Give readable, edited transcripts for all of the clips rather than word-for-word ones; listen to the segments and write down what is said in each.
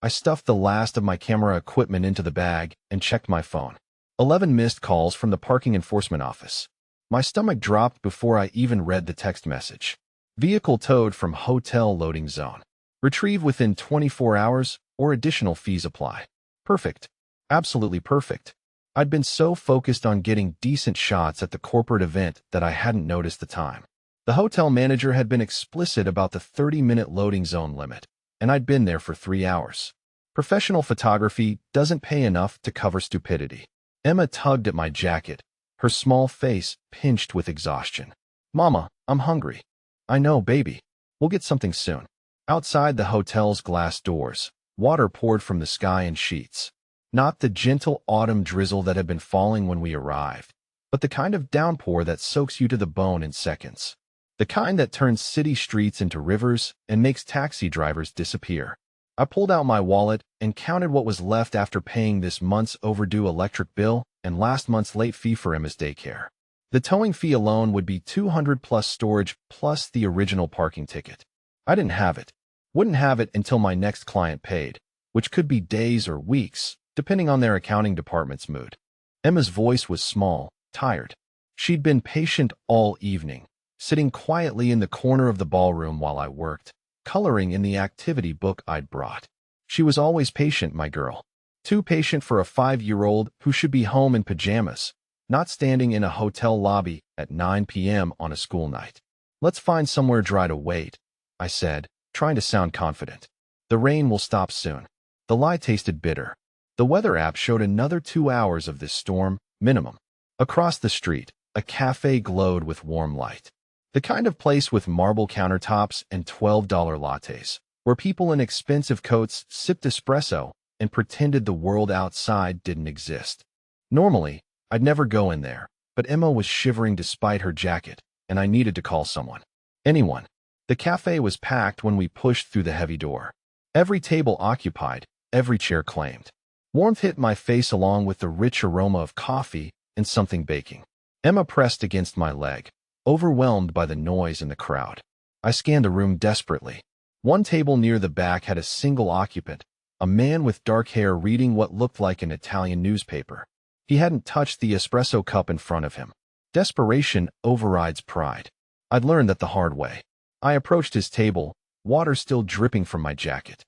I stuffed the last of my camera equipment into the bag and checked my phone. 11 missed calls from the parking enforcement office. My stomach dropped before I even read the text message. Vehicle towed from hotel loading zone. Retrieve within 24 hours or additional fees apply. Perfect. Absolutely perfect. I'd been so focused on getting decent shots at the corporate event that I hadn't noticed the time. The hotel manager had been explicit about the 30-minute loading zone limit, and I'd been there for 3 hours. Professional photography doesn't pay enough to cover stupidity. Emma tugged at my jacket, her small face pinched with exhaustion. Mama, I'm hungry. I know, baby. We'll get something soon. Outside the hotel's glass doors, water poured from the sky in sheets. Not the gentle autumn drizzle that had been falling when we arrived, but the kind of downpour that soaks you to the bone in seconds. The kind that turns city streets into rivers and makes taxi drivers disappear. I pulled out my wallet and counted what was left after paying this month's overdue electric bill and last month's late fee for Emma's daycare. The towing fee alone would be $200 plus storage plus the original parking ticket. I didn't have it. Wouldn't have it until my next client paid, which could be days or weeks, depending on their accounting department's mood. Emma's voice was small, tired. She'd been patient all evening, sitting quietly in the corner of the ballroom while I worked, coloring in the activity book I'd brought. She was always patient, my girl. Too patient for a 5-year-old who should be home in pajamas, not standing in a hotel lobby at 9 p.m. on a school night. Let's find somewhere dry to wait, I said, trying to sound confident. The rain will stop soon. The lie tasted bitter. The weather app showed another 2 hours of this storm, minimum. Across the street, a cafe glowed with warm light. The kind of place with marble countertops and $12 lattes, where people in expensive coats sipped espresso and pretended the world outside didn't exist. Normally, I'd never go in there, but Emma was shivering despite her jacket, and I needed to call someone. Anyone. The cafe was packed when we pushed through the heavy door. Every table occupied, every chair claimed. Warmth hit my face along with the rich aroma of coffee and something baking. Emma pressed against my leg, overwhelmed by the noise and the crowd. I scanned the room desperately. One table near the back had a single occupant, a man with dark hair reading what looked like an Italian newspaper. He hadn't touched the espresso cup in front of him. Desperation overrides pride. I'd learned that the hard way. I approached his table, water still dripping from my jacket.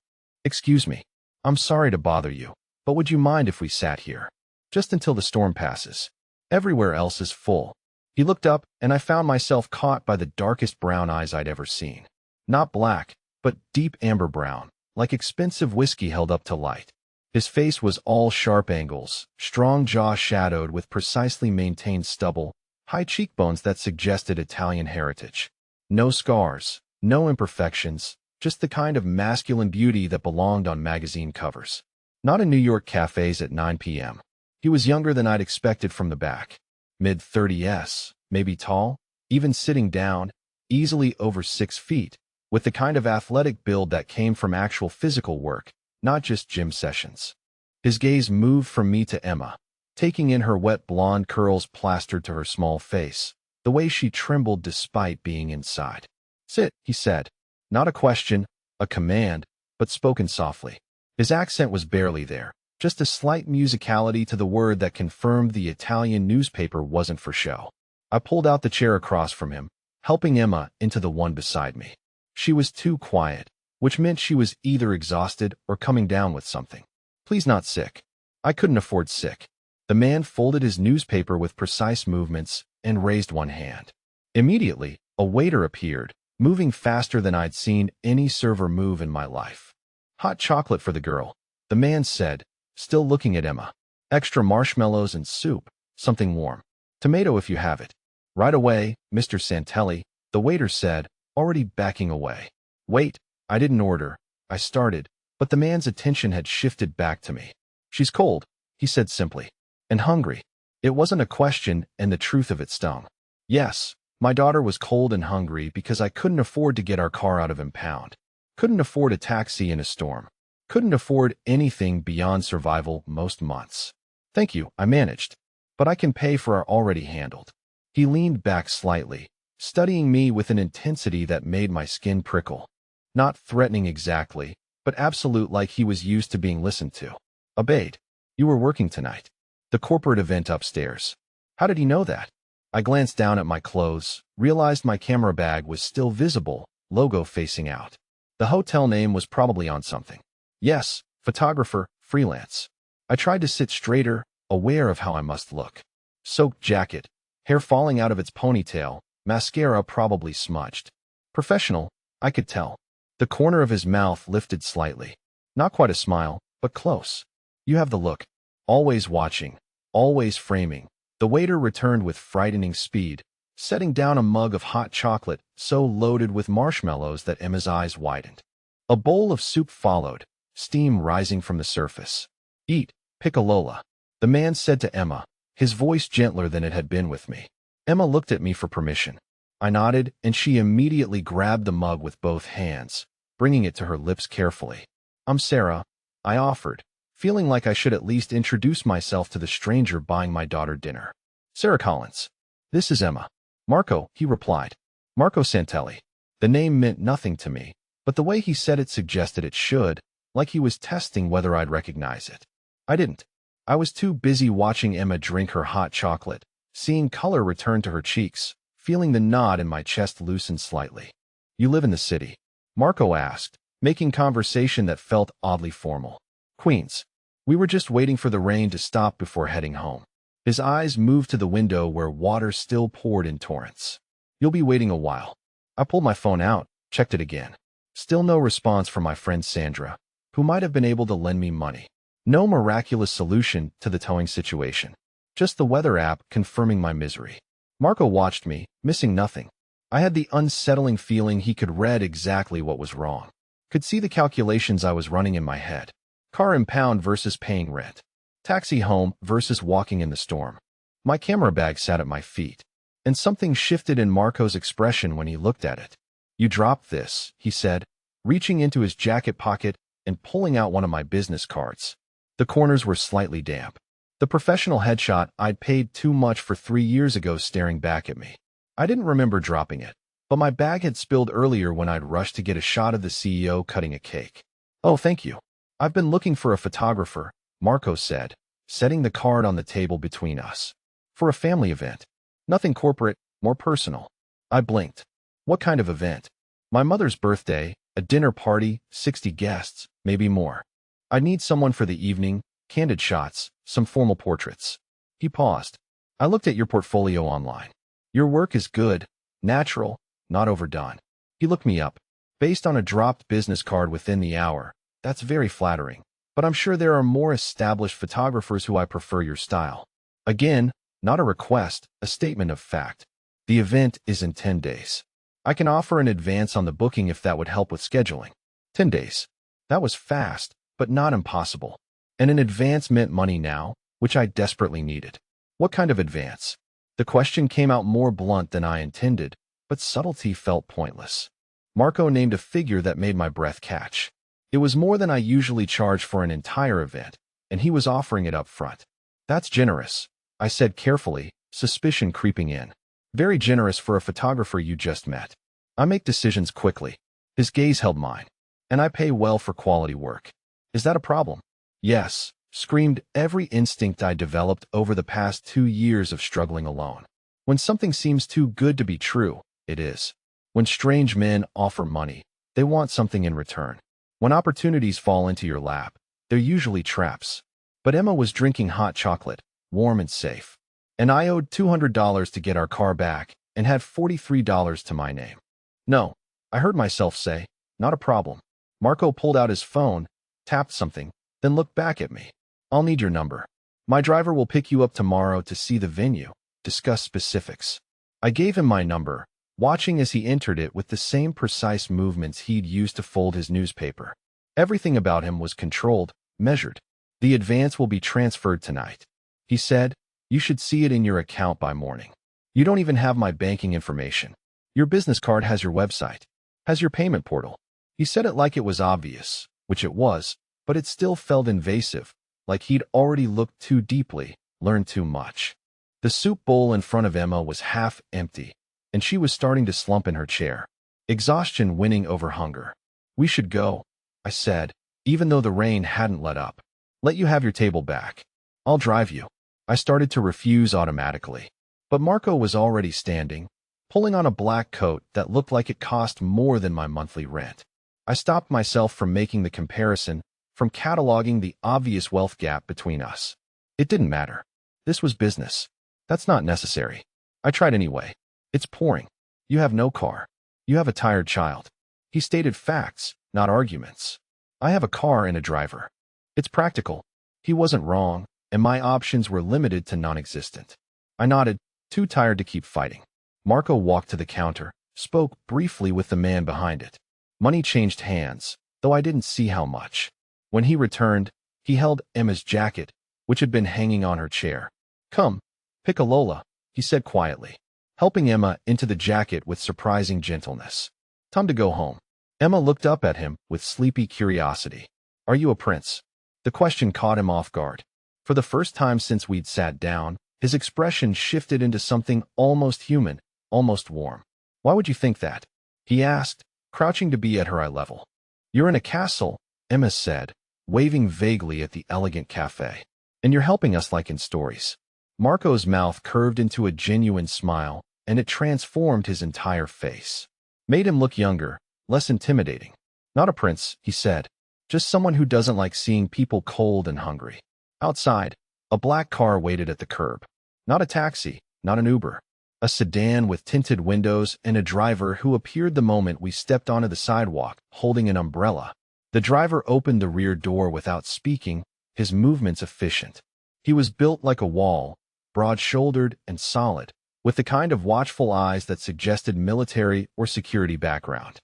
Excuse me. I'm sorry to bother you, but would you mind if we sat here? Just until the storm passes. Everywhere else is full. He looked up, and I found myself caught by the darkest brown eyes I'd ever seen. Not black, but deep amber brown, like expensive whiskey held up to light. His face was all sharp angles, strong jaw shadowed with precisely maintained stubble, high cheekbones that suggested Italian heritage. No scars, no imperfections, just the kind of masculine beauty that belonged on magazine covers. Not in New York cafes at 9 p.m. He was younger than I'd expected from the back. Mid-30s, maybe tall, even sitting down, easily over 6 feet, with the kind of athletic build that came from actual physical work, not just gym sessions. His gaze moved from me to Emma, taking in her wet blonde curls plastered to her small face, the way she trembled despite being inside. Sit, he said. Not a question, a command, but spoken softly. His accent was barely there, just a slight musicality to the word that confirmed the Italian newspaper wasn't for show. I pulled out the chair across from him, helping Emma into the one beside me. She was too quiet, which meant she was either exhausted or coming down with something. Please, not sick. I couldn't afford sick. The man folded his newspaper with precise movements and raised one hand. Immediately, a waiter appeared, moving faster than I'd seen any server move in my life. Hot chocolate for the girl, the man said, still looking at Emma. Extra marshmallows and soup, something warm. Tomato if you have it. Right away, Mr. Santelli, the waiter said, already backing away. Wait, I didn't order. I started, but the man's attention had shifted back to me. She's cold, he said simply. And hungry. It wasn't a question, and the truth of it stung. Yes, my daughter was cold and hungry because I couldn't afford to get our car out of impound. Couldn't afford a taxi in a storm. Couldn't afford anything beyond survival most months. Thank you, I managed. But I can pay for our already handled. He leaned back slightly, studying me with an intensity that made my skin prickle. Not threatening exactly, but absolute, like he was used to being listened to. Obeyed. You were working tonight. The corporate event upstairs. How did he know that? I glanced down at my clothes, realized my camera bag was still visible, logo facing out. The hotel name was probably on something. Yes, photographer, freelance. I tried to sit straighter, aware of how I must look. Soaked jacket, hair falling out of its ponytail, mascara probably smudged. Professional, I could tell. The corner of his mouth lifted slightly. Not quite a smile, but close. You have the look. Always watching, always framing. The waiter returned with frightening speed, setting down a mug of hot chocolate so loaded with marshmallows that Emma's eyes widened. A bowl of soup followed, steam rising from the surface. Eat, Piccolola, the man said to Emma, his voice gentler than it had been with me. Emma looked at me for permission. I nodded, and she immediately grabbed the mug with both hands, bringing it to her lips carefully. I'm Sarah, I offered, feeling like I should at least introduce myself to the stranger buying my daughter dinner. Sarah Collins. This is Emma. Marco, he replied. Marco Santelli. The name meant nothing to me, but the way he said it suggested it should, like he was testing whether I'd recognize it. I didn't. I was too busy watching Emma drink her hot chocolate, seeing color return to her cheeks, feeling the knot in my chest loosen slightly. You live in the city? Marco asked, making conversation that felt oddly formal. Queens. We were just waiting for the rain to stop before heading home. His eyes moved to the window where water still poured in torrents. You'll be waiting a while. I pulled my phone out, checked it again. Still no response from my friend Sandra, who might have been able to lend me money. No miraculous solution to the towing situation. Just the weather app confirming my misery. Marco watched me, missing nothing. I had the unsettling feeling he could read exactly what was wrong. Could see the calculations I was running in my head. Car impound versus paying rent. Taxi home versus walking in the storm. My camera bag sat at my feet, and something shifted in Marco's expression when he looked at it. You dropped this, he said, reaching into his jacket pocket and pulling out one of my business cards. The corners were slightly damp. The professional headshot I'd paid too much for 3 years ago staring back at me. I didn't remember dropping it, but my bag had spilled earlier when I'd rushed to get a shot of the CEO cutting a cake. Oh, thank you. I've been looking for a photographer, Marco said, setting the card on the table between us. For a family event. Nothing corporate, more personal. I blinked. What kind of event? My mother's birthday, a dinner party, 60 guests, maybe more. I need someone for the evening, candid shots, some formal portraits. He paused. I looked at your portfolio online. Your work is good, natural, not overdone. He looked me up. Based on a dropped business card within the hour, that's very flattering. But I'm sure there are more established photographers who I prefer your style. Again, not a request, a statement of fact. The event is in 10 days. I can offer an advance on the booking if that would help with scheduling. 10 days. That was fast, but not impossible. And an advance meant money now, which I desperately needed. What kind of advance? The question came out more blunt than I intended, but subtlety felt pointless. Marco named a figure that made my breath catch. It was more than I usually charge for an entire event, and he was offering it up front. That's generous, I said carefully, suspicion creeping in. Very generous for a photographer you just met. I make decisions quickly. His gaze held mine. And I pay well for quality work. Is that a problem? Yes, screamed every instinct I developed over the past 2 years of struggling alone. When something seems too good to be true, it is. When strange men offer money, they want something in return. When opportunities fall into your lap, they're usually traps. But Emma was drinking hot chocolate, warm and safe. And I owed $200 to get our car back and had $43 to my name. No, I heard myself say, not a problem. Marco pulled out his phone, tapped something, then looked back at me. I'll need your number. My driver will pick you up tomorrow to see the venue, discuss specifics. I gave him my number, watching as he entered it with the same precise movements he'd used to fold his newspaper. Everything about him was controlled, measured. The advance will be transferred tonight. He said, you should see it in your account by morning. You don't even have my banking information. Your business card has your website, has your payment portal. He said it like it was obvious, which it was, but it still felt invasive, like he'd already looked too deeply, learned too much. The soup bowl in front of Emma was half empty, and she was starting to slump in her chair. Exhaustion winning over hunger. We should go. I said, even though the rain hadn't let up. Let you have your table back. I'll drive you. I started to refuse automatically. But Marco was already standing, pulling on a black coat that looked like it cost more than my monthly rent. I stopped myself from making the comparison, from cataloging the obvious wealth gap between us. It didn't matter. This was business. That's not necessary. I tried anyway. It's pouring. You have no car. You have a tired child. He stated facts, not arguments. I have a car and a driver. It's practical. He wasn't wrong, and my options were limited to non-existent. I nodded, too tired to keep fighting. Marco walked to the counter, spoke briefly with the man behind it. Money changed hands, though I didn't see how much. When he returned, he held Emma's jacket, which had been hanging on her chair. Come, pick a Lola, he said quietly, helping Emma into the jacket with surprising gentleness. Time to go home. Emma looked up at him with sleepy curiosity. Are you a prince? The question caught him off guard. For the first time since we'd sat down, his expression shifted into something almost human, almost warm. Why would you think that? He asked, crouching to be at her eye level. You're in a castle, Emma said, waving vaguely at the elegant cafe. And you're helping us like in stories. Marco's mouth curved into a genuine smile, and it transformed his entire face. Made him look younger, less intimidating. Not a prince, he said. Just someone who doesn't like seeing people cold and hungry. Outside, a black car waited at the curb. Not a taxi, not an Uber. A sedan with tinted windows and a driver who appeared the moment we stepped onto the sidewalk, holding an umbrella. The driver opened the rear door without speaking, his movements efficient. He was built like a wall, broad-shouldered and solid, with the kind of watchful eyes that suggested military or security background.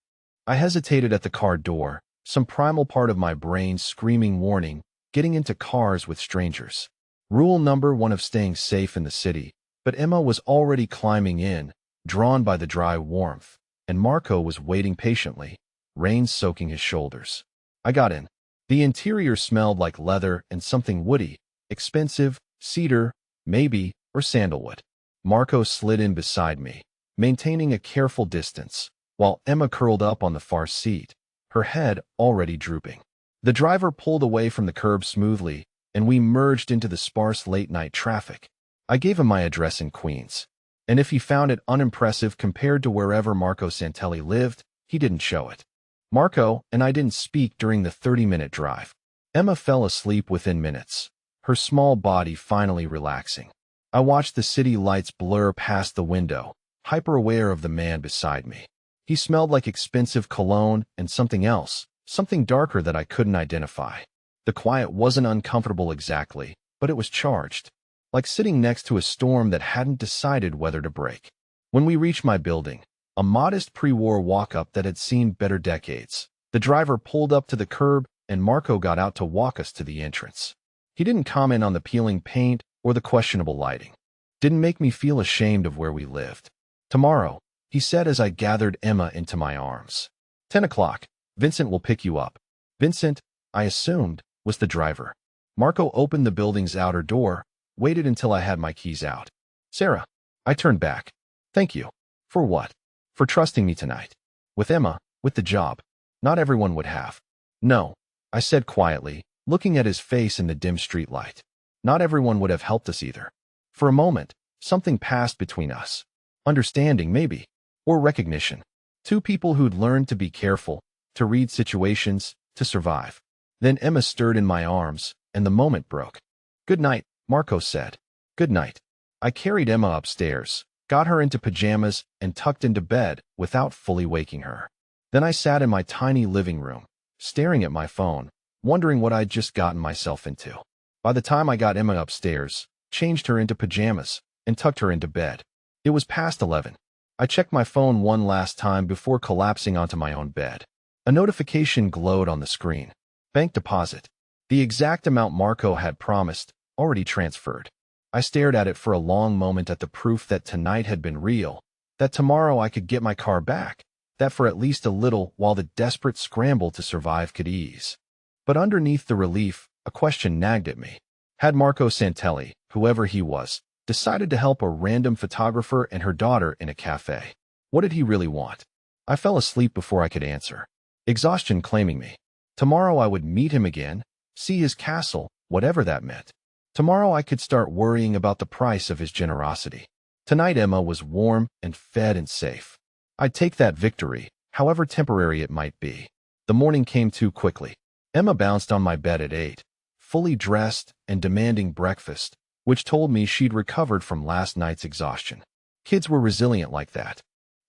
I hesitated at the car door, some primal part of my brain screaming warning, getting into cars with strangers. Rule number one of staying safe in the city, but Emma was already climbing in, drawn by the dry warmth, and Marco was waiting patiently, rain soaking his shoulders. I got in. The interior smelled like leather and something woody, expensive, cedar, maybe, or sandalwood. Marco slid in beside me, maintaining a careful distance, while Emma curled up on the far seat, her head already drooping. The driver pulled away from the curb smoothly, and we merged into the sparse late-night traffic. I gave him my address in Queens, and if he found it unimpressive compared to wherever Marco Santelli lived, he didn't show it. Marco and I didn't speak during the 30-minute drive. Emma fell asleep within minutes, her small body finally relaxing. I watched the city lights blur past the window, hyper-aware of the man beside me. He smelled like expensive cologne and something else, something darker that I couldn't identify. The quiet wasn't uncomfortable exactly, but it was charged, like sitting next to a storm that hadn't decided whether to break. When we reached my building, a modest pre-war walk-up that had seen better decades, the driver pulled up to the curb and Marco got out to walk us to the entrance. He didn't comment on the peeling paint or the questionable lighting. Didn't make me feel ashamed of where we lived. Tomorrow, he said as I gathered Emma into my arms. 10 o'clock, Vincent will pick you up. Vincent, I assumed, was the driver. Marco opened the building's outer door, waited until I had my keys out. Sarah. I turned back. Thank you. For what? For trusting me tonight. With Emma, with the job. Not everyone would have. No, I said quietly, looking at his face in the dim streetlight. Not everyone would have helped us either. For a moment, something passed between us. Understanding, maybe. Or recognition. Two people who'd learned to be careful, to read situations, to survive. Then Emma stirred in my arms, and the moment broke. Good night, Marco said. Good night. I carried Emma upstairs, got her into pajamas, and tucked into bed without fully waking her. Then I sat in my tiny living room, staring at my phone, wondering what I'd just gotten myself into. By the time I got Emma upstairs, changed her into pajamas, and tucked her into bed, it was past 11. I checked my phone one last time before collapsing onto my own bed. A notification glowed on the screen. Bank deposit. The exact amount Marco had promised, already transferred. I stared at it for a long moment at the proof that tonight had been real, that tomorrow I could get my car back, that for at least a little while the desperate scramble to survive could ease. But underneath the relief, a question nagged at me. Had Marco Santelli, whoever he was, decided to help a random photographer and her daughter in a cafe? What did he really want? I fell asleep before I could answer. Exhaustion claiming me. Tomorrow I would meet him again, see his castle, whatever that meant. Tomorrow I could start worrying about the price of his generosity. Tonight Emma was warm and fed and safe. I'd take that victory, however temporary it might be. The morning came too quickly. Emma bounced on my bed at 8, fully dressed and demanding breakfast, which told me she'd recovered from last night's exhaustion. Kids were resilient like that.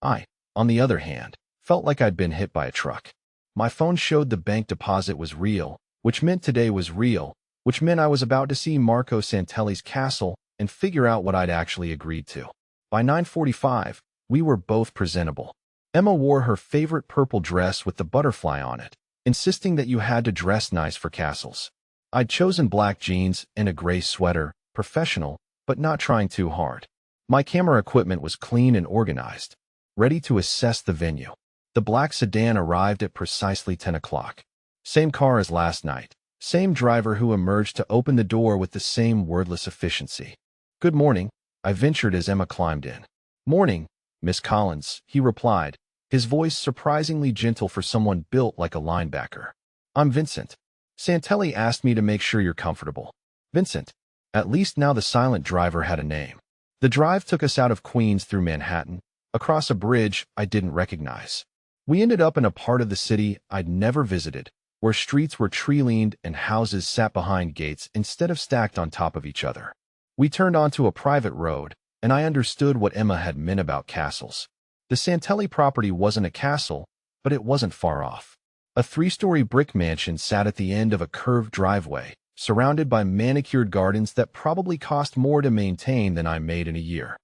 I, on the other hand, felt like I'd been hit by a truck. My phone showed the bank deposit was real, which meant today was real, which meant I was about to see Marco Santelli's castle and figure out what I'd actually agreed to. By 9:45, we were both presentable. Emma wore her favorite purple dress with the butterfly on it, insisting that you had to dress nice for castles. I'd chosen black jeans and a gray sweater, professional, but not trying too hard. My camera equipment was clean and organized, ready to assess the venue. The black sedan arrived at precisely 10 o'clock. Same car as last night, same driver who emerged to open the door with the same wordless efficiency. "Good morning," I ventured as Emma climbed in. "Morning, Miss Collins," he replied, his voice surprisingly gentle for someone built like a linebacker. "I'm Vincent. Santelli asked me to make sure you're comfortable." Vincent. At least now the silent driver had a name. The drive took us out of Queens through Manhattan, across a bridge I didn't recognize. We ended up in a part of the city I'd never visited, where streets were tree-lined and houses sat behind gates instead of stacked on top of each other. We turned onto a private road, and I understood what Emma had meant about castles. The Santelli property wasn't a castle, but it wasn't far off. A 3-story brick mansion sat at the end of a curved driveway, surrounded by manicured gardens that probably cost more to maintain than I made in a year.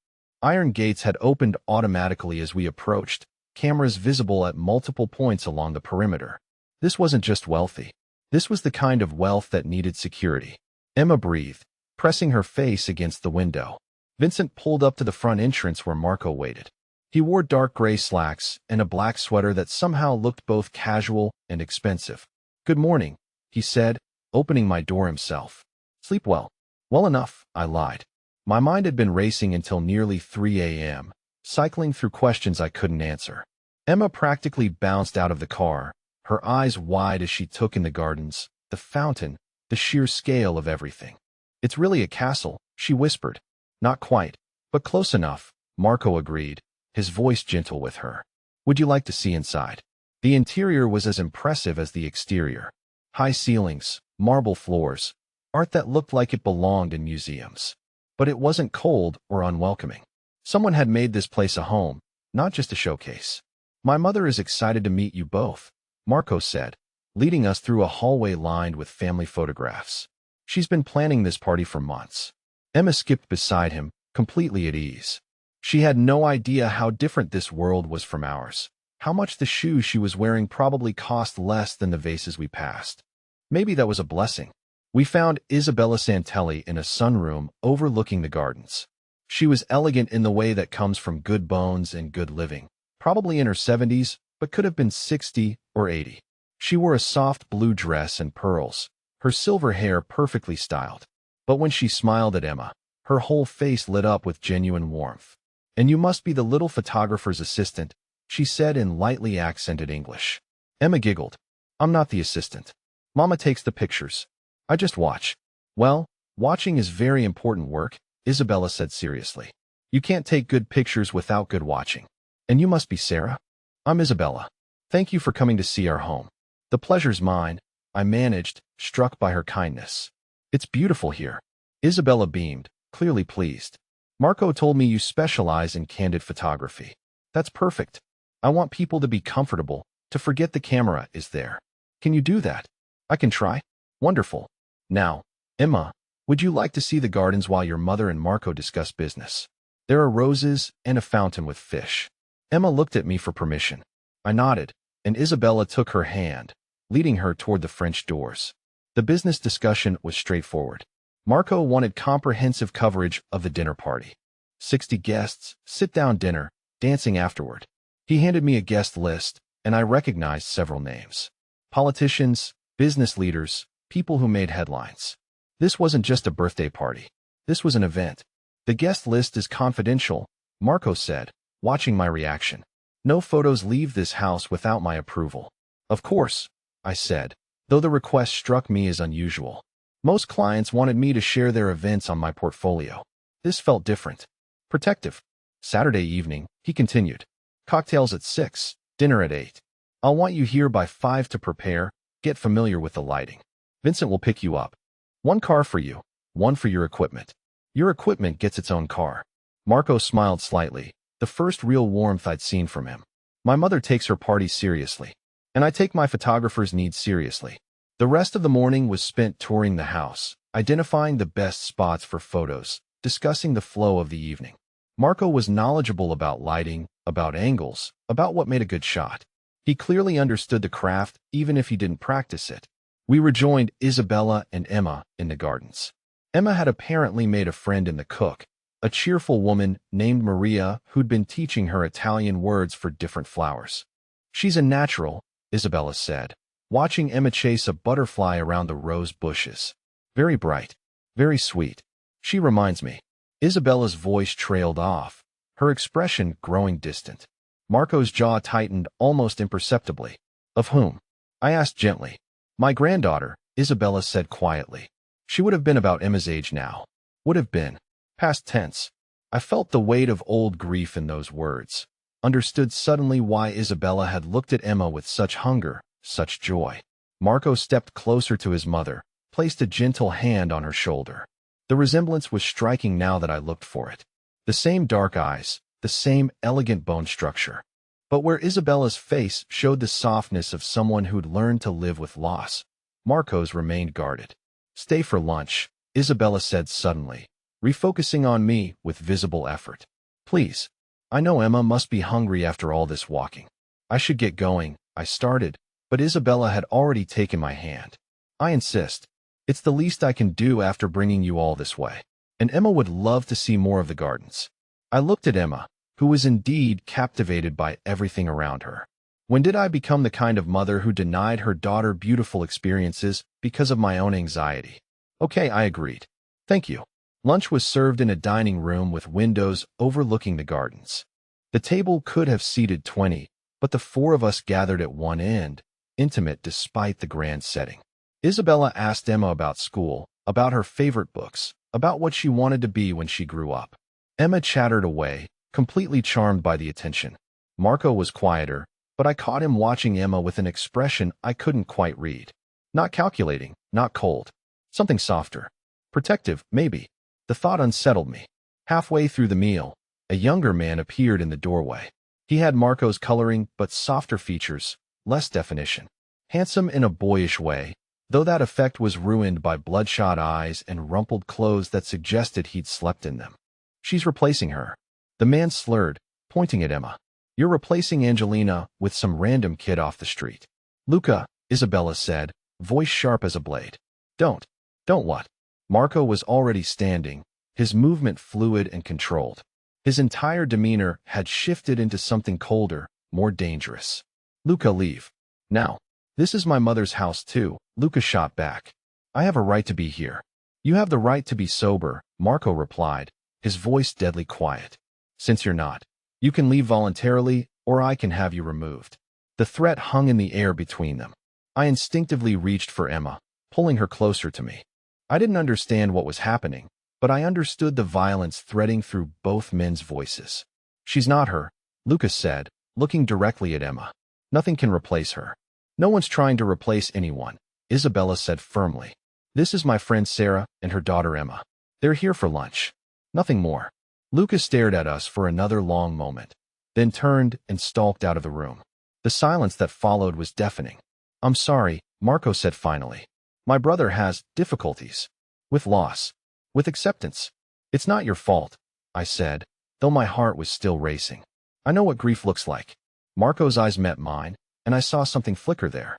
Iron gates had opened automatically as we approached, cameras visible at multiple points along the perimeter. This wasn't just wealthy. This was the kind of wealth that needed security. Emma breathed, pressing her face against the window. Vincent pulled up to the front entrance where Marco waited. He wore dark gray slacks and a black sweater that somehow looked both casual and expensive. "Good morning," he said, opening my door himself. "Sleep well?" "Well enough," I lied. My mind had been racing until nearly 3 a.m., cycling through questions I couldn't answer. Emma practically bounced out of the car, her eyes wide as she took in the gardens, the fountain, the sheer scale of everything. "It's really a castle," she whispered. "Not quite, but close enough," Marco agreed, his voice gentle with her. "Would you like to see inside?" The interior was as impressive as the exterior. High ceilings, marble floors, art that looked like it belonged in museums. But it wasn't cold or unwelcoming. Someone had made this place a home, not just a showcase. "My mother is excited to meet you both," Marco said, leading us through a hallway lined with family photographs. "She's been planning this party for months." Emma skipped beside him, completely at ease. She had no idea how different this world was from ours, how much the shoes she was wearing probably cost less than the vases we passed. Maybe that was a blessing. We found Isabella Santelli in a sunroom overlooking the gardens. She was elegant in the way that comes from good bones and good living, probably in her 70s, but could have been 60 or 80. She wore a soft blue dress and pearls, her silver hair perfectly styled. But when she smiled at Emma, her whole face lit up with genuine warmth. "And you must be the little photographer's assistant," she said in lightly accented English. Emma giggled. "I'm not the assistant. Mama takes the pictures. I just watch." "Well, watching is very important work," Isabella said seriously. "You can't take good pictures without good watching. And you must be Sarah?" "I'm Isabella. Thank you for coming to see our home." "The pleasure's mine," I managed, struck by her kindness. "It's beautiful here." Isabella beamed, clearly pleased. "Marco told me you specialize in candid photography." "That's perfect. I want people to be comfortable, to forget the camera is there." "Can you do that?" "I can try." "Wonderful. Now, Emma, would you like to see the gardens while your mother and Marco discuss business? There are roses and a fountain with fish." Emma looked at me for permission. I nodded, and Isabella took her hand, leading her toward the French doors. The business discussion was straightforward. Marco wanted comprehensive coverage of the dinner party. 60 guests, sit-down dinner, dancing afterward. He handed me a guest list, and I recognized several names. Politicians, business leaders, people who made headlines. This wasn't just a birthday party. This was an event. "The guest list is confidential," Marco said, watching my reaction. "No photos leave this house without my approval." "Of course," I said, though the request struck me as unusual. Most clients wanted me to share their events on my portfolio. This felt different. Protective. Saturday evening, he continued. Cocktails at 6, dinner at 8. I'll want you here by 5 to prepare, get familiar with the lighting. Vincent will pick you up. One car for you, one for your equipment. Your equipment gets its own car. Marco smiled slightly, the first real warmth I'd seen from him. My mother takes her parties seriously, and I take my photographer's needs seriously. The rest of the morning was spent touring the house, identifying the best spots for photos, discussing the flow of the evening. Marco was knowledgeable about lighting, about angles, about what made a good shot. He clearly understood the craft, even if he didn't practice it. We rejoined Isabella and Emma in the gardens. Emma had apparently made a friend in the cook, a cheerful woman named Maria who'd been teaching her Italian words for different flowers. She's a natural, Isabella said, watching Emma chase a butterfly around the rose bushes. Very bright, very sweet. She reminds me. Isabella's voice trailed off, her expression growing distant. Marco's jaw tightened almost imperceptibly. Of whom? I asked gently. My granddaughter, Isabella said quietly. She would have been about Emma's age now. Would have been. Past tense. I felt the weight of old grief in those words. Understood suddenly why Isabella had looked at Emma with such hunger, such joy. Marco stepped closer to his mother, placed a gentle hand on her shoulder. The resemblance was striking now that I looked for it. The same dark eyes, the same elegant bone structure. But where Isabella's face showed the softness of someone who'd learned to live with loss, Marco's remained guarded. Stay for lunch, Isabella said suddenly, refocusing on me with visible effort. Please. I know Emma must be hungry after all this walking. I should get going, I started, but Isabella had already taken my hand. I insist. It's the least I can do after bringing you all this way. And Emma would love to see more of the gardens. I looked at Emma, who was indeed captivated by everything around her. When did I become the kind of mother who denied her daughter beautiful experiences because of my own anxiety? Okay, I agreed. Thank you. Lunch was served in a dining room with windows overlooking the gardens. The table could have seated 20, but the 4 of us gathered at one end, intimate despite the grand setting. Isabella asked Emma about school, about her favorite books, about what she wanted to be when she grew up. Emma chattered away, completely charmed by the attention. Marco was quieter, but I caught him watching Emma with an expression I couldn't quite read. Not calculating, not cold. Something softer. Protective, maybe. The thought unsettled me. Halfway through the meal, a younger man appeared in the doorway. He had Marco's coloring, but softer features, less definition. Handsome in a boyish way, though that effect was ruined by bloodshot eyes and rumpled clothes that suggested he'd slept in them. She's replacing her. The man slurred, pointing at Emma. You're replacing Angelina with some random kid off the street. Luca, Isabella said, voice sharp as a blade. Don't what? Marco was already standing, his movement fluid and controlled. His entire demeanor had shifted into something colder, more dangerous. Luca, leave. Now. This is my mother's house too, Luca shot back. I have a right to be here. You have the right to be sober, Marco replied, his voice deadly quiet. Since you're not, you can leave voluntarily, or I can have you removed. The threat hung in the air between them. I instinctively reached for Emma, pulling her closer to me. I didn't understand what was happening, but I understood the violence threading through both men's voices. She's not her, Lucas said, looking directly at Emma. Nothing can replace her. No one's trying to replace anyone, Isabella said firmly. This is my friend Sarah and her daughter Emma. They're here for lunch. Nothing more. Lucas stared at us for another long moment, then turned and stalked out of the room. The silence that followed was deafening. I'm sorry, Marco said finally. My brother has difficulties. With loss. With acceptance. It's not your fault, I said, though my heart was still racing. I know what grief looks like. Marco's eyes met mine, and I saw something flicker there.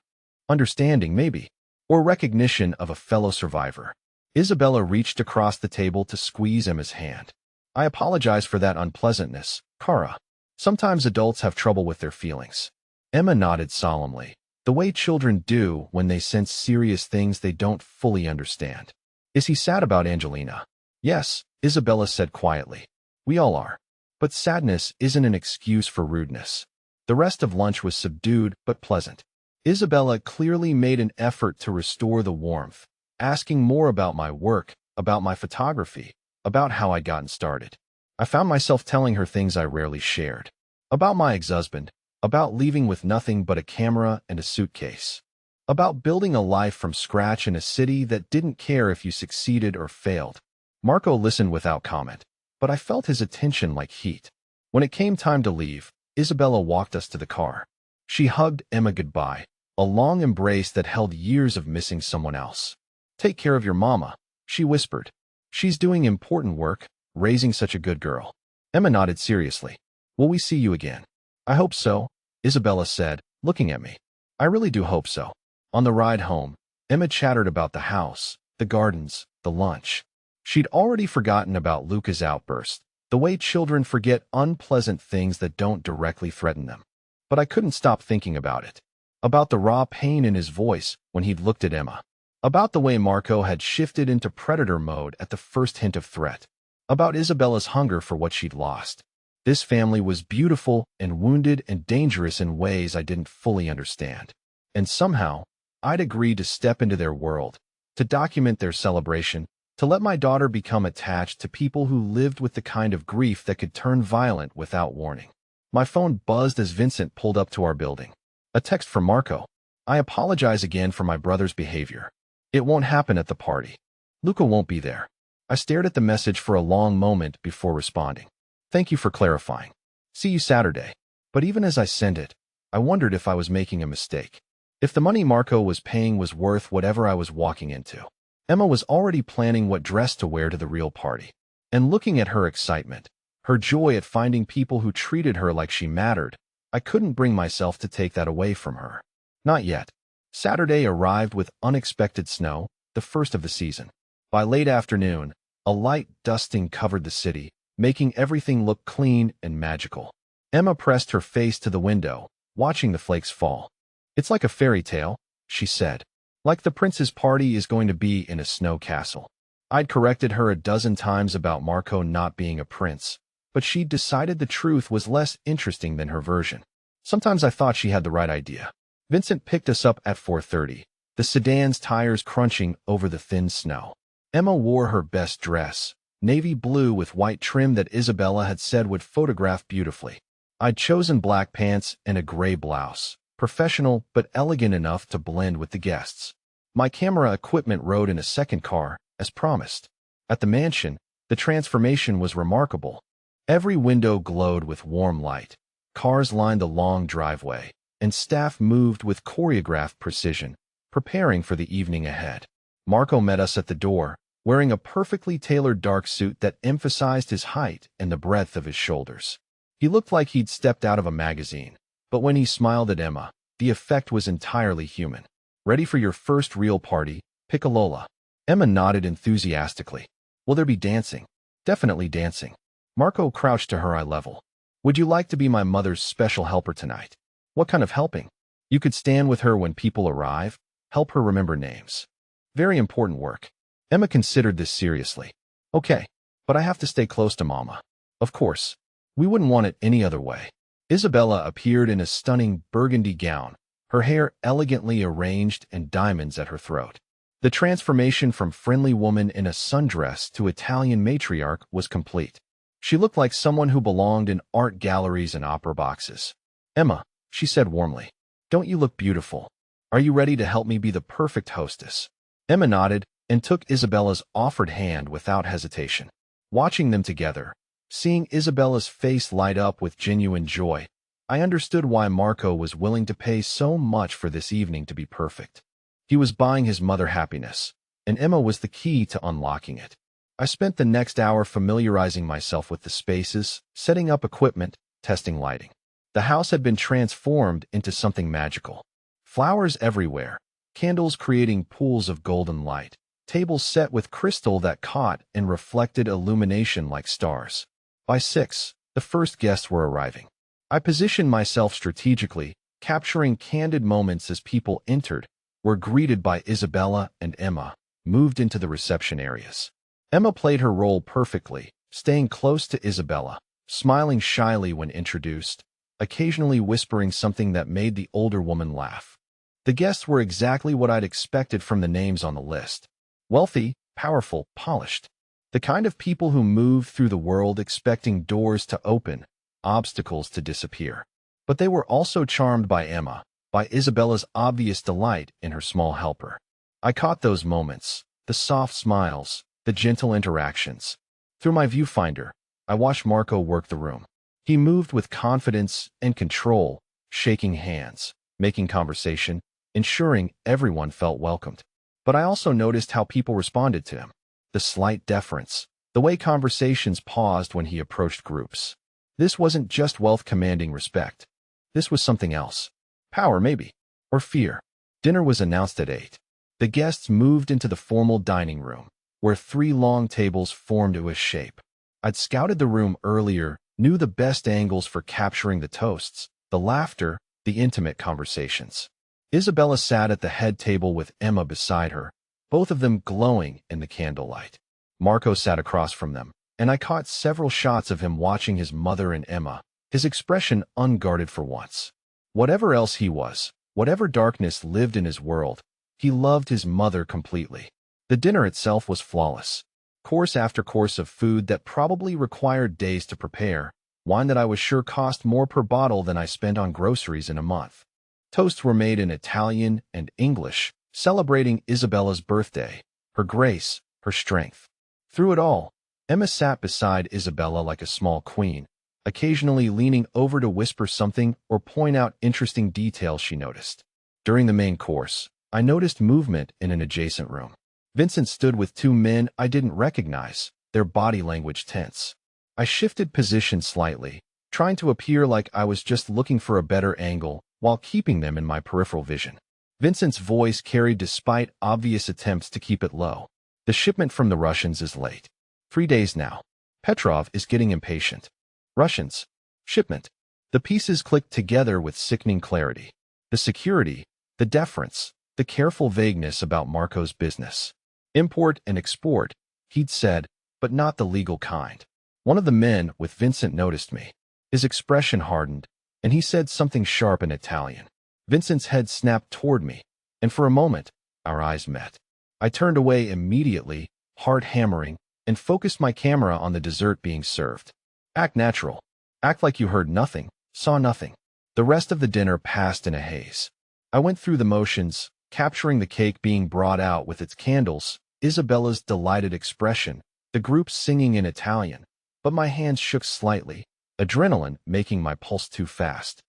Understanding, maybe. Or recognition of a fellow survivor. Isabella reached across the table to squeeze Emma's hand. I apologize for that unpleasantness, Cara. Sometimes adults have trouble with their feelings. Emma nodded solemnly, the way children do when they sense serious things they don't fully understand. Is he sad about Angelina? Yes, Isabella said quietly. We all are. But sadness isn't an excuse for rudeness. The rest of lunch was subdued but pleasant. Isabella clearly made an effort to restore the warmth, asking more about my work, about my photography, about how I'd gotten started. I found myself telling her things I rarely shared. About my ex-husband, about leaving with nothing but a camera and a suitcase. About building a life from scratch in a city that didn't care if you succeeded or failed. Marco listened without comment, but I felt his attention like heat. When it came time to leave, Isabella walked us to the car. She hugged Emma goodbye, a long embrace that held years of missing someone else. "Take care of your mama," she whispered. "She's doing important work, raising such a good girl." Emma nodded seriously. "Will we see you again?" "I hope so," Isabella said, looking at me. "I really do hope so." On the ride home, Emma chattered about the house, the gardens, the lunch. She'd already forgotten about Luca's outburst, the way children forget unpleasant things that don't directly threaten them. But I couldn't stop thinking about it. About the raw pain in his voice when he'd looked at Emma. About the way Marco had shifted into predator mode at the first hint of threat. About Isabella's hunger for what she'd lost. This family was beautiful and wounded and dangerous in ways I didn't fully understand. And somehow, I'd agreed to step into their world, to document their celebration, to let my daughter become attached to people who lived with the kind of grief that could turn violent without warning. My phone buzzed as Vincent pulled up to our building. A text from Marco. "I apologize again for my brother's behavior. It won't happen at the party. Luca won't be there." I stared at the message for a long moment before responding. "Thank you for clarifying. See you Saturday." But even as I sent it, I wondered if I was making a mistake. If the money Marco was paying was worth whatever I was walking into. Emma was already planning what dress to wear to the real party. And looking at her excitement, her joy at finding people who treated her like she mattered, I couldn't bring myself to take that away from her. Not yet. Saturday arrived with unexpected snow, the first of the season. By late afternoon, a light dusting covered the city, making everything look clean and magical. Emma pressed her face to the window, watching the flakes fall. "It's like a fairy tale," she said. "Like the prince's party is going to be in a snow castle." I'd corrected her a dozen times about Marco not being a prince, but she'd decided the truth was less interesting than her version. Sometimes I thought she had the right idea. Vincent picked us up at 4:30, the sedan's tires crunching over the thin snow. Emma wore her best dress, navy blue with white trim that Isabella had said would photograph beautifully. I'd chosen black pants and a gray blouse, professional but elegant enough to blend with the guests. My camera equipment rode in a second car, as promised. At the mansion, the transformation was remarkable. Every window glowed with warm light. Cars lined the long driveway, and staff moved with choreographed precision, preparing for the evening ahead. Marco met us at the door, wearing a perfectly tailored dark suit that emphasized his height and the breadth of his shoulders. He looked like he'd stepped out of a magazine, but when he smiled at Emma, the effect was entirely human. "Ready for your first real party, Piccolola?" Emma nodded enthusiastically. "Will there be dancing?" "Definitely dancing." Marco crouched to her eye level. "Would you like to be my mother's special helper tonight?" "What kind of helping?" "You could stand with her when people arrive, help her remember names. Very important work." Emma considered this seriously. "Okay, but I have to stay close to Mama." "Of course. We wouldn't want it any other way." Isabella appeared in a stunning burgundy gown, her hair elegantly arranged and diamonds at her throat. The transformation from friendly woman in a sundress to Italian matriarch was complete. She looked like someone who belonged in art galleries and opera boxes. "Emma," she said warmly, "don't you look beautiful? Are you ready to help me be the perfect hostess?" Emma nodded and took Isabella's offered hand without hesitation. Watching them together, seeing Isabella's face light up with genuine joy, I understood why Marco was willing to pay so much for this evening to be perfect. He was buying his mother happiness, and Emma was the key to unlocking it. I spent the next hour familiarizing myself with the spaces, setting up equipment, testing lighting. The house had been transformed into something magical. Flowers everywhere, candles creating pools of golden light, tables set with crystal that caught and reflected illumination like stars. By 6, the first guests were arriving. I positioned myself strategically, capturing candid moments as people entered, were greeted by Isabella and Emma, moved into the reception areas. Emma played her role perfectly, staying close to Isabella, smiling shyly when introduced, occasionally whispering something that made the older woman laugh. The guests were exactly what I'd expected from the names on the list. Wealthy, powerful, polished. The kind of people who moved through the world expecting doors to open, obstacles to disappear. But they were also charmed by Emma, by Isabella's obvious delight in her small helper. I caught those moments, the soft smiles, the gentle interactions. Through my viewfinder, I watched Marco work the room. He moved with confidence and control, shaking hands, making conversation, ensuring everyone felt welcomed. But I also noticed how people responded to him. The slight deference, the way conversations paused when he approached groups. This wasn't just wealth commanding respect. This was something else. Power, maybe. Or fear. Dinner was announced at 8. The guests moved into the formal dining room, where 3 long tables formed a shape. I'd scouted the room earlier, knew the best angles for capturing the toasts, the laughter, the intimate conversations. Isabella sat at the head table with Emma beside her, both of them glowing in the candlelight. Marco sat across from them, and I caught several shots of him watching his mother and Emma, his expression unguarded for once. Whatever else he was, whatever darkness lived in his world, he loved his mother completely. The dinner itself was flawless. Course after course of food that probably required days to prepare, wine that I was sure cost more per bottle than I spent on groceries in a month. Toasts were made in Italian and English, celebrating Isabella's birthday, her grace, her strength. Through it all, Emma sat beside Isabella like a small queen, occasionally leaning over to whisper something or point out interesting details she noticed. During the main course, I noticed movement in an adjacent room. Vincent stood with 2 men I didn't recognize, their body language tense. I shifted position slightly, trying to appear like I was just looking for a better angle while keeping them in my peripheral vision. Vincent's voice carried despite obvious attempts to keep it low. The shipment from the Russians is late. 3 days now. Petrov is getting impatient. Russians. Shipment. The pieces clicked together with sickening clarity. The security, the deference, the careful vagueness about Marco's business. Import and export, he'd said, but not the legal kind. One of the men with Vincent noticed me. His expression hardened, and he said something sharp in Italian. Vincent's head snapped toward me, and for a moment, our eyes met. I turned away immediately, heart hammering, and focused my camera on the dessert being served. Act natural. Act like you heard nothing, saw nothing. The rest of the dinner passed in a haze. I went through the motions, capturing the cake being brought out with its candles, Isabella's delighted expression, the group singing in Italian, but my hands shook slightly, adrenaline making my pulse too fast.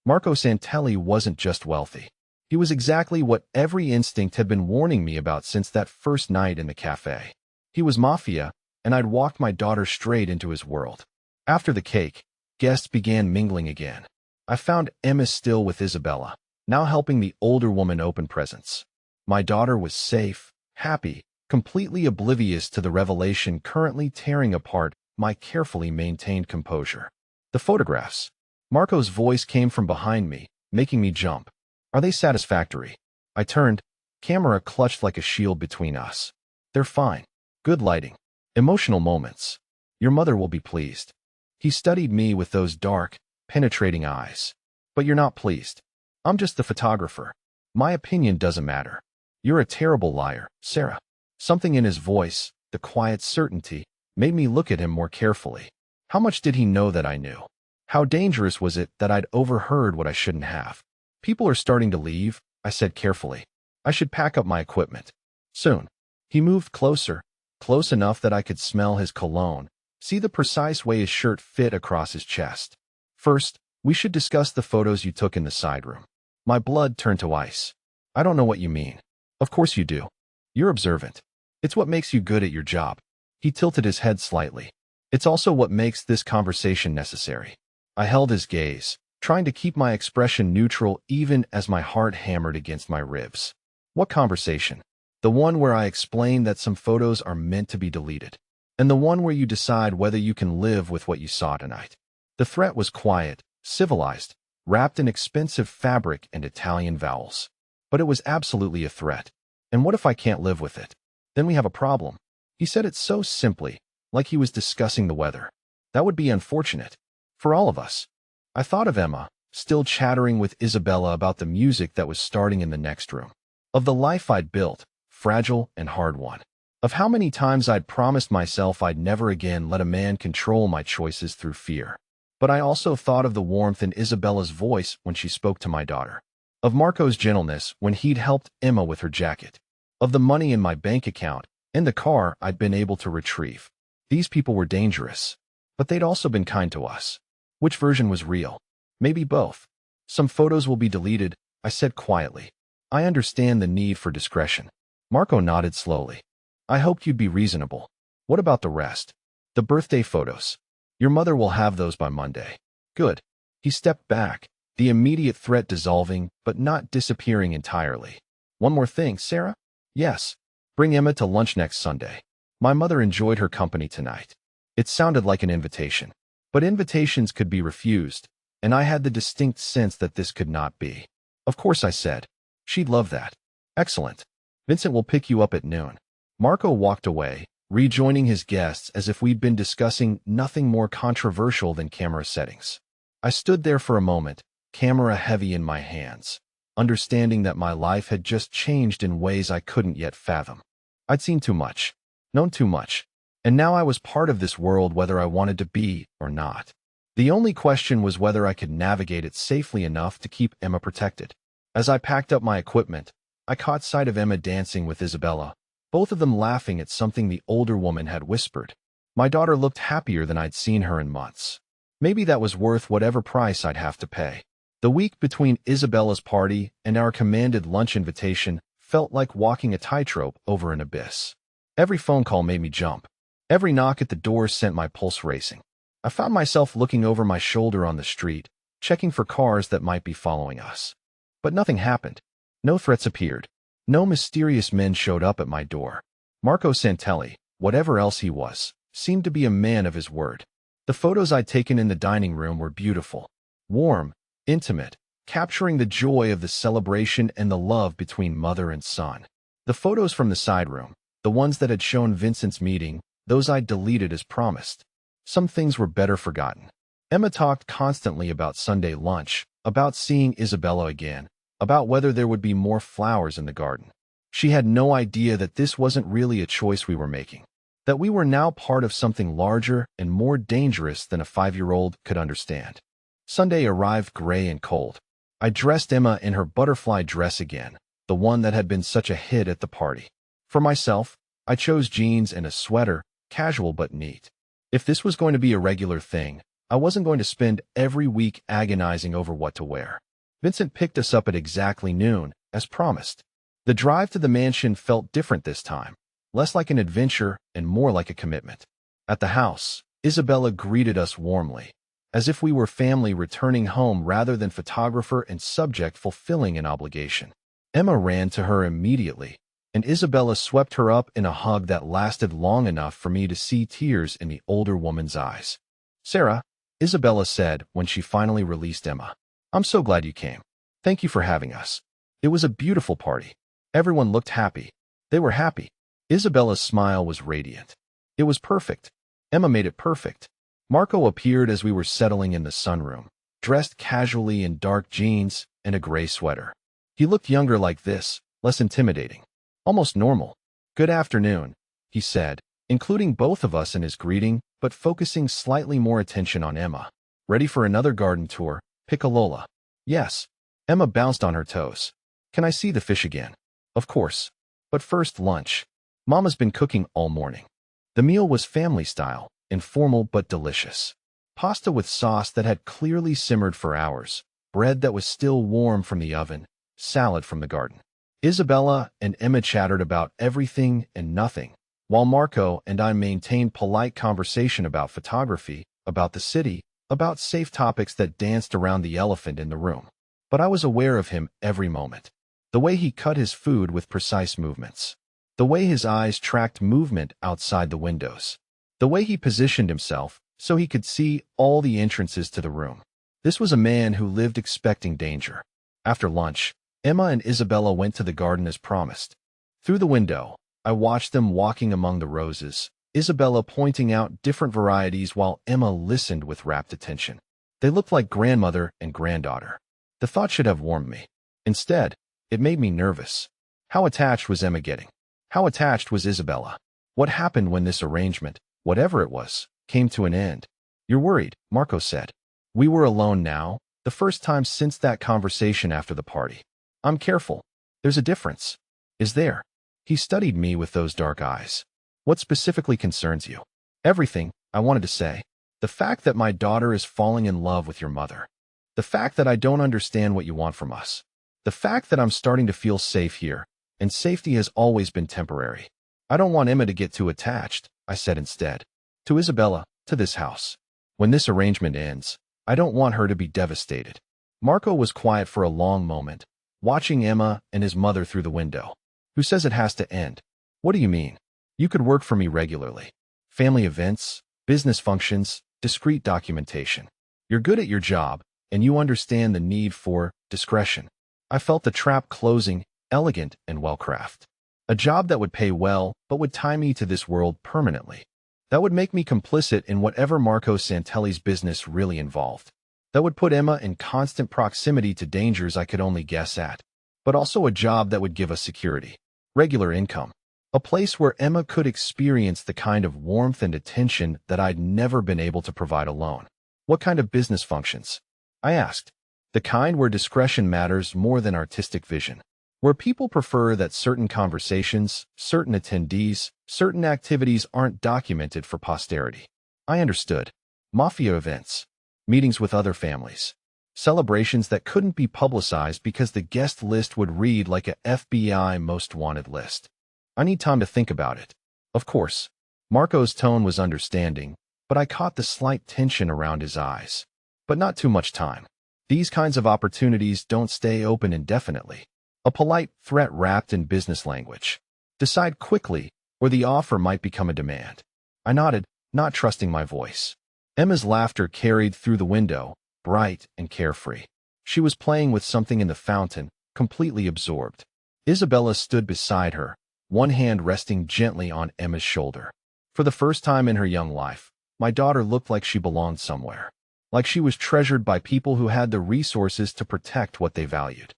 Marco Santelli wasn't just wealthy. He was exactly what every instinct had been warning me about since that first night in the cafe. He was Mafia, and I'd walked my daughter straight into his world. After the cake, guests began mingling again. I found Emma still with Isabella, now helping the older woman open presents. My daughter was safe, happy, completely oblivious to the revelation currently tearing apart my carefully maintained composure. The photographs. Marco's voice came from behind me, making me jump. Are they satisfactory? I turned, camera clutched like a shield between us. They're fine. Good lighting. Emotional moments. Your mother will be pleased. He studied me with those dark, penetrating eyes. But you're not pleased. I'm just the photographer. My opinion doesn't matter. You're a terrible liar, Sarah. Something in his voice, the quiet certainty, made me look at him more carefully. How much did he know that I knew? How dangerous was it that I'd overheard what I shouldn't have? People are starting to leave, I said carefully. I should pack up my equipment. Soon. He moved closer, close enough that I could smell his cologne, see the precise way his shirt fit across his chest. First, we should discuss the photos you took in the side room. My blood turned to ice. I don't know what you mean. Of course you do. You're observant. It's what makes you good at your job. He tilted his head slightly. It's also what makes this conversation necessary. I held his gaze, trying to keep my expression neutral even as my heart hammered against my ribs. What conversation? The one where I explain that some photos are meant to be deleted, and the one where you decide whether you can live with what you saw tonight. The threat was quiet, civilized, wrapped in expensive fabric and Italian vowels. But it was absolutely a threat. And what if I can't live with it? Then we have a problem. He said it so simply, like he was discussing the weather. That would be unfortunate. For all of us. I thought of Emma, still chattering with Isabella about the music that was starting in the next room. Of the life I'd built, fragile and hard-won. Of how many times I'd promised myself I'd never again let a man control my choices through fear. But I also thought of the warmth in Isabella's voice when she spoke to my daughter. Of Marco's gentleness when he'd helped Emma with her jacket. Of the money in my bank account and the car I'd been able to retrieve. These people were dangerous, but they'd also been kind to us. Which version was real? Maybe both. Some photos will be deleted, I said quietly. I understand the need for discretion. Marco nodded slowly. I hoped you'd be reasonable. What about the rest? The birthday photos. Your mother will have those by Monday. Good. He stepped back, the immediate threat dissolving, but not disappearing entirely. One more thing, Sarah? Yes. Bring Emma to lunch next Sunday. My mother enjoyed her company tonight. It sounded like an invitation. But invitations could be refused, and I had the distinct sense that this could not be. Of course, I said. She'd love that. Excellent. Vincent will pick you up at noon. Marco walked away, rejoining his guests as if we'd been discussing nothing more controversial than camera settings. I stood there for a moment, camera heavy in my hands, understanding that my life had just changed in ways I couldn't yet fathom. I'd seen too much, known too much, and now I was part of this world whether I wanted to be or not. The only question was whether I could navigate it safely enough to keep Emma protected. As I packed up my equipment, I caught sight of Emma dancing with Isabella, both of them laughing at something the older woman had whispered. My daughter looked happier than I'd seen her in months. Maybe that was worth whatever price I'd have to pay. The week between Isabella's party and our commanded lunch invitation felt like walking a tightrope over an abyss. Every phone call made me jump. Every knock at the door sent my pulse racing. I found myself looking over my shoulder on the street, checking for cars that might be following us. But nothing happened. No threats appeared. No mysterious men showed up at my door. Marco Santelli, whatever else he was, seemed to be a man of his word. The photos I'd taken in the dining room were beautiful, warm, intimate, capturing the joy of the celebration and the love between mother and son. The photos from the side room, the ones that had shown Vincent's meeting, those I'd deleted as promised. Some things were better forgotten. Emma talked constantly about Sunday lunch, about seeing Isabella again, about whether there would be more flowers in the garden. She had no idea that this wasn't really a choice we were making, that we were now part of something larger and more dangerous than a 5-year-old could understand. Sunday arrived gray and cold. I dressed Emma in her butterfly dress again, the one that had been such a hit at the party. For myself, I chose jeans and a sweater, casual but neat. If this was going to be a regular thing, I wasn't going to spend every week agonizing over what to wear. Vincent picked us up at exactly noon, as promised. The drive to the mansion felt different this time, less like an adventure and more like a commitment. At the house, Isabella greeted us warmly, as if we were family returning home rather than photographer and subject fulfilling an obligation. Emma ran to her immediately, and Isabella swept her up in a hug that lasted long enough for me to see tears in the older woman's eyes. Sarah, Isabella said when she finally released Emma. I'm so glad you came. Thank you for having us. It was a beautiful party. Everyone looked happy. They were happy. Isabella's smile was radiant. It was perfect. Emma made it perfect. Marco appeared as we were settling in the sunroom, dressed casually in dark jeans and a gray sweater. He looked younger like this, less intimidating. Almost normal. Good afternoon, he said, including both of us in his greeting, but focusing slightly more attention on Emma. Ready for another garden tour? Piccolola. Yes. Emma bounced on her toes. Can I see the fish again? Of course. But first, lunch. Mama's been cooking all morning. The meal was family style, informal but delicious. Pasta with sauce that had clearly simmered for hours, bread that was still warm from the oven, salad from the garden. Isabella and Emma chattered about everything and nothing, while Marco and I maintained polite conversation about photography, about the city, about safe topics that danced around the elephant in the room. But I was aware of him every moment. The way he cut his food with precise movements. The way his eyes tracked movement outside the windows. The way he positioned himself so he could see all the entrances to the room. This was a man who lived expecting danger. After lunch, Emma and Isabella went to the garden as promised. Through the window, I watched them walking among the roses, Isabella pointing out different varieties while Emma listened with rapt attention. They looked like grandmother and granddaughter. The thought should have warmed me. Instead, it made me nervous. How attached was Emma getting? How attached was Isabella? What happened when this arrangement, whatever it was, came to an end? You're worried, Marco said. We were alone now, the first time since that conversation after the party. I'm careful. There's a difference. Is there? He studied me with those dark eyes. What specifically concerns you? Everything, I wanted to say. The fact that my daughter is falling in love with your mother. The fact that I don't understand what you want from us. The fact that I'm starting to feel safe here, and safety has always been temporary. I don't want Emma to get too attached, I said instead. To Isabella, to this house. When this arrangement ends, I don't want her to be devastated. Marco was quiet for a long moment, watching Emma and his mother through the window. Who says it has to end? What do you mean? You could work for me regularly. Family events, business functions, discreet documentation. You're good at your job, and you understand the need for discretion. I felt the trap closing, elegant and well-crafted. A job that would pay well, but would tie me to this world permanently. That would make me complicit in whatever Marco Santelli's business really involved. That would put Emma in constant proximity to dangers I could only guess at. But also a job that would give us security. Regular income. A place where Emma could experience the kind of warmth and attention that I'd never been able to provide alone. What kind of business functions? I asked. The kind where discretion matters more than artistic vision. Where people prefer that certain conversations, certain attendees, certain activities aren't documented for posterity. I understood. Mafia events. Meetings with other families. Celebrations that couldn't be publicized because the guest list would read like a FBI most wanted list. I need time to think about it. Of course. Marco's tone was understanding, but I caught the slight tension around his eyes. But not too much time. These kinds of opportunities don't stay open indefinitely. A polite threat wrapped in business language. Decide quickly, or the offer might become a demand. I nodded, not trusting my voice. Emma's laughter carried through the window, bright and carefree. She was playing with something in the fountain, completely absorbed. Isabella stood beside her, one hand resting gently on Emma's shoulder. For the first time in her young life, my daughter looked like she belonged somewhere. Like she was treasured by people who had the resources to protect what they valued.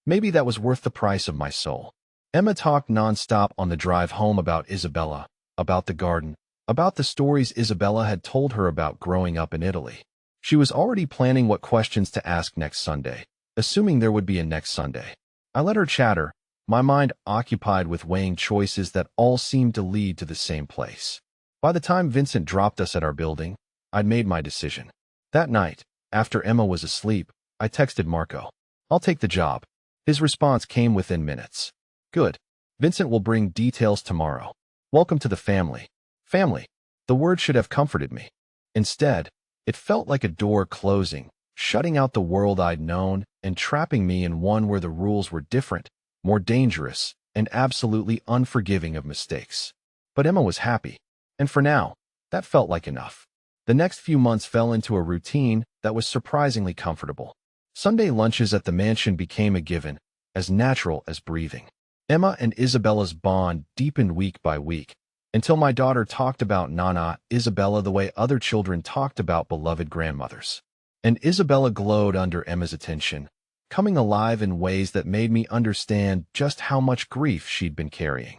Maybe that was worth the price of my soul. Emma talked nonstop on the drive home about Isabella, about the garden, about the stories Isabella had told her about growing up in Italy. She was already planning what questions to ask next Sunday, assuming there would be a next Sunday. I let her chatter, my mind occupied with weighing choices that all seemed to lead to the same place. By the time Vincent dropped us at our building, I'd made my decision. That night, after Emma was asleep, I texted Marco. I'll take the job. His response came within minutes. Good. Vincent will bring details tomorrow. Welcome to the family. Family. The word should have comforted me. Instead, it felt like a door closing, shutting out the world I'd known and trapping me in one where the rules were different, more dangerous, and absolutely unforgiving of mistakes. But Emma was happy. And for now, that felt like enough. The next few months fell into a routine that was surprisingly comfortable. Sunday lunches at the mansion became a given, as natural as breathing. Emma and Isabella's bond deepened week by week, until my daughter talked about Nana Isabella the way other children talked about beloved grandmothers. And Isabella glowed under Emma's attention, coming alive in ways that made me understand just how much grief she'd been carrying.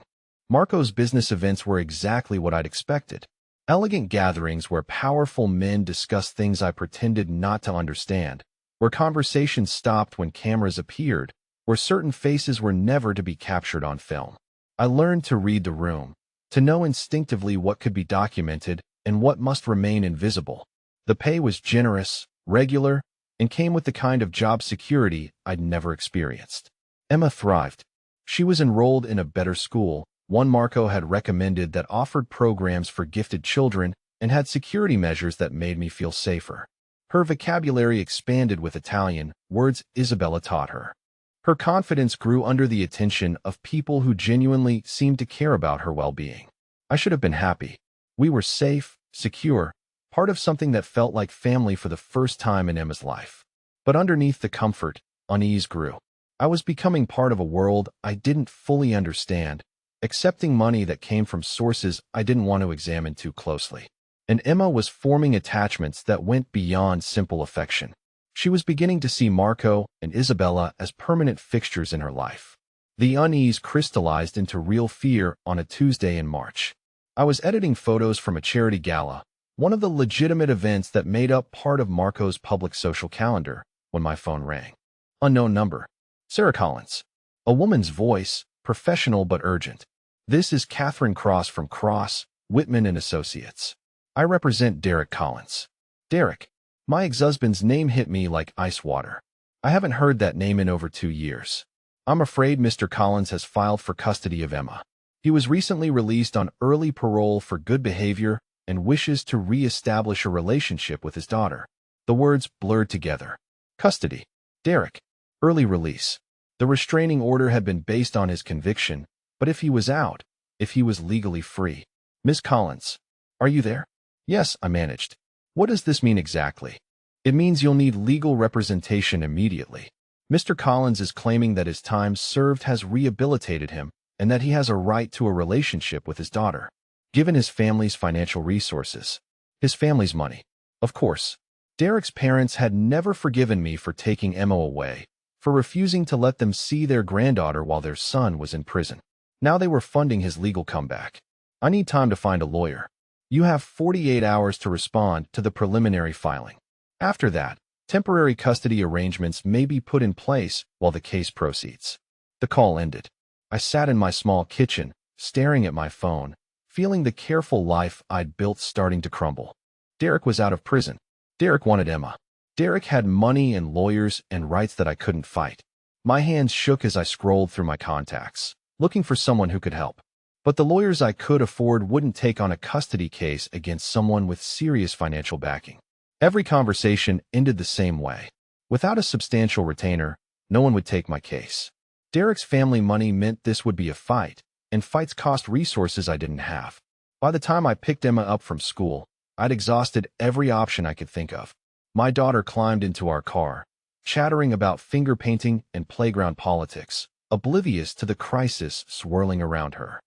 Marco's business events were exactly what I'd expected. Elegant gatherings where powerful men discussed things I pretended not to understand, where conversations stopped when cameras appeared, where certain faces were never to be captured on film. I learned to read the room, to know instinctively what could be documented and what must remain invisible. The pay was generous, regular, and came with the kind of job security I'd never experienced. Emma thrived. She was enrolled in a better school, one Marco had recommended that offered programs for gifted children and had security measures that made me feel safer. Her vocabulary expanded with Italian, words Isabella taught her. Her confidence grew under the attention of people who genuinely seemed to care about her well-being. I should have been happy. We were safe, secure, part of something that felt like family for the first time in Emma's life. But underneath the comfort, unease grew. I was becoming part of a world I didn't fully understand, accepting money that came from sources I didn't want to examine too closely. and Emma was forming attachments that went beyond simple affection. She was beginning to see Marco and Isabella as permanent fixtures in her life. The unease crystallized into real fear on a Tuesday in March. I was editing photos from a charity gala, one of the legitimate events that made up part of Marco's public social calendar, when my phone rang. Unknown number. Sarah Collins. A woman's voice, professional but urgent. This is Catherine Cross from Cross, Whitman and Associates. I represent Derek Collins. Derek. My ex-husband's name hit me like ice water. I haven't heard that name in over 2 years. I'm afraid Mr. Collins has filed for custody of Emma. He was recently released on early parole for good behavior and wishes to re-establish a relationship with his daughter. The words blurred together. Custody. Derek. Early release. The restraining order had been based on his conviction, but if he was out, if he was legally free. Miss Collins. Are you there? Yes, I managed. What does this mean exactly? It means you'll need legal representation immediately. Mr. Collins is claiming that his time served has rehabilitated him and that he has a right to a relationship with his daughter, given his family's financial resources. His family's money. Of course. Derek's parents had never forgiven me for taking Emma away, for refusing to let them see their granddaughter while their son was in prison. Now they were funding his legal comeback. I need time to find a lawyer. You have 48 hours to respond to the preliminary filing. After that, temporary custody arrangements may be put in place while the case proceeds. The call ended. I sat in my small kitchen, staring at my phone, feeling the careful life I'd built starting to crumble. Derek was out of prison. Derek wanted Emma. Derek had money and lawyers and rights that I couldn't fight. My hands shook as I scrolled through my contacts, looking for someone who could help. But the lawyers I could afford wouldn't take on a custody case against someone with serious financial backing. Every conversation ended the same way. Without a substantial retainer, no one would take my case. Derek's family money meant this would be a fight, and fights cost resources I didn't have. By the time I picked Emma up from school, I'd exhausted every option I could think of. My daughter climbed into our car, chattering about finger painting and playground politics, oblivious to the crisis swirling around her.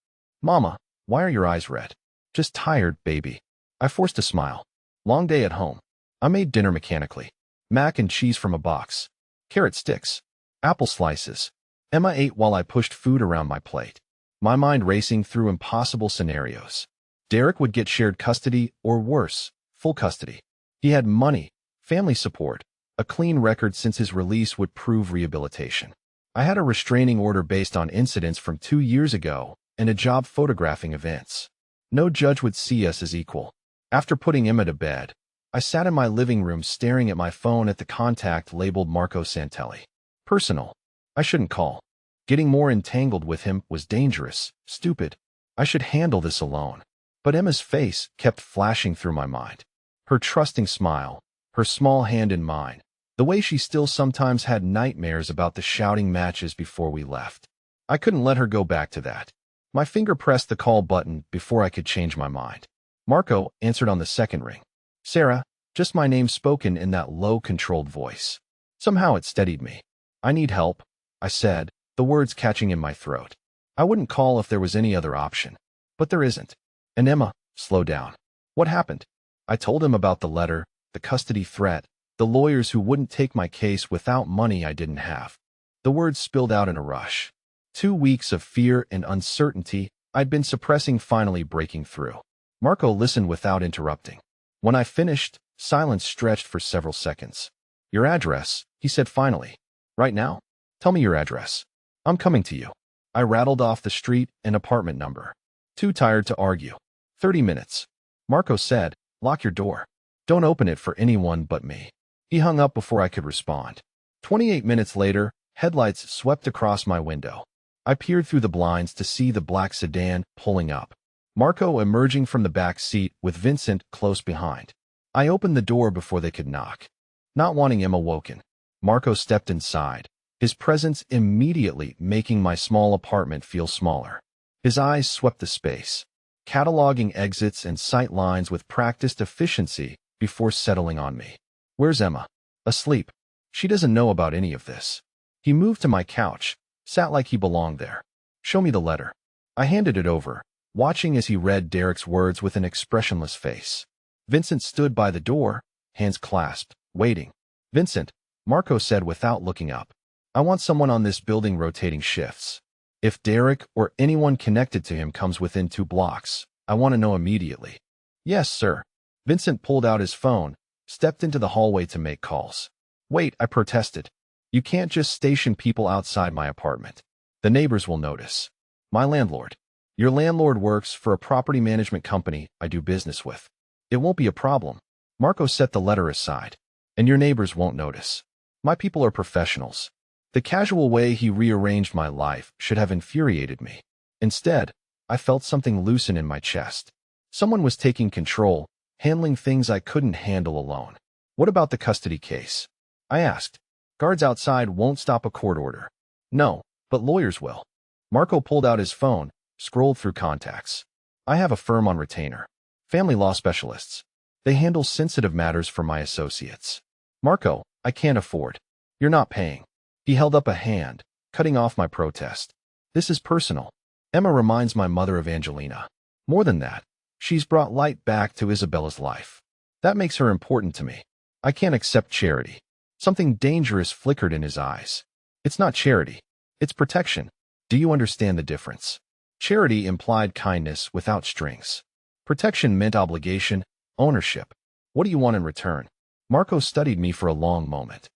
Mama, why are your eyes red? Just tired, baby. I forced a smile. Long day at home. I made dinner mechanically. Mac and cheese from a box. Carrot sticks. Apple slices. Emma ate while I pushed food around my plate. My mind racing through impossible scenarios. Derek would get shared custody or worse, full custody. He had money, family support, a clean record since his release would prove rehabilitation. I had a restraining order based on incidents from 2 years ago and a job photographing events. No judge would see us as equal. After putting Emma to bed, I sat in my living room staring at my phone at the contact labeled Marco Santelli. Personal. I shouldn't call. Getting more entangled with him was dangerous, stupid. I should handle this alone. But Emma's face kept flashing through my mind. Her trusting smile, her small hand in mine, the way she still sometimes had nightmares about the shouting matches before we left. I couldn't let her go back to that. My finger pressed the call button before I could change my mind. Marco answered on the second ring. Sarah, just my name spoken in that low, controlled voice. Somehow it steadied me. I need help, I said, the words catching in my throat. I wouldn't call if there was any other option. But there isn't. And Emma, slow down. What happened? I told him about the letter, the custody threat, the lawyers who wouldn't take my case without money I didn't have. The words spilled out in a rush. 2 weeks of fear and uncertainty I'd been suppressing finally breaking through. Marco listened without interrupting. When I finished, silence stretched for several seconds. Your address, he said finally. Right now? Tell me your address. I'm coming to you. I rattled off the street and apartment number. Too tired to argue. 30 minutes. Marco said, lock your door. Don't open it for anyone but me. He hung up before I could respond. 28 minutes later, headlights swept across my window. I peered through the blinds to see the black sedan pulling up. Marco emerging from the back seat with Vincent close behind. I opened the door before they could knock. Not wanting Emma woken, Marco stepped inside, his presence immediately making my small apartment feel smaller. His eyes swept the space, cataloging exits and sight lines with practiced efficiency before settling on me. Where's Emma? Asleep. She doesn't know about any of this. He moved to my couch, sat like he belonged there. Show me the letter. I handed it over, watching as he read Derek's words with an expressionless face. Vincent stood by the door, hands clasped, waiting. Vincent, Marco said without looking up. I want someone on this building rotating shifts. If Derek or anyone connected to him comes within 2 blocks, I want to know immediately. Yes, sir. Vincent pulled out his phone, stepped into the hallway to make calls. Wait, I protested. You can't just station people outside my apartment. The neighbors will notice. My landlord. Your landlord works for a property management company I do business with. It won't be a problem. Marco set the letter aside. And your neighbors won't notice. My people are professionals. The casual way he rearranged my life should have infuriated me. Instead, I felt something loosen in my chest. Someone was taking control, handling things I couldn't handle alone. What about the custody case? I asked. Guards outside won't stop a court order. No, but lawyers will. Marco pulled out his phone, scrolled through contacts. I have a firm on retainer. Family law specialists. They handle sensitive matters for my associates. Marco, I can't afford. You're not paying. He held up a hand, cutting off my protest. This is personal. Emma reminds my mother of Angelina. More than that, she's brought light back to Isabella's life. That makes her important to me. I can't accept charity. Something dangerous flickered in his eyes. It's not charity. It's protection. Do you understand the difference? Charity implied kindness without strings. Protection meant obligation, ownership. What do you want in return? Marco studied me for a long moment.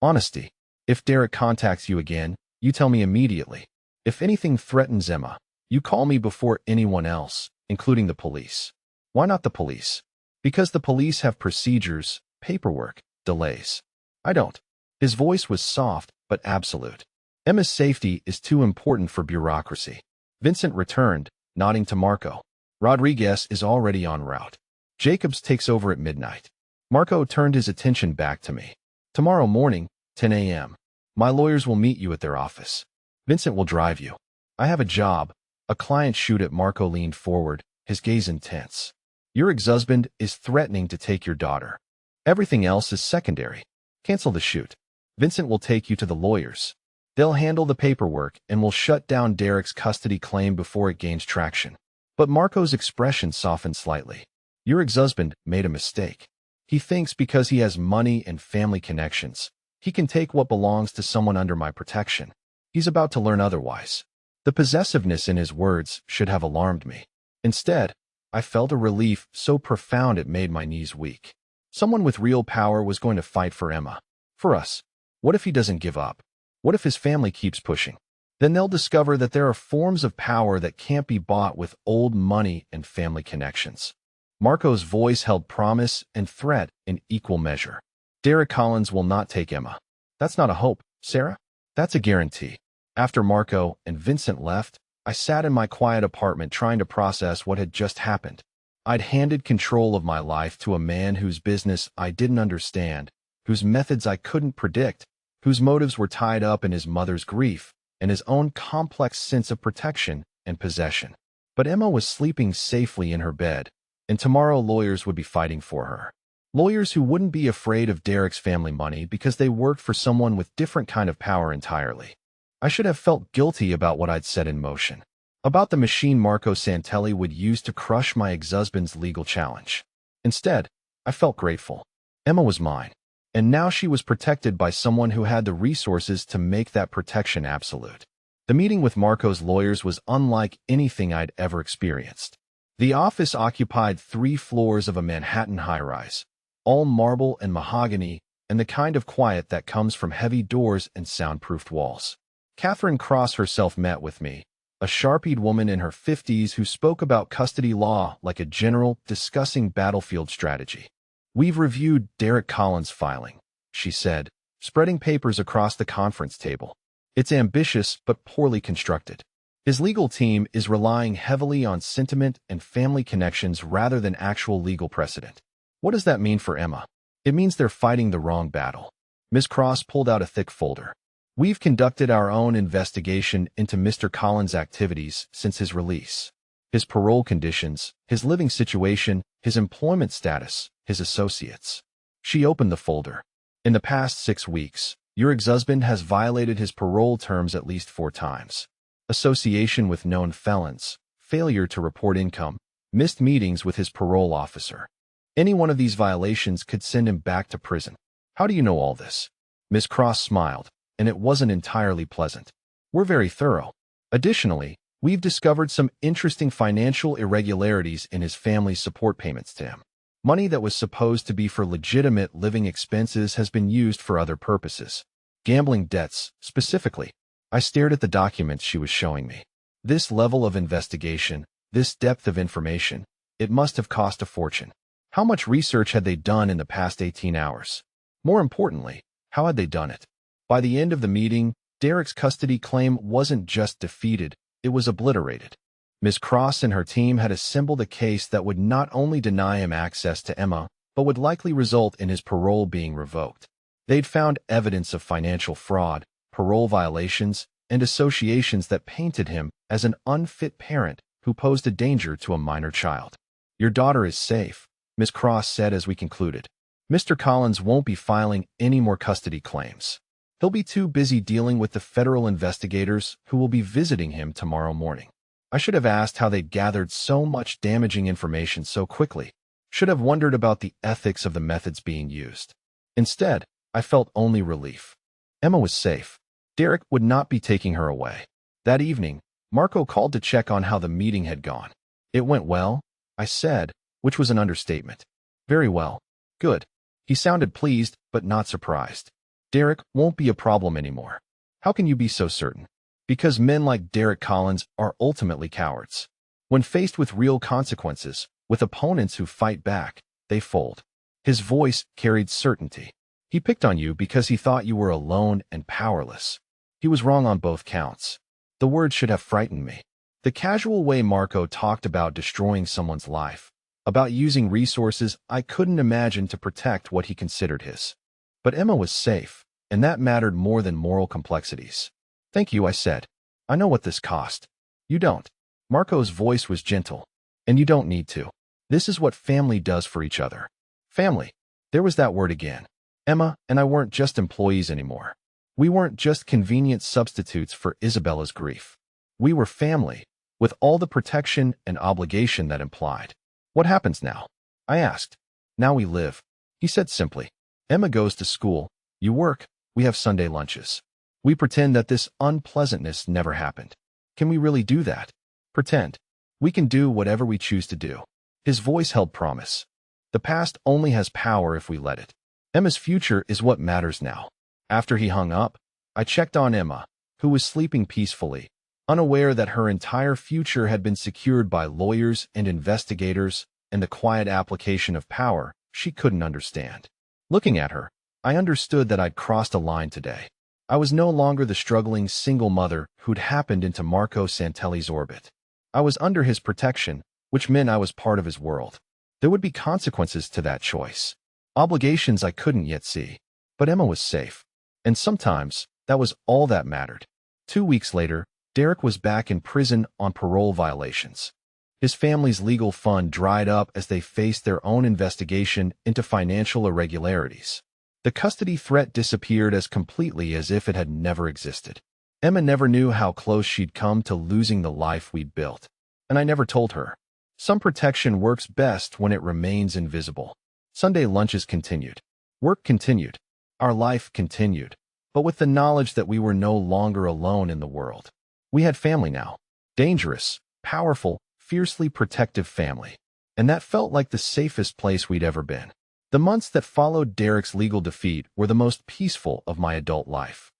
Honesty. If Derek contacts you again, you tell me immediately. If anything threatens Emma, you call me before anyone else, including the police. Why not the police? Because the police have procedures, paperwork, delays. I don't. His voice was soft, but absolute. Emma's safety is too important for bureaucracy. Vincent returned, nodding to Marco. Rodriguez is already en route. Jacobs takes over at midnight. Marco turned his attention back to me. Tomorrow morning, 10 a.m. My lawyers will meet you at their office. Vincent will drive you. I have a job. A client shoot at Marco leaned forward, his gaze intense. Your ex-husband is threatening to take your daughter. Everything else is secondary. Cancel the shoot. Vincent will take you to the lawyers. They'll handle the paperwork and will shut down Derek's custody claim before it gains traction. But Marco's expression softened slightly. Your ex-husband made a mistake. He thinks because he has money and family connections, he can take what belongs to someone under my protection. He's about to learn otherwise. The possessiveness in his words should have alarmed me. Instead, I felt a relief so profound it made my knees weak. Someone with real power was going to fight for Emma. For us. What if he doesn't give up? What if his family keeps pushing? Then they'll discover that there are forms of power that can't be bought with old money and family connections. Marco's voice held promise and threat in equal measure. Derek Collins will not take Emma. That's not a hope, Sarah. That's a guarantee. After Marco and Vincent left, I sat in my quiet apartment trying to process what had just happened. I'd handed control of my life to a man whose business I didn't understand, whose methods I couldn't predict, whose motives were tied up in his mother's grief and his own complex sense of protection and possession. But Emma was sleeping safely in her bed, and tomorrow lawyers would be fighting for her. Lawyers who wouldn't be afraid of Derek's family money because they worked for someone with different kind of power entirely. I should have felt guilty about what I'd set in motion, about the machine Marco Santelli would use to crush my ex-husband's legal challenge. Instead, I felt grateful. Emma was mine, and now she was protected by someone who had the resources to make that protection absolute. The meeting with Marco's lawyers was unlike anything I'd ever experienced. The office occupied 3 floors of a Manhattan high-rise, all marble and mahogany, and the kind of quiet that comes from heavy doors and soundproofed walls. Catherine Cross herself met with me, a sharp-eyed woman in her 50s who spoke about custody law like a general discussing battlefield strategy. We've reviewed Derek Collins' filing, she said, spreading papers across the conference table. It's ambitious but poorly constructed. His legal team is relying heavily on sentiment and family connections rather than actual legal precedent. What does that mean for Emma? It means they're fighting the wrong battle. Ms. Cross pulled out a thick folder. We've conducted our own investigation into Mr. Collins' activities since his release. His parole conditions, his living situation, his employment status, his associates. She opened the folder. In the past 6 weeks, your ex-husband has violated his parole terms at least 4 times. Association with known felons, failure to report income, missed meetings with his parole officer. Any one of these violations could send him back to prison. How do you know all this? Miss Cross smiled, and it wasn't entirely pleasant. We're very thorough. Additionally, we've discovered some interesting financial irregularities in his family's support payments to him. Money that was supposed to be for legitimate living expenses has been used for other purposes. Gambling debts, specifically. I stared at the documents she was showing me. This level of investigation, this depth of information, it must have cost a fortune. How much research had they done in the past 18 hours? More importantly, how had they done it? By the end of the meeting, Derek's custody claim wasn't just defeated, it was obliterated. Ms. Cross and her team had assembled a case that would not only deny him access to Emma, but would likely result in his parole being revoked. They'd found evidence of financial fraud, parole violations, and associations that painted him as an unfit parent who posed a danger to a minor child. Your daughter is safe, Ms. Cross said as we concluded. Mr. Collins won't be filing any more custody claims. He'll be too busy dealing with the federal investigators who will be visiting him tomorrow morning. I should have asked how they'd gathered so much damaging information so quickly. Should have wondered about the ethics of the methods being used. Instead, I felt only relief. Emma was safe. Derek would not be taking her away. That evening, Marco called to check on how the meeting had gone. It went well, I said, which was an understatement. Very well. Good. He sounded pleased, but not surprised. Derek won't be a problem anymore. How can you be so certain? Because men like Derek Collins are ultimately cowards. When faced with real consequences, with opponents who fight back, they fold. His voice carried certainty. He picked on you because he thought you were alone and powerless. He was wrong on both counts. The words should have frightened me. The casual way Marco talked about destroying someone's life, about using resources I couldn't imagine to protect what he considered his. But Emma was safe, and that mattered more than moral complexities. Thank you, I said. I know what this cost. You don't. Marco's voice was gentle. And you don't need to. This is what family does for each other. Family. There was that word again. Emma and I weren't just employees anymore. We weren't just convenient substitutes for Isabella's grief. We were family, with all the protection and obligation that implied. What happens now? I asked. Now we live. He said simply. Emma goes to school. You work. We have Sunday lunches. We pretend that this unpleasantness never happened. Can we really do that? Pretend. We can do whatever we choose to do. His voice held promise. The past only has power if we let it. Emma's future is what matters now. After he hung up, I checked on Emma, who was sleeping peacefully, unaware that her entire future had been secured by lawyers and investigators and the quiet application of power she couldn't understand. Looking at her, I understood that I'd crossed a line today. I was no longer the struggling single mother who'd happened into Marco Santelli's orbit. I was under his protection, which meant I was part of his world. There would be consequences to that choice. Obligations I couldn't yet see. But Emma was safe. And sometimes, that was all that mattered. 2 weeks later, Derek was back in prison on parole violations. His family's legal fund dried up as they faced their own investigation into financial irregularities. The custody threat disappeared as completely as if it had never existed. Emma never knew how close she'd come to losing the life we'd built. And I never told her. Some protection works best when it remains invisible. Sunday lunches continued. Work continued. Our life continued. But with the knowledge that we were no longer alone in the world. We had family now. Dangerous, powerful, fiercely protective family. And that felt like the safest place we'd ever been. The months that followed Derek's legal defeat were the most peaceful of my adult life.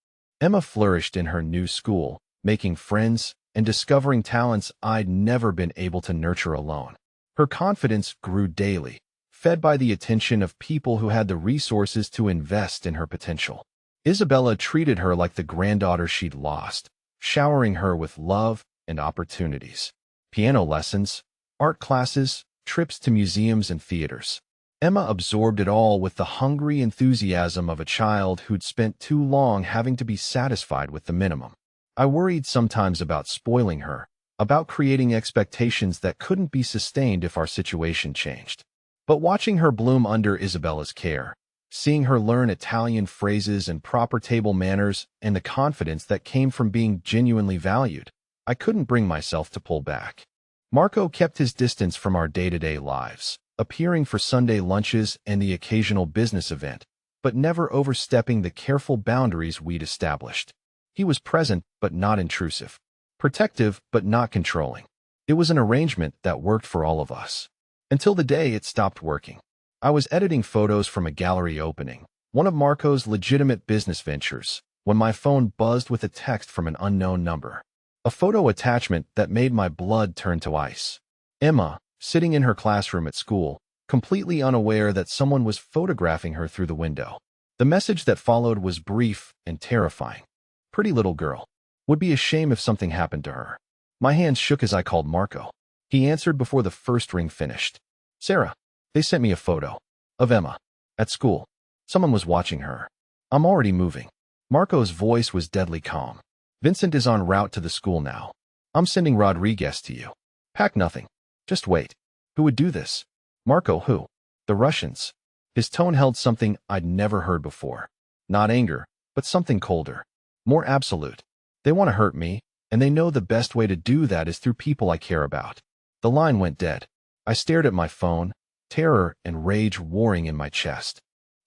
Emma flourished in her new school, making friends and discovering talents I'd never been able to nurture alone. Her confidence grew daily, fed by the attention of people who had the resources to invest in her potential. Isabella treated her like the granddaughter she'd lost, showering her with love and opportunities. Piano lessons, art classes, trips to museums and theaters. Emma absorbed it all with the hungry enthusiasm of a child who'd spent too long having to be satisfied with the minimum. I worried sometimes about spoiling her, about creating expectations that couldn't be sustained if our situation changed. But watching her bloom under Isabella's care, seeing her learn Italian phrases and proper table manners and the confidence that came from being genuinely valued, I couldn't bring myself to pull back. Marco kept his distance from our day-to-day lives. appearing for Sunday lunches and the occasional business event, but never overstepping the careful boundaries we'd established. He was present but not intrusive, protective but not controlling. It was an arrangement that worked for all of us. Until the day it stopped working. I was editing photos from a gallery opening, one of Marco's legitimate business ventures, when my phone buzzed with a text from an unknown number. A photo attachment that made my blood turn to ice. Emma, sitting in her classroom at school, completely unaware that someone was photographing her through the window. The message that followed was brief and terrifying. Pretty little girl. Would be a shame if something happened to her. My hands shook as I called Marco. He answered before the first ring finished. Sarah, they sent me a photo of Emma at school. Someone was watching her. I'm already moving. Marco's voice was deadly calm. Vincent is en route to the school now. I'm sending Rodriguez to you. Pack nothing. Just wait. Who would do this? Marco, who? The Russians. His tone held something I'd never heard before. Not anger, but something colder. More absolute. They want to hurt me, and they know the best way to do that is through people I care about. The line went dead. I stared at my phone, terror and rage warring in my chest.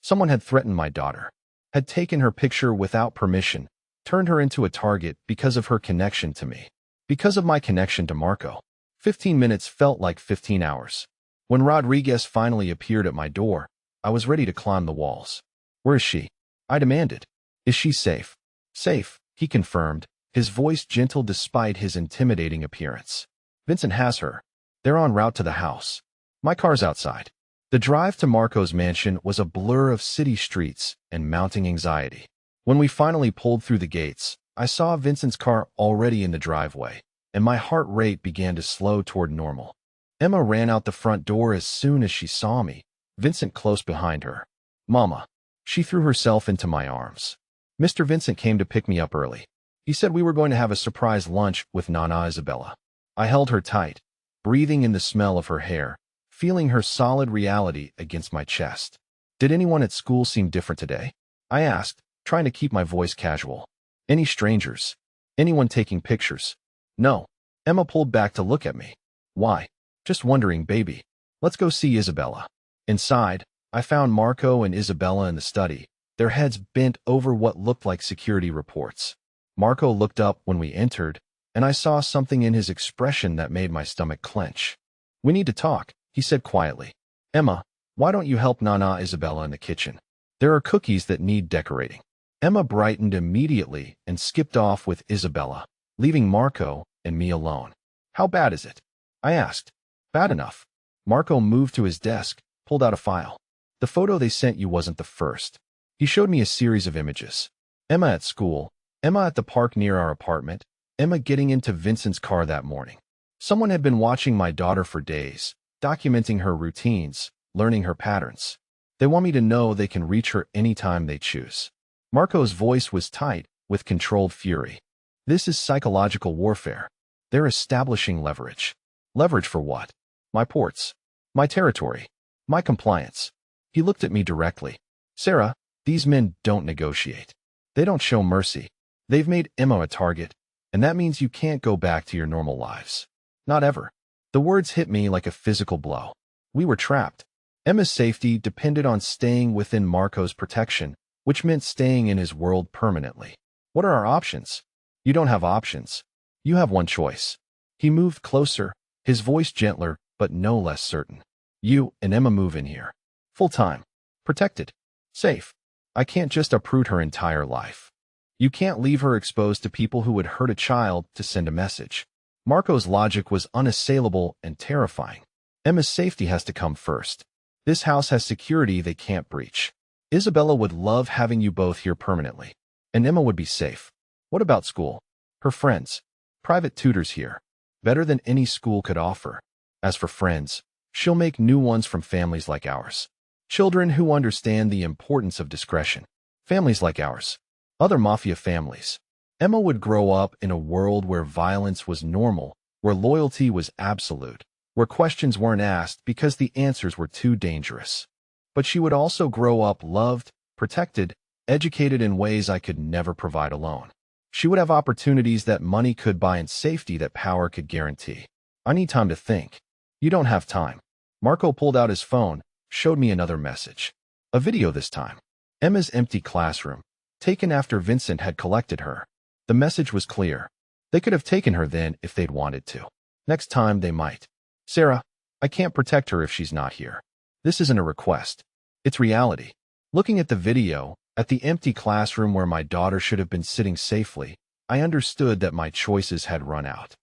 Someone had threatened my daughter, had taken her picture without permission, turned her into a target because of her connection to me, because of my connection to Marco. 15 minutes felt like 15 hours. When Rodriguez finally appeared at my door, I was ready to climb the walls. Where is she? I demanded. Is she safe? Safe, he confirmed, his voice gentle despite his intimidating appearance. Vincent has her. They're en route to the house. My car's outside. The drive to Marco's mansion was a blur of city streets and mounting anxiety. When we finally pulled through the gates, I saw Vincent's car already in the driveway, and my heart rate began to slow toward normal. Emma ran out the front door as soon as she saw me, Vincent close behind her. Mama. She threw herself into my arms. Mr. Vincent came to pick me up early. He said we were going to have a surprise lunch with Nana Isabella. I held her tight, breathing in the smell of her hair, feeling her solid reality against my chest. Did anyone at school seem different today? I asked, trying to keep my voice casual. Any strangers? Anyone taking pictures? No. Emma pulled back to look at me. Why? Just wondering, baby. Let's go see Isabella. Inside, I found Marco and Isabella in the study, their heads bent over what looked like security reports. Marco looked up when we entered, and I saw something in his expression that made my stomach clench. We need to talk, he said quietly. Emma, why don't you help Nana Isabella in the kitchen? There are cookies that need decorating. Emma brightened immediately and skipped off with Isabella, leaving Marco and me alone. How bad is it? I asked. Bad enough. Marco moved to his desk, pulled out a file. The photo they sent you wasn't the first. He showed me a series of images. Emma at school, Emma at the park near our apartment, Emma getting into Vincent's car that morning. Someone had been watching my daughter for days, documenting her routines, learning her patterns. They want me to know they can reach her anytime they choose. Marco's voice was tight, with controlled fury. This is psychological warfare. They're establishing leverage. Leverage for what? My ports. My territory. My compliance. He looked at me directly. Sarah, these men don't negotiate. They don't show mercy. They've made Emma a target, and that means you can't go back to your normal lives. Not ever. The words hit me like a physical blow. We were trapped. Emma's safety depended on staying within Marco's protection, which meant staying in his world permanently. What are our options? You don't have options. You have one choice. He moved closer, his voice gentler, but no less certain. You and Emma move in here. Full-time. Protected. Safe. I can't just uproot her entire life. You can't leave her exposed to people who would hurt a child to send a message. Marco's logic was unassailable and terrifying. Emma's safety has to come first. This house has security they can't breach. Isabella would love having you both here permanently. And Emma would be safe. What about school? Her friends. Private tutors here. Better than any school could offer. As for friends, she'll make new ones from families like ours. Children who understand the importance of discretion. Families like ours. Other Mafia families. Emma would grow up in a world where violence was normal, where loyalty was absolute, where questions weren't asked because the answers were too dangerous. But she would also grow up loved, protected, educated in ways I could never provide alone. She would have opportunities that money could buy and safety that power could guarantee. I need time to think. You don't have time. Marco pulled out his phone, showed me another message. A video this time. Emma's empty classroom, taken after Vincent had collected her. The message was clear. They could have taken her then if they'd wanted to. Next time they might. Sarah, I can't protect her if she's not here. This isn't a request. It's reality. Looking at the video, at the empty classroom where my daughter should have been sitting safely, I understood that my choices had run out.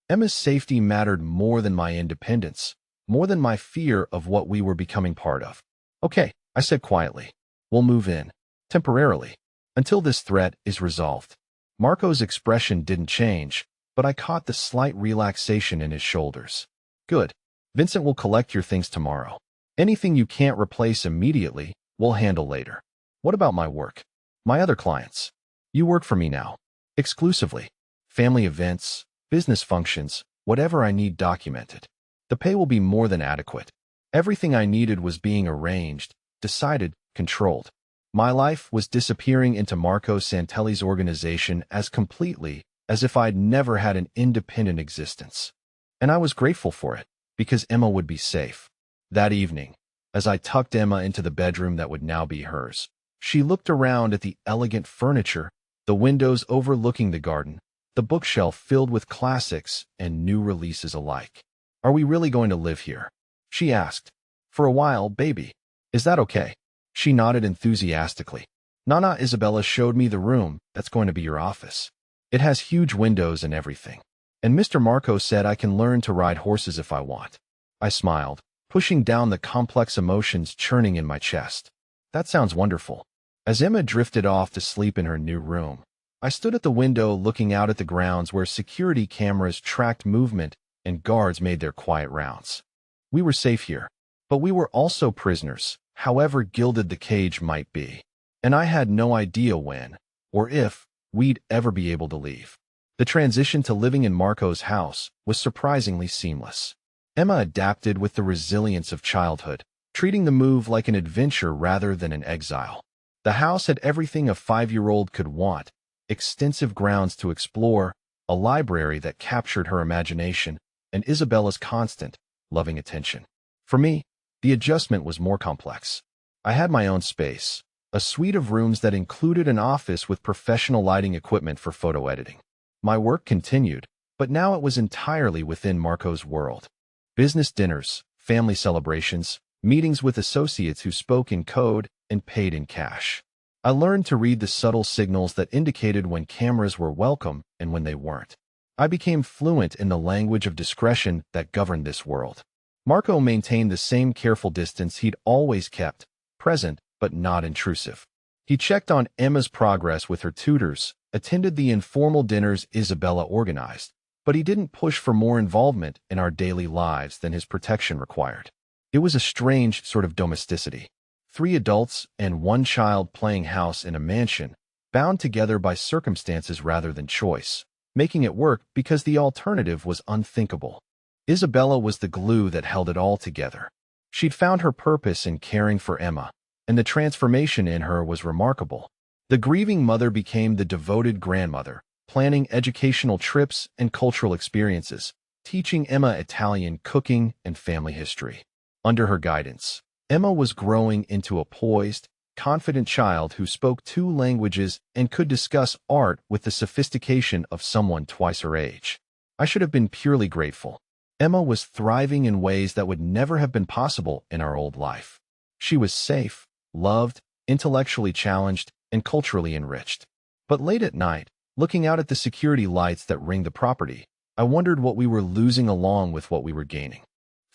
Emma's safety mattered more than my independence, more than my fear of what we were becoming part of. Okay, I said quietly. We'll move in. Temporarily. Until this threat is resolved. Marco's expression didn't change, but I caught the slight relaxation in his shoulders. Good. Vincent will collect your things tomorrow. Anything you can't replace immediately, we'll handle later. What about my work? My other clients? You work for me now. Exclusively. Family events, business functions, whatever I need documented. The pay will be more than adequate. Everything I needed was being arranged, decided, controlled. My life was disappearing into Marco Santelli's organization as completely as if I'd never had an independent existence. And I was grateful for it, because Emma would be safe. That evening, as I tucked Emma into the bedroom that would now be hers, she looked around at the elegant furniture, the windows overlooking the garden, the bookshelf filled with classics and new releases alike. Are we really going to live here? She asked. For a while, baby. Is that okay? She nodded enthusiastically. Nana Isabella showed me the room that's going to be your office. It has huge windows and everything. And Mr. Marco said I can learn to ride horses if I want. I smiled, pushing down the complex emotions churning in my chest. That sounds wonderful. As Emma drifted off to sleep in her new room, I stood at the window looking out at the grounds where security cameras tracked movement and guards made their quiet rounds. We were safe here, but we were also prisoners, however gilded the cage might be. And I had no idea when, or if, we'd ever be able to leave. The transition to living in Marco's house was surprisingly seamless. Emma adapted with the resilience of childhood, treating the move like an adventure rather than an exile. The house had everything a 5-year-old could want: extensive grounds to explore, a library that captured her imagination, and Isabella's constant, loving attention. For me, the adjustment was more complex. I had my own space, a suite of rooms that included an office with professional lighting equipment for photo editing. My work continued, but now it was entirely within Marco's world. Business dinners, family celebrations, meetings with associates who spoke in code and paid in cash. I learned to read the subtle signals that indicated when cameras were welcome and when they weren't. I became fluent in the language of discretion that governed this world. Marco maintained the same careful distance he'd always kept, present but not intrusive. He checked on Emma's progress with her tutors, attended the informal dinners Isabella organized, but he didn't push for more involvement in our daily lives than his protection required. It was a strange sort of domesticity. 3 adults and 1 child playing house in a mansion, bound together by circumstances rather than choice, making it work because the alternative was unthinkable. Isabella was the glue that held it all together. She'd found her purpose in caring for Emma, and the transformation in her was remarkable. The grieving mother became the devoted grandmother, planning educational trips and cultural experiences, teaching Emma Italian cooking and family history. Under her guidance, Emma was growing into a poised, confident child who spoke 2 languages and could discuss art with the sophistication of someone twice her age. I should have been purely grateful. Emma was thriving in ways that would never have been possible in our old life. She was safe, loved, intellectually challenged, and culturally enriched. But late at night, looking out at the security lights that ringed the property, I wondered what we were losing along with what we were gaining.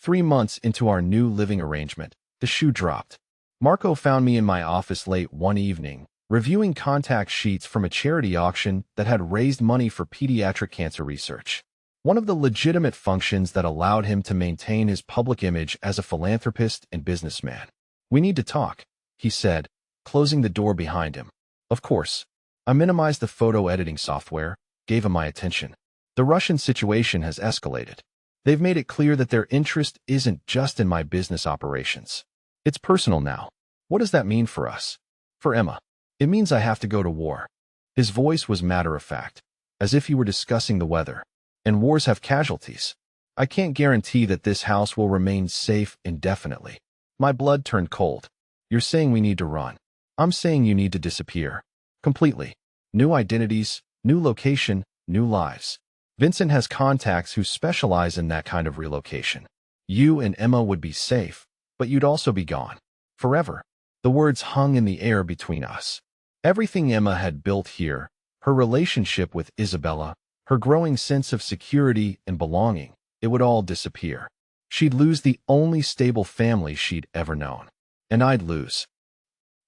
3 months into our new living arrangement, the shoe dropped. Marco found me in my office late one evening, reviewing contact sheets from a charity auction that had raised money for pediatric cancer research. One of the legitimate functions that allowed him to maintain his public image as a philanthropist and businessman. We need to talk, he said, closing the door behind him. Of course. I minimized the photo editing software, gave him my attention. The Russian situation has escalated. They've made it clear that their interest isn't just in my business operations. It's personal now. What does that mean for us? For Emma. It means I have to go to war. His voice was matter-of-fact, as if he were discussing the weather. And wars have casualties. I can't guarantee that this house will remain safe indefinitely. My blood turned cold. You're saying we need to run. I'm saying you need to disappear. Completely. New identities, new location, new lives. Vincent has contacts who specialize in that kind of relocation. You and Emma would be safe, but you'd also be gone. Forever. The words hung in the air between us. Everything Emma had built here, her relationship with Isabella, her growing sense of security and belonging, it would all disappear. She'd lose the only stable family she'd ever known. And I'd lose.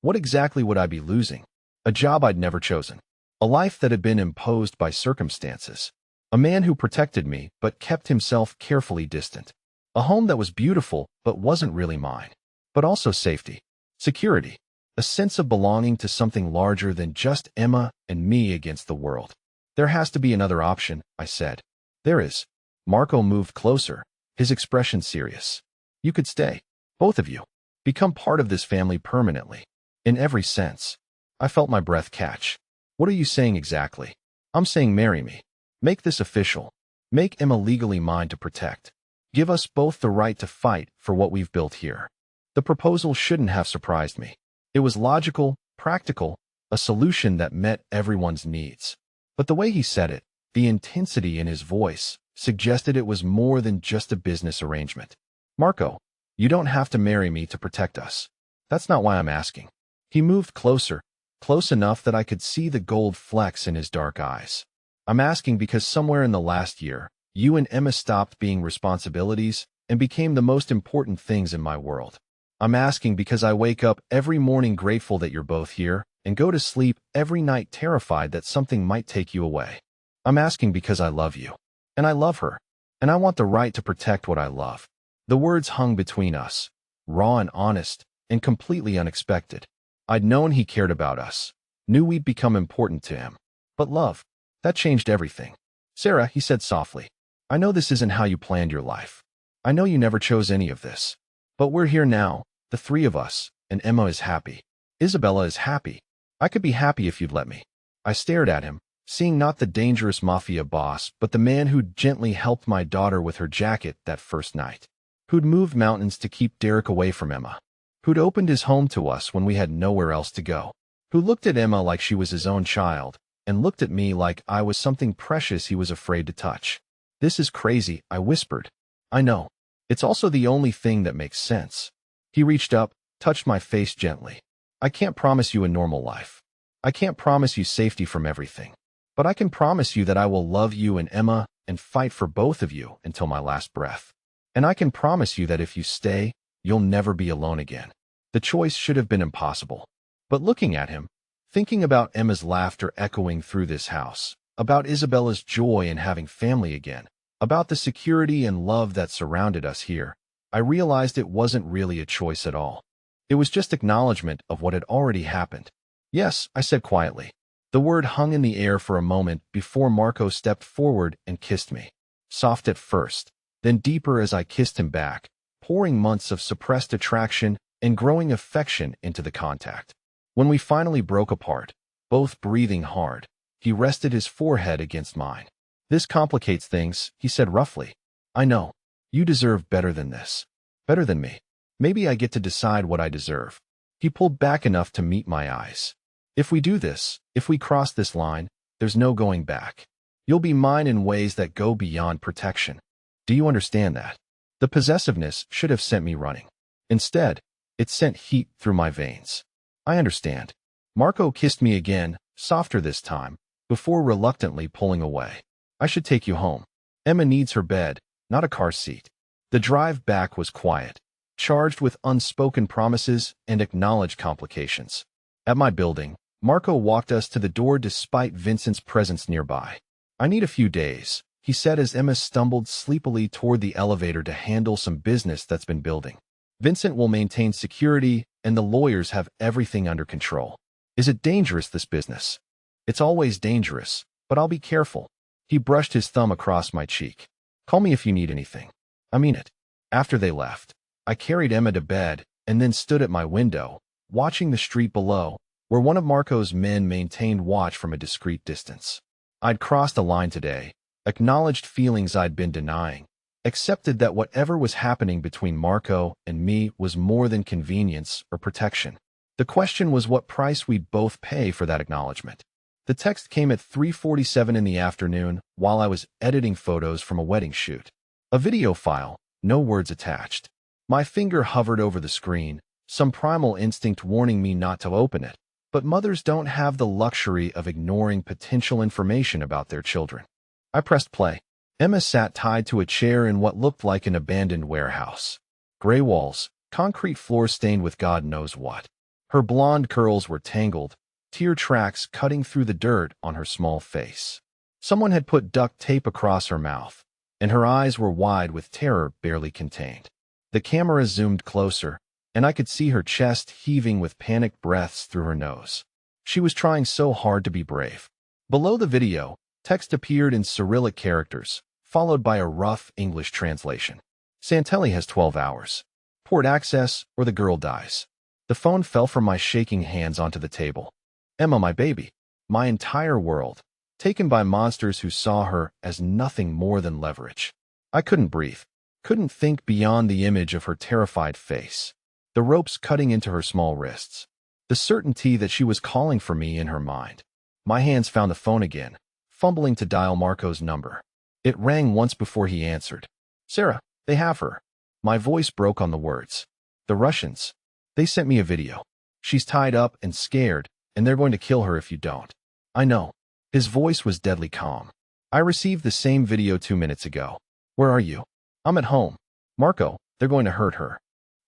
What exactly would I be losing? A job I'd never chosen. A life that had been imposed by circumstances. A man who protected me but kept himself carefully distant. A home that was beautiful but wasn't really mine. But also safety. Security. A sense of belonging to something larger than just Emma and me against the world. There has to be another option, I said. There is. Marco moved closer, his expression serious. You could stay. Both of you. Become part of this family permanently. In every sense. I felt my breath catch. What are you saying exactly? I'm saying marry me. Make this official. Make Emma legally mine to protect. Give us both the right to fight for what we've built here. The proposal shouldn't have surprised me. It was logical, practical, a solution that met everyone's needs. But the way he said it, the intensity in his voice, suggested it was more than just a business arrangement. Marco, you don't have to marry me to protect us. That's not why I'm asking. He moved closer, close enough that I could see the gold flecks in his dark eyes. I'm asking because somewhere in the last year, you and Emma stopped being responsibilities and became the most important things in my world. I'm asking because I wake up every morning grateful that you're both here and go to sleep every night terrified that something might take you away. I'm asking because I love you. And I love her. And I want the right to protect what I love. The words hung between us, raw and honest, and completely unexpected. I'd known he cared about us, knew we'd become important to him. But love, that changed everything. Sarah, he said softly, I know this isn't how you planned your life. I know you never chose any of this. But we're here now, the three of us, and Emma is happy. Isabella is happy. I could be happy if you'd let me. I stared at him, seeing not the dangerous Mafia boss, but the man who'd gently helped my daughter with her jacket that first night. Who'd moved mountains to keep Derek away from Emma. Who'd opened his home to us when we had nowhere else to go. Who looked at Emma like she was his own child, and looked at me like I was something precious he was afraid to touch. This is crazy, I whispered. I know. It's also the only thing that makes sense. He reached up, touched my face gently. I can't promise you a normal life. I can't promise you safety from everything. But I can promise you that I will love you and Emma and fight for both of you until my last breath. And I can promise you that if you stay, you'll never be alone again. The choice should have been impossible. But looking at him, thinking about Emma's laughter echoing through this house, about Isabella's joy in having family again, about the security and love that surrounded us here, I realized it wasn't really a choice at all. It was just acknowledgement of what had already happened. Yes, I said quietly. The word hung in the air for a moment before Marco stepped forward and kissed me. Soft at first, then deeper as I kissed him back, pouring months of suppressed attraction and growing affection into the contact. When we finally broke apart, both breathing hard, he rested his forehead against mine. This complicates things, he said roughly. I know. You deserve better than this. Better than me. Maybe I get to decide what I deserve. He pulled back enough to meet my eyes. If we do this, if we cross this line, there's no going back. You'll be mine in ways that go beyond protection. Do you understand that? The possessiveness should have sent me running. Instead, it sent heat through my veins. I understand. Marco kissed me again, softer this time, before reluctantly pulling away. I should take you home. Emma needs her bed, not a car seat. The drive back was quiet, charged with unspoken promises and acknowledged complications. At my building, Marco walked us to the door despite Vincent's presence nearby. I need a few days, he said as Emma stumbled sleepily toward the elevator to handle some business that's been building. Vincent will maintain security, and the lawyers have everything under control. Is it dangerous, this business? It's always dangerous, but I'll be careful. He brushed his thumb across my cheek. Call me if you need anything. I mean it. After they left, I carried Emma to bed and then stood at my window, watching the street below, where one of Marco's men maintained watch from a discreet distance. I'd crossed a line today, acknowledged feelings I'd been denying, accepted that whatever was happening between Marco and me was more than convenience or protection. The question was what price we'd both pay for that acknowledgement. The text came at 3:47 in the afternoon while I was editing photos from a wedding shoot. A video file, no words attached. My finger hovered over the screen, some primal instinct warning me not to open it. But mothers don't have the luxury of ignoring potential information about their children. I pressed play. Emma sat tied to a chair in what looked like an abandoned warehouse. Gray walls, concrete floor stained with God knows what. Her blonde curls were tangled, tear tracks cutting through the dirt on her small face. Someone had put duct tape across her mouth, and her eyes were wide with terror barely contained. The camera zoomed closer, and I could see her chest heaving with panicked breaths through her nose. She was trying so hard to be brave. Below the video, text appeared in Cyrillic characters, followed by a rough English translation. Santelli has 12 hours. Port access or the girl dies. The phone fell from my shaking hands onto the table. Emma, my baby, my entire world, taken by monsters who saw her as nothing more than leverage. I couldn't breathe, couldn't think beyond the image of her terrified face, the ropes cutting into her small wrists, the certainty that she was calling for me in her mind. My hands found the phone again, fumbling to dial Marco's number. It rang once before he answered. Sarah, they have her. My voice broke on the words. The Russians. They sent me a video. She's tied up and scared, and they're going to kill her if you don't. I know. His voice was deadly calm. I received the same video 2 minutes ago. Where are you? I'm at home. Marco, they're going to hurt her.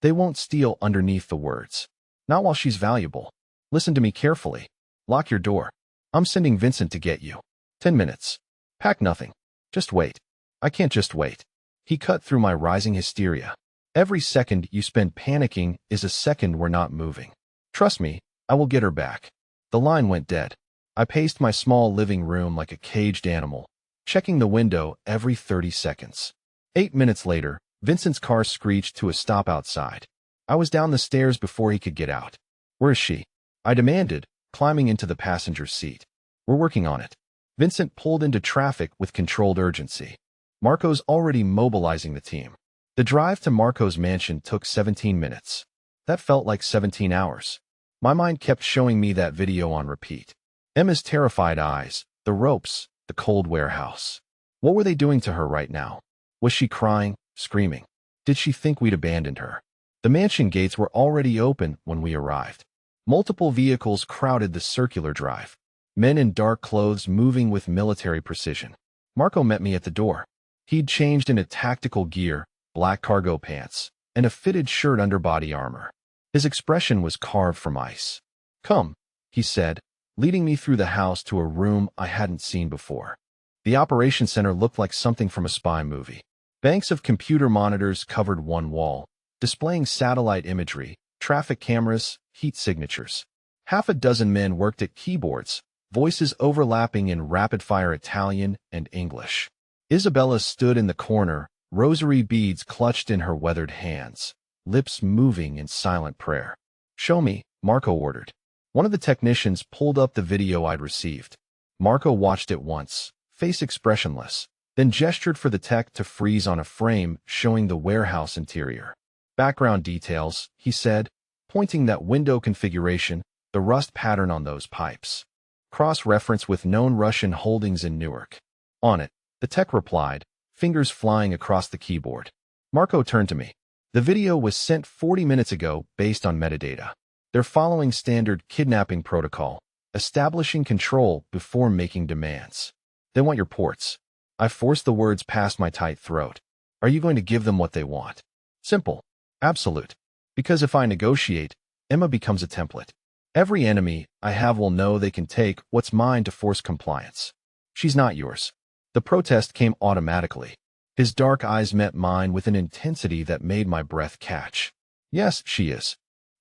They won't steal underneath the words. Not while she's valuable. Listen to me carefully. Lock your door. I'm sending Vincent to get you. 10 minutes. Pack nothing. Just wait. I can't just wait. He cut through my rising hysteria. Every second you spend panicking is a second we're not moving. Trust me, I will get her back. The line went dead. I paced my small living room like a caged animal, checking the window every 30 seconds. 8 minutes later, Vincent's car screeched to a stop outside. I was down the stairs before he could get out. Where is she? I demanded, climbing into the passenger seat. We're working on it. Vincent pulled into traffic with controlled urgency. Marco's already mobilizing the team. The drive to Marco's mansion took 17 minutes. That felt like 17 hours. My mind kept showing me that video on repeat. Emma's terrified eyes, the ropes, the cold warehouse. What were they doing to her right now? Was she crying, screaming? Did she think we'd abandoned her? The mansion gates were already open when we arrived. Multiple vehicles crowded the circular drive. Men in dark clothes moving with military precision. Marco met me at the door. He'd changed into tactical gear, black cargo pants, and a fitted shirt under body armor. His expression was carved from ice. Come, he said, leading me through the house to a room I hadn't seen before. The operations center looked like something from a spy movie. Banks of computer monitors covered one wall, displaying satellite imagery, traffic cameras, heat signatures. Half a dozen men worked at keyboards, voices overlapping in rapid-fire Italian and English. Isabella stood in the corner, rosary beads clutched in her weathered hands, lips moving in silent prayer. Show me, Marco ordered. One of the technicians pulled up the video I'd received. Marco watched it once, face expressionless, then gestured for the tech to freeze on a frame showing the warehouse interior. Background details, he said, pointing that window configuration, the rust pattern on those pipes. Cross-reference with known Russian holdings in Newark. On it, the tech replied, fingers flying across the keyboard. Marco turned to me. The video was sent 40 minutes ago based on metadata. They're following standard kidnapping protocol, establishing control before making demands. They want your ports. I forced the words past my tight throat. Are you going to give them what they want? Simple. Absolute. Because if I negotiate, Emma becomes a template. Every enemy I have will know they can take what's mine to force compliance. She's not yours. The protest came automatically. His dark eyes met mine with an intensity that made my breath catch. Yes, she is.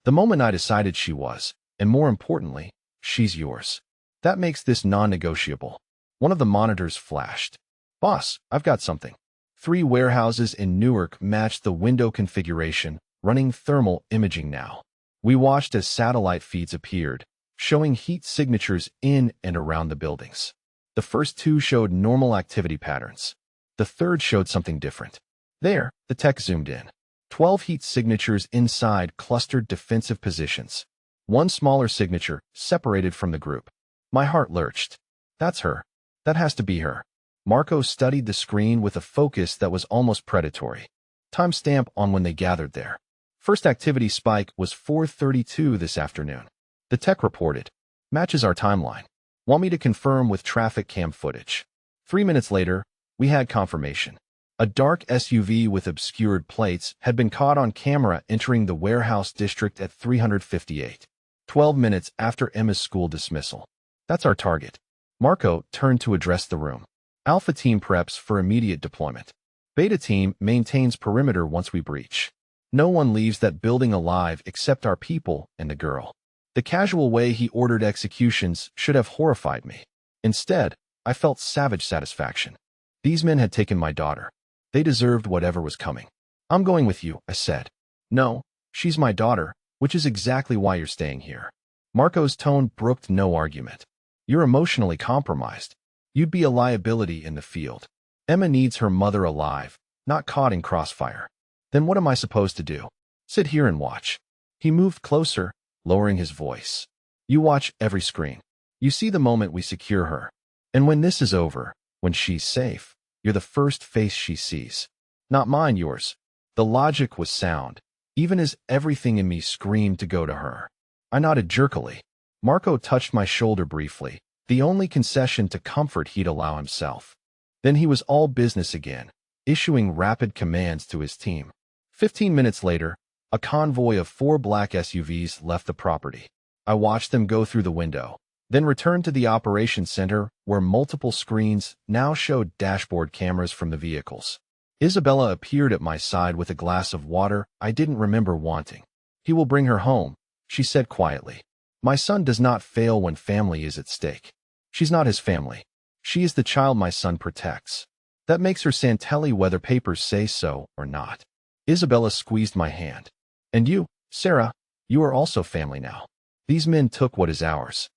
The moment I decided she was, and more importantly, she's yours. That makes this non-negotiable. One of the monitors flashed. Boss, I've got something. 3 warehouses in Newark matched the window configuration, running thermal imaging now. We watched as satellite feeds appeared, showing heat signatures in and around the buildings. The first 2 showed normal activity patterns. The third showed something different. There, the tech zoomed in. 12 heat signatures inside clustered defensive positions. One smaller signature separated from the group. My heart lurched. That's her. That has to be her. Marco studied the screen with a focus that was almost predatory. Timestamp on when they gathered there. First activity spike was 4:32 this afternoon. The tech reported. Matches our timeline. Want me to confirm with traffic cam footage. 3 minutes later, we had confirmation. A dark SUV with obscured plates had been caught on camera entering the warehouse district at 358. 12 minutes after Emma's school dismissal. That's our target. Marco turned to address the room. Alpha team preps for immediate deployment. Beta team maintains perimeter once we breach. No one leaves that building alive except our people and the girl. The casual way he ordered executions should have horrified me. Instead, I felt savage satisfaction. These men had taken my daughter. They deserved whatever was coming. I'm going with you, I said. No, she's my daughter, which is exactly why you're staying here. Marco's tone brooked no argument. You're emotionally compromised. You'd be a liability in the field. Emma needs her mother alive, not caught in crossfire. Then what am I supposed to do? Sit here and watch. He moved closer, lowering his voice. You watch every screen. You see the moment we secure her. And when this is over, when she's safe, you're the first face she sees. Not mine, yours. The logic was sound, even as everything in me screamed to go to her. I nodded jerkily. Marco touched my shoulder briefly, the only concession to comfort he'd allow himself. Then he was all business again, issuing rapid commands to his team. 15 minutes later, a convoy of 4 black SUVs left the property. I watched them go through the window, then returned to the operations center where multiple screens now showed dashboard cameras from the vehicles. Isabella appeared at my side with a glass of water I didn't remember wanting. He will bring her home, she said quietly. My son does not fail when family is at stake. She's not his family. She is the child my son protects. That makes her Santelli whether papers say so or not. Isabella squeezed my hand. And you, Sarah, you are also family now. These men took what is ours.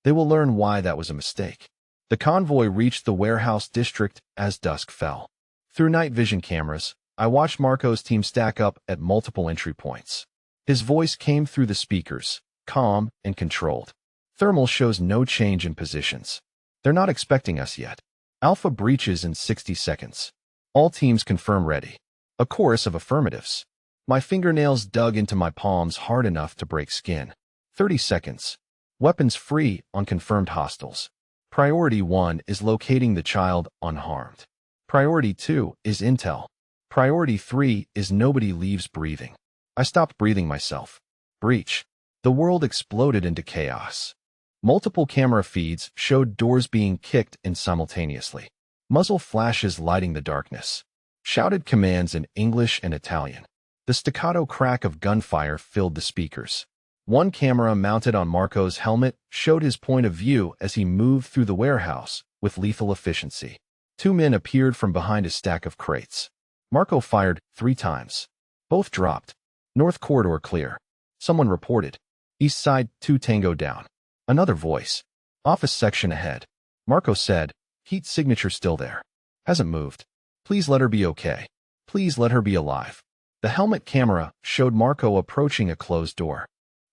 They will learn why that was a mistake. The convoy reached the warehouse district as dusk fell. Through night vision cameras, I watched Marco's team stack up at multiple entry points. His voice came through the speakers, calm and controlled. Thermal shows no change in positions. They're not expecting us yet. Alpha breaches in 60 seconds. All teams confirm ready. A chorus of affirmatives. My fingernails dug into my palms hard enough to break skin. 30 seconds. Weapons free on confirmed hostiles. Priority 1 is locating the child unharmed. Priority 2 is intel. Priority 3 is nobody leaves breathing. I stopped breathing myself. Breach. The world exploded into chaos. Multiple camera feeds showed doors being kicked in simultaneously. Muzzle flashes lighting the darkness. Shouted commands in English and Italian. The staccato crack of gunfire filled the speakers. One camera mounted on Marco's helmet showed his point of view as he moved through the warehouse with lethal efficiency. 2 men appeared from behind a stack of crates. Marco fired 3 times. Both dropped. North corridor clear. Someone reported. East side 2 Tango down. Another voice. Office section ahead. Marco said, heat signature still there. Hasn't moved. Please let her be okay. Please let her be alive. The helmet camera showed Marco approaching a closed door.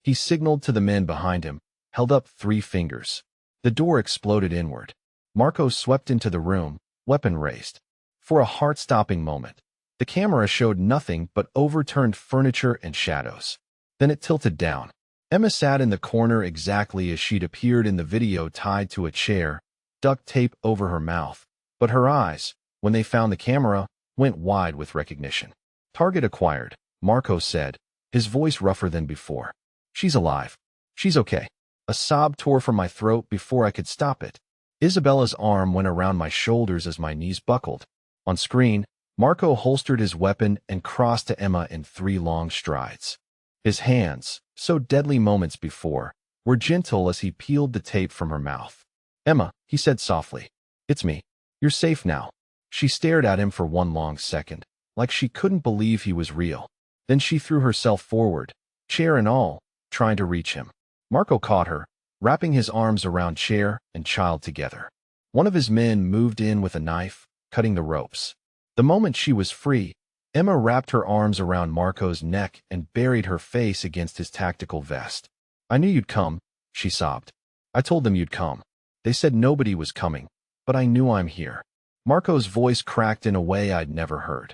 He signaled to the men behind him, held up 3 fingers. The door exploded inward. Marco swept into the room, weapon raised. For a heart-stopping moment, the camera showed nothing but overturned furniture and shadows. Then it tilted down. Emma sat in the corner exactly as she'd appeared in the video, tied to a chair, duct tape over her mouth. But her eyes, when they found the camera, went wide with recognition. Target acquired, Marco said, his voice rougher than before. She's alive. She's okay. A sob tore from my throat before I could stop it. Isabella's arm went around my shoulders as my knees buckled. On screen, Marco holstered his weapon and crossed to Emma in 3 long strides. His hands, so deadly moments before, were gentle as he peeled the tape from her mouth. Emma, he said softly. It's me. You're safe now. She stared at him for 1 long second, like she couldn't believe he was real. Then she threw herself forward, chair and all, trying to reach him. Marco caught her, wrapping his arms around chair and child together. One of his men moved in with a knife, cutting the ropes. The moment she was free, Emma wrapped her arms around Marco's neck and buried her face against his tactical vest. I knew you'd come, she sobbed. I told them you'd come. They said nobody was coming, but I knew I'm here. Marco's voice cracked in a way I'd never heard.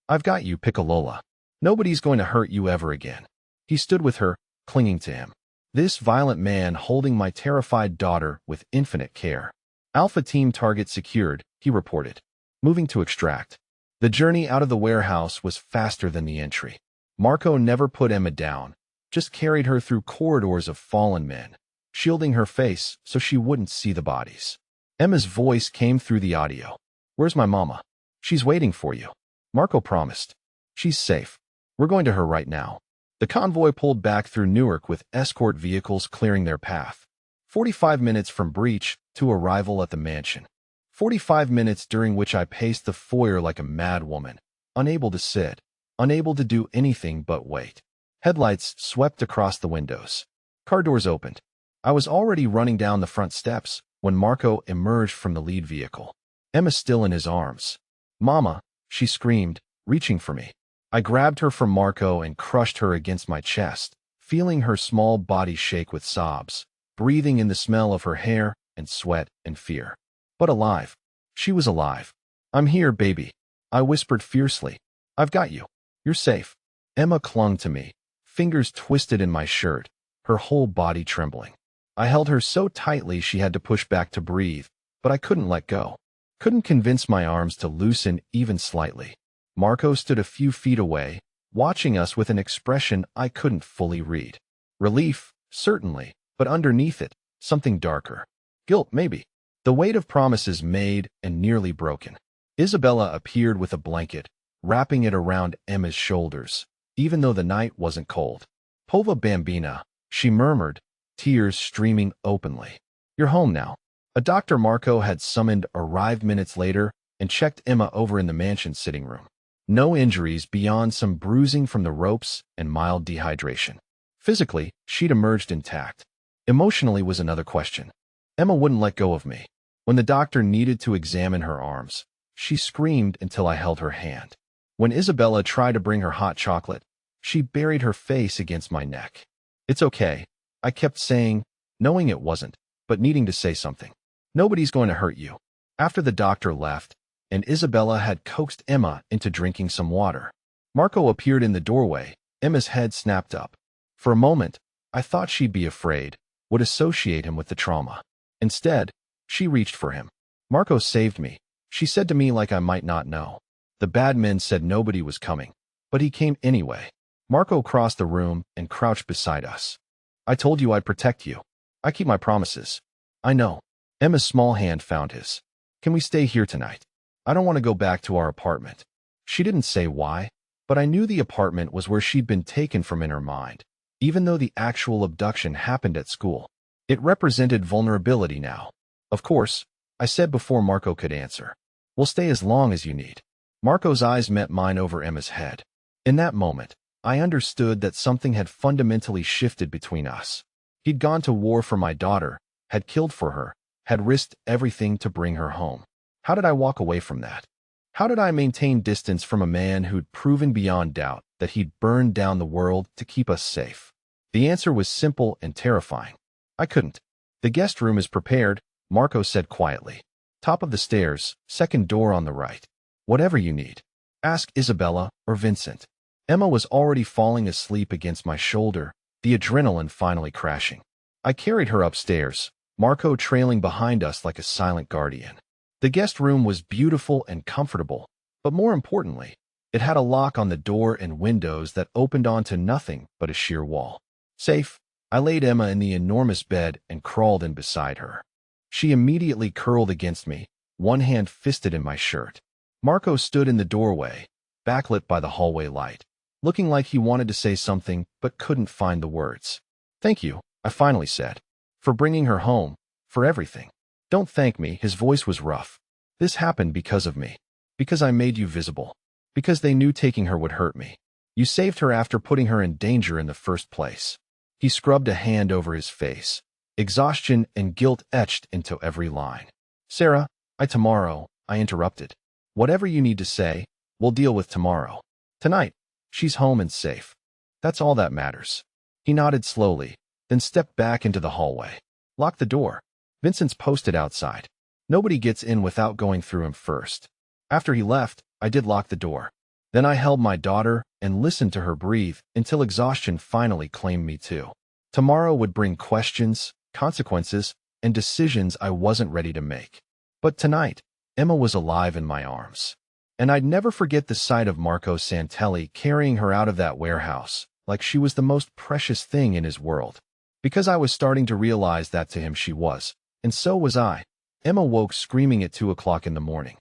I've got you, Piccolola. Nobody's going to hurt you ever again. He stood with her, clinging to him. This violent man holding my terrified daughter with infinite care. Alpha team target secured, he reported. Moving to extract. The journey out of the warehouse was faster than the entry. Marco never put Emma down, just carried her through corridors of fallen men, shielding her face so she wouldn't see the bodies. Emma's voice came through the audio. Where's my mama? She's waiting for you. Marco promised. She's safe. We're going to her right now. The convoy pulled back through Newark with escort vehicles clearing their path. 45 minutes from breach to arrival at the mansion. 45 minutes during which I paced the foyer like a mad woman, unable to sit, unable to do anything but wait. Headlights swept across the windows. Car doors opened. I was already running down the front steps when Marco emerged from the lead vehicle. Emma still in his arms. Mama, she screamed, reaching for me. I grabbed her from Marco and crushed her against my chest, feeling her small body shake with sobs, breathing in the smell of her hair and sweat and fear. But alive. She was alive. I'm here, baby. I whispered fiercely. I've got you. You're safe. Emma clung to me, fingers twisted in my shirt, her whole body trembling. I held her so tightly she had to push back to breathe, but I couldn't let go. Couldn't convince my arms to loosen even slightly. Marco stood a few feet away, watching us with an expression I couldn't fully read. Relief, certainly, but underneath it, something darker. Guilt, maybe. The weight of promises made and nearly broken. Isabella appeared with a blanket, wrapping it around Emma's shoulders, even though the night wasn't cold. Pova Bambina, she murmured, tears streaming openly. You're home now. A doctor Marco had summoned arrived minutes later and checked Emma over in the mansion sitting room. No injuries beyond some bruising from the ropes and mild dehydration. Physically, she'd emerged intact. Emotionally was another question. Emma wouldn't let go of me. When the doctor needed to examine her arms, she screamed until I held her hand. When Isabella tried to bring her hot chocolate, she buried her face against my neck. It's okay, I kept saying, knowing it wasn't, but needing to say something. Nobody's going to hurt you. After the doctor left, and Isabella had coaxed Emma into drinking some water, Marco appeared in the doorway. Emma's head snapped up. For a moment, I thought she'd be afraid, would associate him with the trauma. Instead, she reached for him. Marco saved me, she said to me like I might not know. The bad men said nobody was coming, but he came anyway. Marco crossed the room and crouched beside us. I told you I'd protect you. I keep my promises. I know. Emma's small hand found his. Can we stay here tonight? I don't want to go back to our apartment. She didn't say why, but I knew the apartment was where she'd been taken from in her mind, even though the actual abduction happened at school. It represented vulnerability now. Of course, I said before Marco could answer. We'll stay as long as you need. Marco's eyes met mine over Emma's head. In that moment, I understood that something had fundamentally shifted between us. He'd gone to war for my daughter, had killed for her, had risked everything to bring her home. How did I walk away from that? How did I maintain distance from a man who'd proven beyond doubt that he'd burned down the world to keep us safe? The answer was simple and terrifying. I couldn't. The guest room is prepared, Marco said quietly. Top of the stairs, second door on the right. Whatever you need. Ask Isabella or Vincent. Emma was already falling asleep against my shoulder, the adrenaline finally crashing. I carried her upstairs, Marco trailing behind us like a silent guardian. The guest room was beautiful and comfortable, but more importantly, it had a lock on the door and windows that opened onto nothing but a sheer wall. Safe, I laid Emma in the enormous bed and crawled in beside her. She immediately curled against me, one hand fisted in my shirt. Marco stood in the doorway, backlit by the hallway light, looking like he wanted to say something but couldn't find the words. Thank you, I finally said, for bringing her home, for everything. Don't thank me, his voice was rough. This happened because of me. Because I made you visible. Because they knew taking her would hurt me. You saved her after putting her in danger in the first place. He scrubbed a hand over his face. Exhaustion and guilt etched into every line. Sarah, I interrupted. Whatever you need to say, we'll deal with tomorrow. Tonight, she's home and safe. That's all that matters. He nodded slowly, then stepped back into the hallway. Lock the door. Vincent's posted outside. Nobody gets in without going through him first. After he left, I did lock the door. Then I held my daughter and listened to her breathe until exhaustion finally claimed me too. Tomorrow would bring questions, consequences, and decisions I wasn't ready to make. But tonight, Emma was alive in my arms. And I'd never forget the sight of Marco Santelli carrying her out of that warehouse, like she was the most precious thing in his world. Because I was starting to realize that to him she was, and so was I. Emma woke screaming at 2 o'clock in the morning.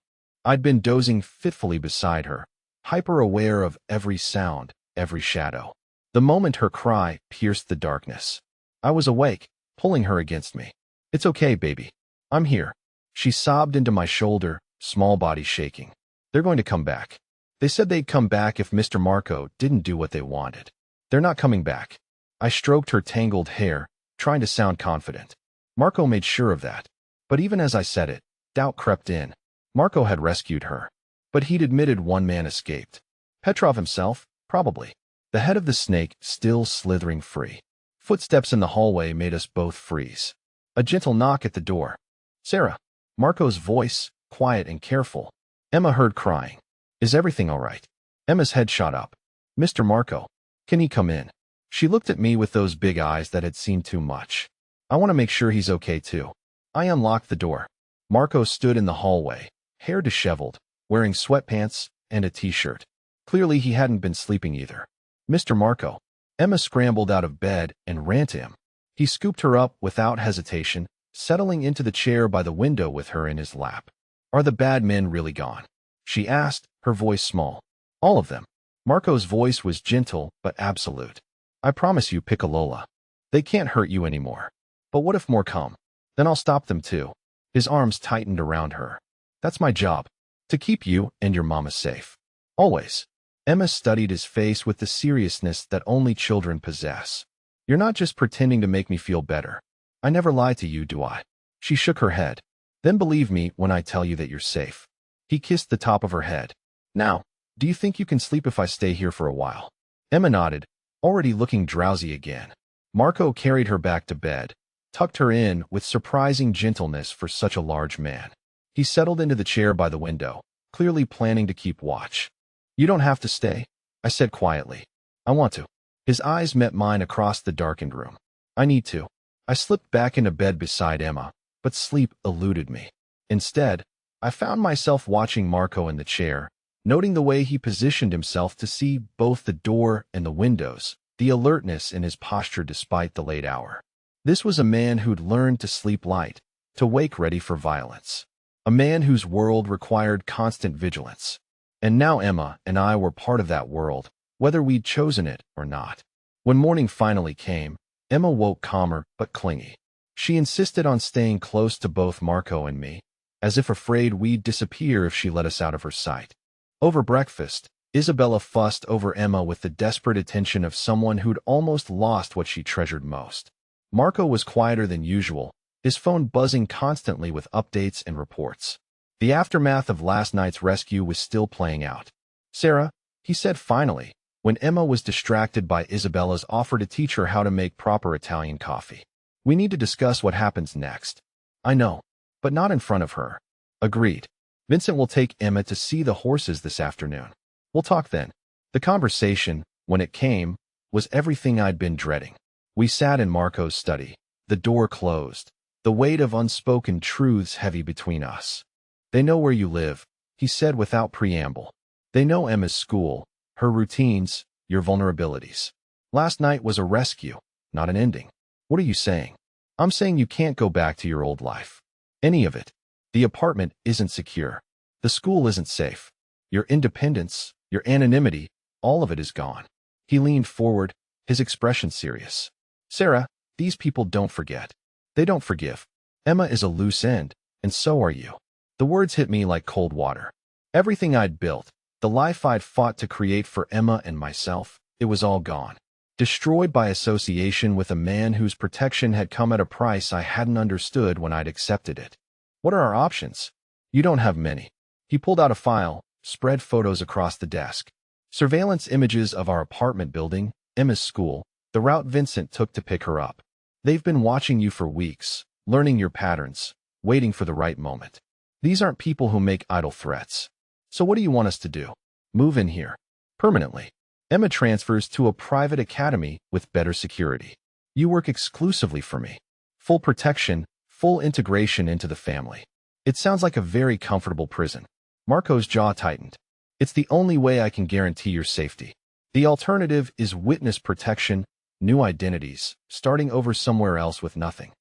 I'd been dozing fitfully beside her, hyper-aware of every sound, every shadow. The moment her cry pierced the darkness, I was awake, pulling her against me. "It's okay, baby. I'm here." She sobbed into my shoulder, small body shaking. "They're going to come back. They said they'd come back if Mr. Marco didn't do what they wanted. They're not coming back." I stroked her tangled hair, trying to sound confident. Marco made sure of that. But even as I said it, doubt crept in. Marco had rescued her. But he'd admitted one man escaped. Petrov himself, probably. The head of the snake still slithering free. Footsteps in the hallway made us both freeze. A gentle knock at the door. "Sarah." Marco's voice, quiet and careful. Emma heard crying. "Is everything all right?" Emma's head shot up. "Mr. Marco. Can he come in?" She looked at me with those big eyes that had seen too much. "I want to make sure he's okay too." I unlocked the door. Marco stood in the hallway, hair disheveled, wearing sweatpants and a t-shirt. Clearly he hadn't been sleeping either. "Mr. Marco." Emma scrambled out of bed and ran to him. He scooped her up without hesitation, settling into the chair by the window with her in his lap. "Are the bad men really gone?" she asked, her voice small. "All of them." Marco's voice was gentle but absolute. "I promise you, Piccolola. They can't hurt you anymore. But what if more come? Then I'll stop them too." His arms tightened around her. "That's my job. To keep you and your mama safe. Always." Emma studied his face with the seriousness that only children possess. "You're not just pretending to make me feel better. I never lie to you, do I?" She shook her head. "Then believe me when I tell you that you're safe." He kissed the top of her head. "Now, do you think you can sleep if I stay here for a while?" Emma nodded, already looking drowsy again. Marco carried her back to bed, tucked her in with surprising gentleness for such a large man. He settled into the chair by the window, clearly planning to keep watch. "You don't have to stay," I said quietly. "I want to." His eyes met mine across the darkened room. "I need to." I slipped back into bed beside Emma, but sleep eluded me. Instead, I found myself watching Marco in the chair, noting the way he positioned himself to see both the door and the windows, the alertness in his posture despite the late hour. This was a man who'd learned to sleep light, to wake ready for violence. A man whose world required constant vigilance. And now Emma and I were part of that world, whether we'd chosen it or not. When morning finally came, Emma woke calmer but clingy. She insisted on staying close to both Marco and me, as if afraid we'd disappear if she let us out of her sight. Over breakfast, Isabella fussed over Emma with the desperate attention of someone who'd almost lost what she treasured most. Marco was quieter than usual, his phone buzzing constantly with updates and reports. The aftermath of last night's rescue was still playing out. "Sarah," he said finally, when Emma was distracted by Isabella's offer to teach her how to make proper Italian coffee. "We need to discuss what happens next." "I know, but not in front of her." "Agreed. Vincent will take Emma to see the horses this afternoon. We'll talk then." The conversation, when it came, was everything I'd been dreading. We sat in Marco's study, the door closed, the weight of unspoken truths heavy between us. "They know where you live," he said without preamble. "They know Emma's school, her routines, your vulnerabilities. Last night was a rescue, not an ending." "What are you saying?" "I'm saying you can't go back to your old life. Any of it. The apartment isn't secure. The school isn't safe. Your independence, your anonymity, all of it is gone." He leaned forward, his expression serious. "Sarah, these people don't forget. They don't forgive. Emma is a loose end, and so are you." The words hit me like cold water. Everything I'd built, the life I'd fought to create for Emma and myself, it was all gone. Destroyed by association with a man whose protection had come at a price I hadn't understood when I'd accepted it. "What are our options?" "You don't have many." He pulled out a file, spread photos across the desk. Surveillance images of our apartment building, Emma's school, the route Vincent took to pick her up. They've been watching you for weeks, learning your patterns, waiting for the right moment. These aren't people who make idle threats. So what do you want us to do? Move in here. Permanently. Emma transfers to a private academy with better security. You work exclusively for me. Full protection, full integration into the family. It sounds like a very comfortable prison. Marco's jaw tightened. It's the only way I can guarantee your safety. The alternative is witness protection, new identities, starting over somewhere else with nothing.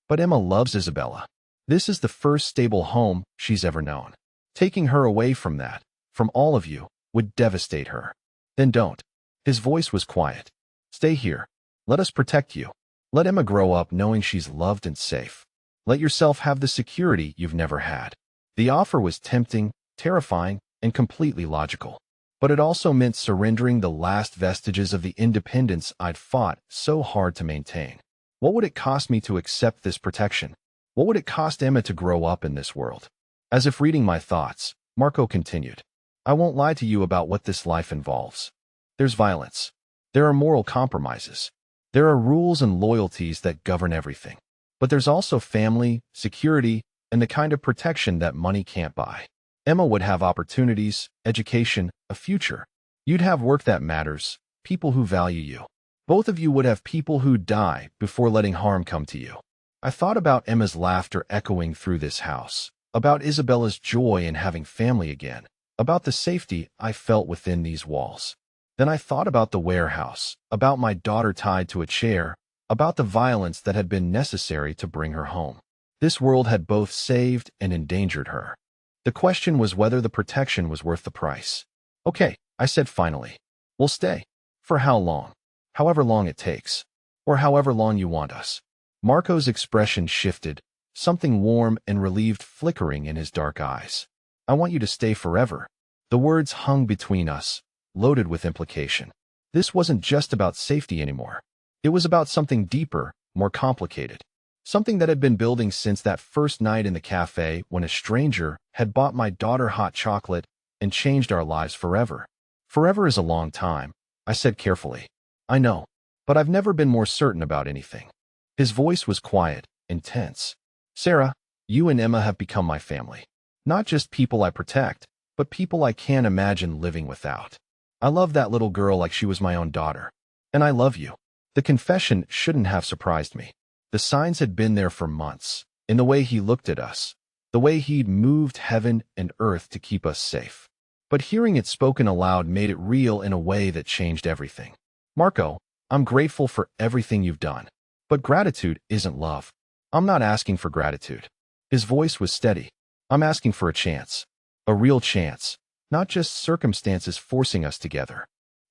But Emma loves Isabella. This is the first stable home she's ever known. Taking her away from that, from all of you, would devastate her. Then don't. His voice was quiet. Stay here. Let us protect you. Let Emma grow up knowing she's loved and safe. Let yourself have the security you've never had. The offer was tempting, terrifying, and completely logical. But it also meant surrendering the last vestiges of the independence I'd fought so hard to maintain. What would it cost me to accept this protection? What would it cost Emma to grow up in this world? As if reading my thoughts, Marco continued. I won't lie to you about what this life involves. There's violence. There are moral compromises. There are rules and loyalties that govern everything. But there's also family, security, and the kind of protection that money can't buy. Emma would have opportunities, education, a future. You'd have work that matters, people who value you. Both of you would have people who die before letting harm come to you. I thought about Emma's laughter echoing through this house, about Isabella's joy in having family again, about the safety I felt within these walls. Then I thought about the warehouse, about my daughter tied to a chair, about the violence that had been necessary to bring her home. This world had both saved and endangered her. The question was whether the protection was worth the price. Okay, I said finally. We'll stay. For how long? However long it takes. Or however long you want us. Marco's expression shifted, something warm and relieved flickering in his dark eyes. I want you to stay forever. The words hung between us, loaded with implication. This wasn't just about safety anymore. It was about something deeper, more complicated. Something that had been building since that first night in the cafe when a stranger had bought my daughter hot chocolate and changed our lives forever. Forever is a long time, I said carefully. I know, but I've never been more certain about anything. His voice was quiet, intense. Sarah, you and Emma have become my family. Not just people I protect, but people I can't imagine living without. I love that little girl like she was my own daughter. And I love you. The confession shouldn't have surprised me. The signs had been there for months, in the way he looked at us, the way he'd moved heaven and earth to keep us safe. But hearing it spoken aloud made it real in a way that changed everything. Marco, I'm grateful for everything you've done. But gratitude isn't love. I'm not asking for gratitude. His voice was steady. I'm asking for a chance. A real chance. Not just circumstances forcing us together.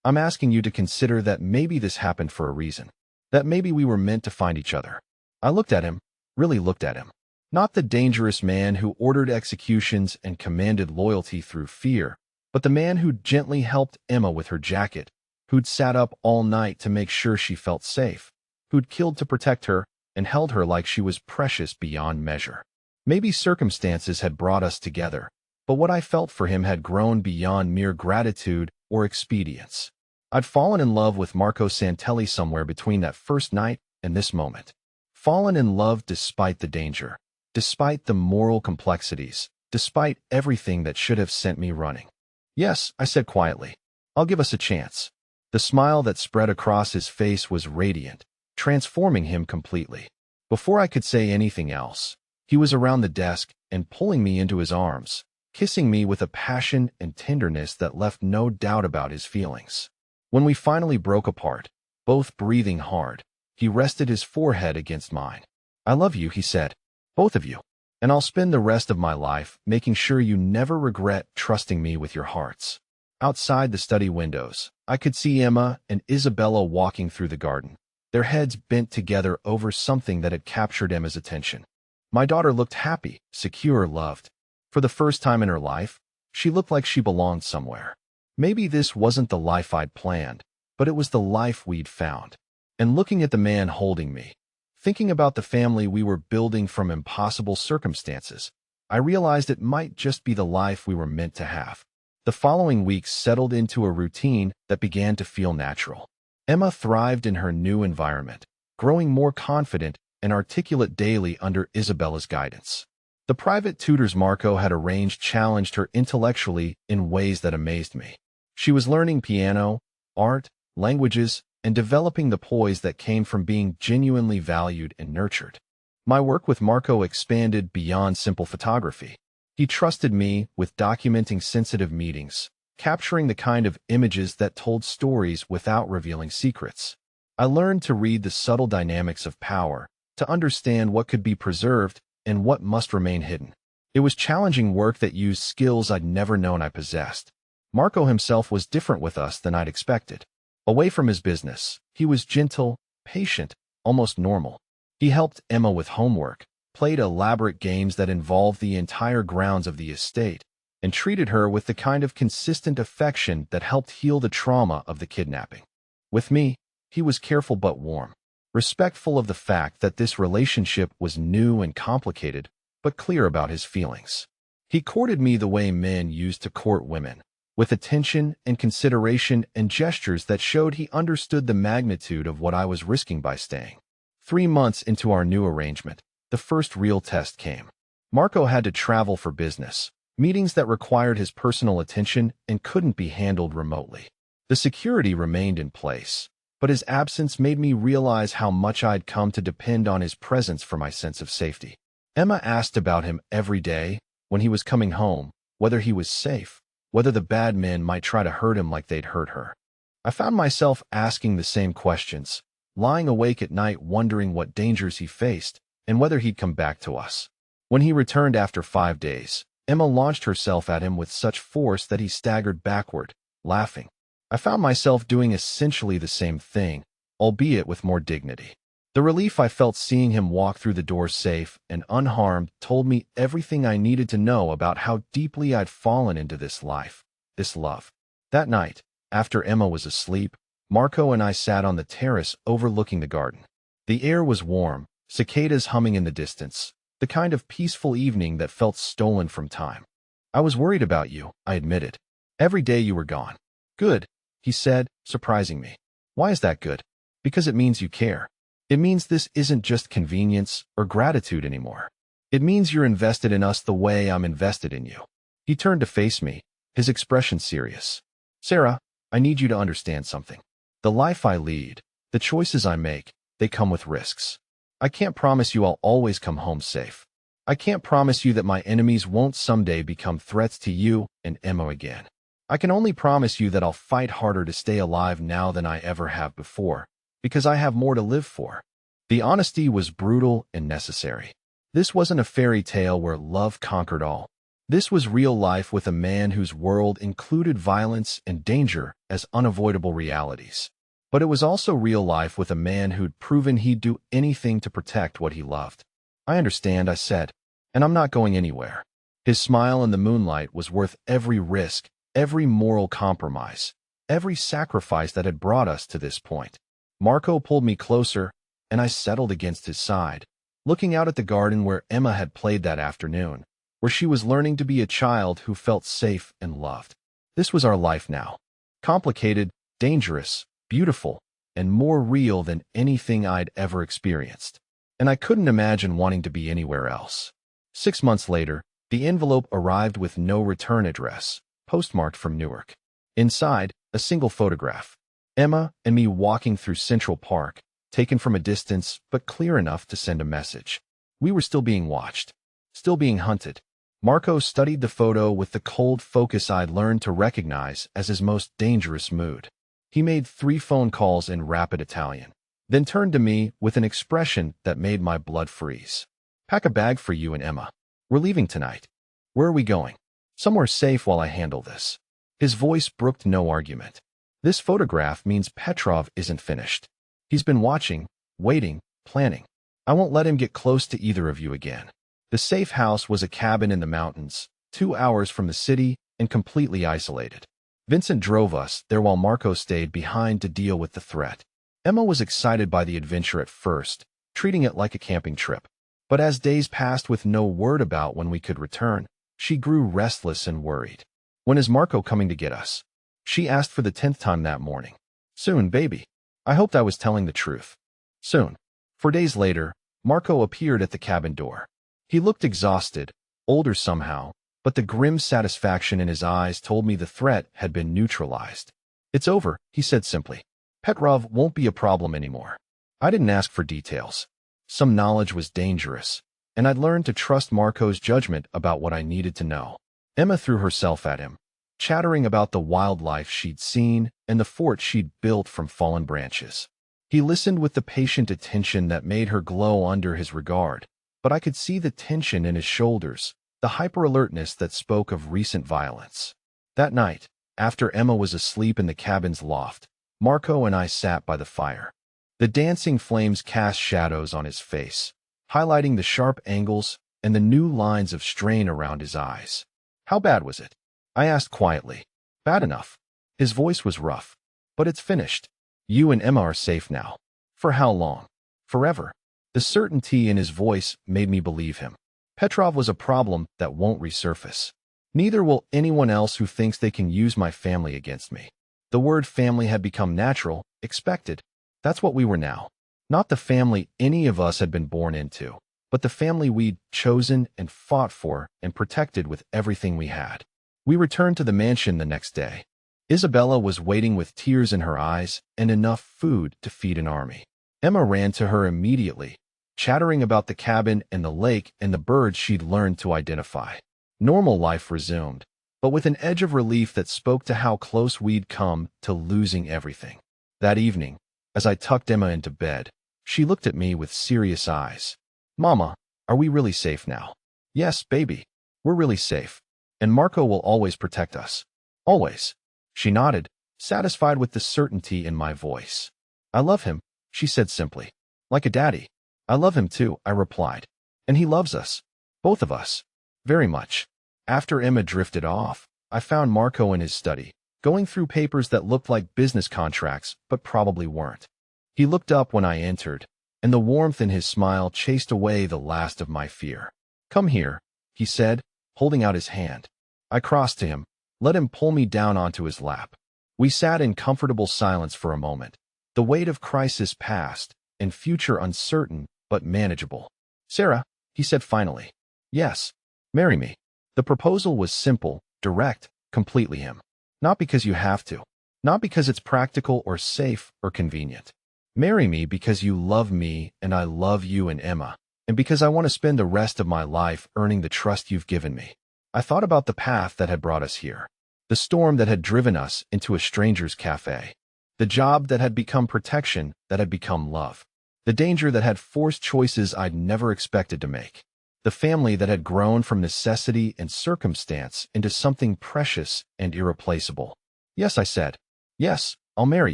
I'm asking you to consider that maybe this happened for a reason. That maybe we were meant to find each other. I looked at him, really looked at him. Not the dangerous man who ordered executions and commanded loyalty through fear, but the man who'd gently helped Emma with her jacket, who'd sat up all night to make sure she felt safe, who'd killed to protect her and held her like she was precious beyond measure. Maybe circumstances had brought us together, but what I felt for him had grown beyond mere gratitude or expedience. I'd fallen in love with Marco Santelli somewhere between that first night and this moment. Fallen in love despite the danger, despite the moral complexities, despite everything that should have sent me running. Yes, I said quietly. I'll give us a chance. The smile that spread across his face was radiant, transforming him completely. Before I could say anything else, he was around the desk and pulling me into his arms, kissing me with a passion and tenderness that left no doubt about his feelings. When we finally broke apart, both breathing hard, he rested his forehead against mine. I love you, he said. Both of you. And I'll spend the rest of my life making sure you never regret trusting me with your hearts. Outside the study windows, I could see Emma and Isabella walking through the garden, their heads bent together over something that had captured Emma's attention. My daughter looked happy, secure, loved. For the first time in her life, she looked like she belonged somewhere. Maybe this wasn't the life I'd planned, but it was the life we'd found. And looking at the man holding me, thinking about the family we were building from impossible circumstances, I realized it might just be the life we were meant to have. The following weeks settled into a routine that began to feel natural. Emma thrived in her new environment, growing more confident and articulate daily under Isabella's guidance. The private tutors Marco had arranged challenged her intellectually in ways that amazed me. She was learning piano, art, languages, and developing the poise that came from being genuinely valued and nurtured. My work with Marco expanded beyond simple photography. He trusted me with documenting sensitive meetings, capturing the kind of images that told stories without revealing secrets. I learned to read the subtle dynamics of power, to understand what could be preserved and what must remain hidden. It was challenging work that used skills I'd never known I possessed. Marco himself was different with us than I'd expected. Away from his business, he was gentle, patient, almost normal. He helped Emma with homework, played elaborate games that involved the entire grounds of the estate, and treated her with the kind of consistent affection that helped heal the trauma of the kidnapping. With me, he was careful but warm, respectful of the fact that this relationship was new and complicated, but clear about his feelings. He courted me the way men used to court women, with attention and consideration and gestures that showed he understood the magnitude of what I was risking by staying. 3 months into our new arrangement, the first real test came. Marco had to travel for business, meetings that required his personal attention and couldn't be handled remotely. The security remained in place, but his absence made me realize how much I'd come to depend on his presence for my sense of safety. Emma asked about him every day, when he was coming home, whether he was safe, whether the bad men might try to hurt him like they'd hurt her. I found myself asking the same questions, lying awake at night wondering what dangers he faced and whether he'd come back to us. When he returned after 5 days, Emma launched herself at him with such force that he staggered backward, laughing. I found myself doing essentially the same thing, albeit with more dignity. The relief I felt seeing him walk through the door safe and unharmed told me everything I needed to know about how deeply I'd fallen into this life, this love. That night, after Emma was asleep, Marco and I sat on the terrace overlooking the garden. The air was warm, cicadas humming in the distance, the kind of peaceful evening that felt stolen from time. I was worried about you, I admitted. Every day you were gone. Good, he said, surprising me. Why is that good? Because it means you care. It means this isn't just convenience or gratitude anymore. It means you're invested in us the way I'm invested in you. He turned to face me, his expression serious. Sarah, I need you to understand something. The life I lead, the choices I make, they come with risks. I can't promise you I'll always come home safe. I can't promise you that my enemies won't someday become threats to you and Emma again. I can only promise you that I'll fight harder to stay alive now than I ever have before, because I have more to live for. The honesty was brutal and necessary. This wasn't a fairy tale where love conquered all. This was real life with a man whose world included violence and danger as unavoidable realities. But it was also real life with a man who'd proven he'd do anything to protect what he loved. I understand, I said, and I'm not going anywhere. His smile in the moonlight was worth every risk, every moral compromise, every sacrifice that had brought us to this point. Marco pulled me closer, and I settled against his side, looking out at the garden where Emma had played that afternoon, where she was learning to be a child who felt safe and loved. This was our life now. Complicated, dangerous, beautiful, and more real than anything I'd ever experienced. And I couldn't imagine wanting to be anywhere else. 6 months later, the envelope arrived with no return address, postmarked from Newark. Inside, a single photograph. Emma and me walking through Central Park, taken from a distance but clear enough to send a message. We were still being watched, still being hunted. Marco studied the photo with the cold focus I'd learned to recognize as his most dangerous mood. He made 3 phone calls in rapid Italian, then turned to me with an expression that made my blood freeze. Pack a bag for you and Emma. We're leaving tonight. Where are we going? Somewhere safe while I handle this. His voice brooked no argument. This photograph means Petrov isn't finished. He's been watching, waiting, planning. I won't let him get close to either of you again. The safe house was a cabin in the mountains, 2 hours from the city and completely isolated. Vincent drove us there while Marco stayed behind to deal with the threat. Emma was excited by the adventure at first, treating it like a camping trip. But as days passed with no word about when we could return, she grew restless and worried. When is Marco coming to get us? She asked for the 10th time that morning. Soon, baby. I hoped I was telling the truth. Soon. 4 days later, Marco appeared at the cabin door. He looked exhausted, older somehow, but the grim satisfaction in his eyes told me the threat had been neutralized. It's over, he said simply. Petrov won't be a problem anymore. I didn't ask for details. Some knowledge was dangerous, and I'd learned to trust Marco's judgment about what I needed to know. Emma threw herself at him, chattering about the wildlife she'd seen and the fort she'd built from fallen branches. He listened with the patient attention that made her glow under his regard, but I could see the tension in his shoulders, the hyper-alertness that spoke of recent violence. That night, after Emma was asleep in the cabin's loft, Marco and I sat by the fire. The dancing flames cast shadows on his face, highlighting the sharp angles and the new lines of strain around his eyes. How bad was it? I asked quietly. Bad enough. His voice was rough. But it's finished. You and Emma are safe now. For how long? Forever. The certainty in his voice made me believe him. Petrov was a problem that won't resurface. Neither will anyone else who thinks they can use my family against me. The word family had become natural, expected. That's what we were now. Not the family any of us had been born into, but the family we'd chosen and fought for and protected with everything we had. We returned to the mansion the next day. Isabella was waiting with tears in her eyes and enough food to feed an army. Emma ran to her immediately, chattering about the cabin and the lake and the birds she'd learned to identify. Normal life resumed, but with an edge of relief that spoke to how close we'd come to losing everything. That evening, as I tucked Emma into bed, she looked at me with serious eyes. Mama, are we really safe now? Yes, baby, we're really safe. And Marco will always protect us. Always. She nodded, satisfied with the certainty in my voice. I love him, she said simply. Like a daddy. I love him too, I replied. And he loves us. Both of us. Very much. After Emma drifted off, I found Marco in his study, going through papers that looked like business contracts, but probably weren't. He looked up when I entered, and the warmth in his smile chased away the last of my fear. Come here, he said, holding out his hand. I crossed to him, let him pull me down onto his lap. We sat in comfortable silence for a moment, the weight of crisis past, and future uncertain but manageable. Sarah, he said finally. Yes. Marry me. The proposal was simple, direct, completely him. Not because you have to. Not because it's practical or safe or convenient. Marry me because you love me and I love you and Emma, and because I want to spend the rest of my life earning the trust you've given me. I thought about the path that had brought us here, the storm that had driven us into a stranger's cafe, the job that had become protection that had become love, the danger that had forced choices I'd never expected to make, the family that had grown from necessity and circumstance into something precious and irreplaceable. Yes, I said. Yes, I'll marry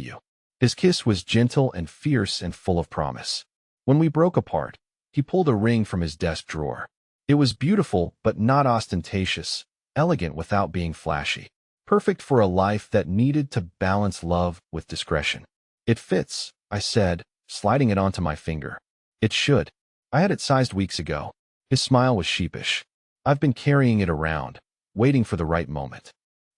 you. His kiss was gentle and fierce and full of promise. When we broke apart, he pulled a ring from his desk drawer. It was beautiful but not ostentatious, elegant without being flashy, perfect for a life that needed to balance love with discretion. It fits, I said, sliding it onto my finger. It should. I had it sized weeks ago. His smile was sheepish. I've been carrying it around, waiting for the right moment.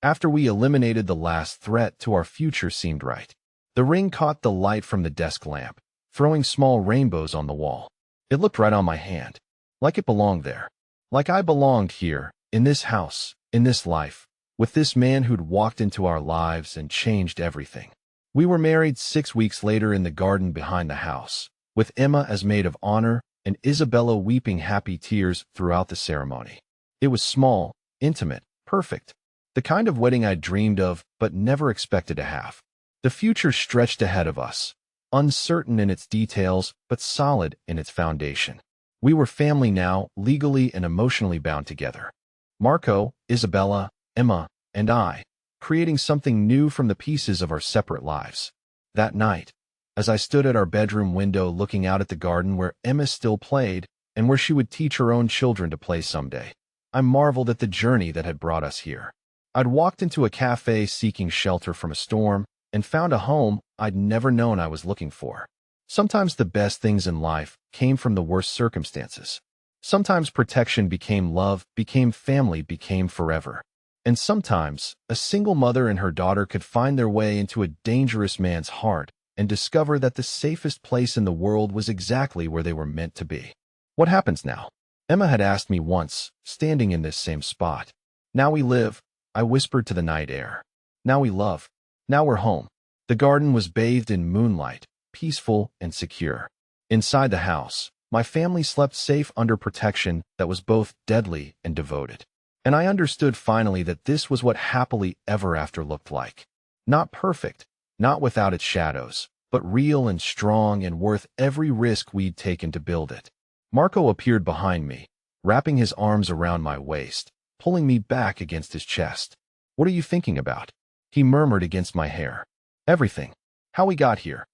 After we eliminated the last threat to our future seemed right. The ring caught the light from the desk lamp, throwing small rainbows on the wall. It looked right on my hand. Like it belonged there. Like I belonged here, in this house, in this life, with this man who'd walked into our lives and changed everything. We were married 6 weeks later in the garden behind the house, with Emma as maid of honor and Isabella weeping happy tears throughout the ceremony. It was small, intimate, perfect. The kind of wedding I'd dreamed of but never expected to have. The future stretched ahead of us, uncertain in its details but solid in its foundation. We were family now, legally and emotionally bound together. Marco, Isabella, Emma, and I, creating something new from the pieces of our separate lives. That night, as I stood at our bedroom window looking out at the garden where Emma still played and where she would teach her own children to play someday, I marveled at the journey that had brought us here. I'd walked into a cafe seeking shelter from a storm and found a home I'd never known I was looking for. Sometimes the best things in life came from the worst circumstances. Sometimes protection became love, became family, became forever. And sometimes, a single mother and her daughter could find their way into a dangerous man's heart and discover that the safest place in the world was exactly where they were meant to be. What happens now? Emma had asked me once, standing in this same spot. Now we live, I whispered to the night air. Now we love. Now we're home. The garden was bathed in moonlight, peaceful and secure. Inside the house, my family slept safe under protection that was both deadly and devoted. And I understood finally that this was what happily ever after looked like. Not perfect, not without its shadows, but real and strong and worth every risk we'd taken to build it. Marco appeared behind me, wrapping his arms around my waist, pulling me back against his chest. What are you thinking about? He murmured against my hair. Everything. How we got here.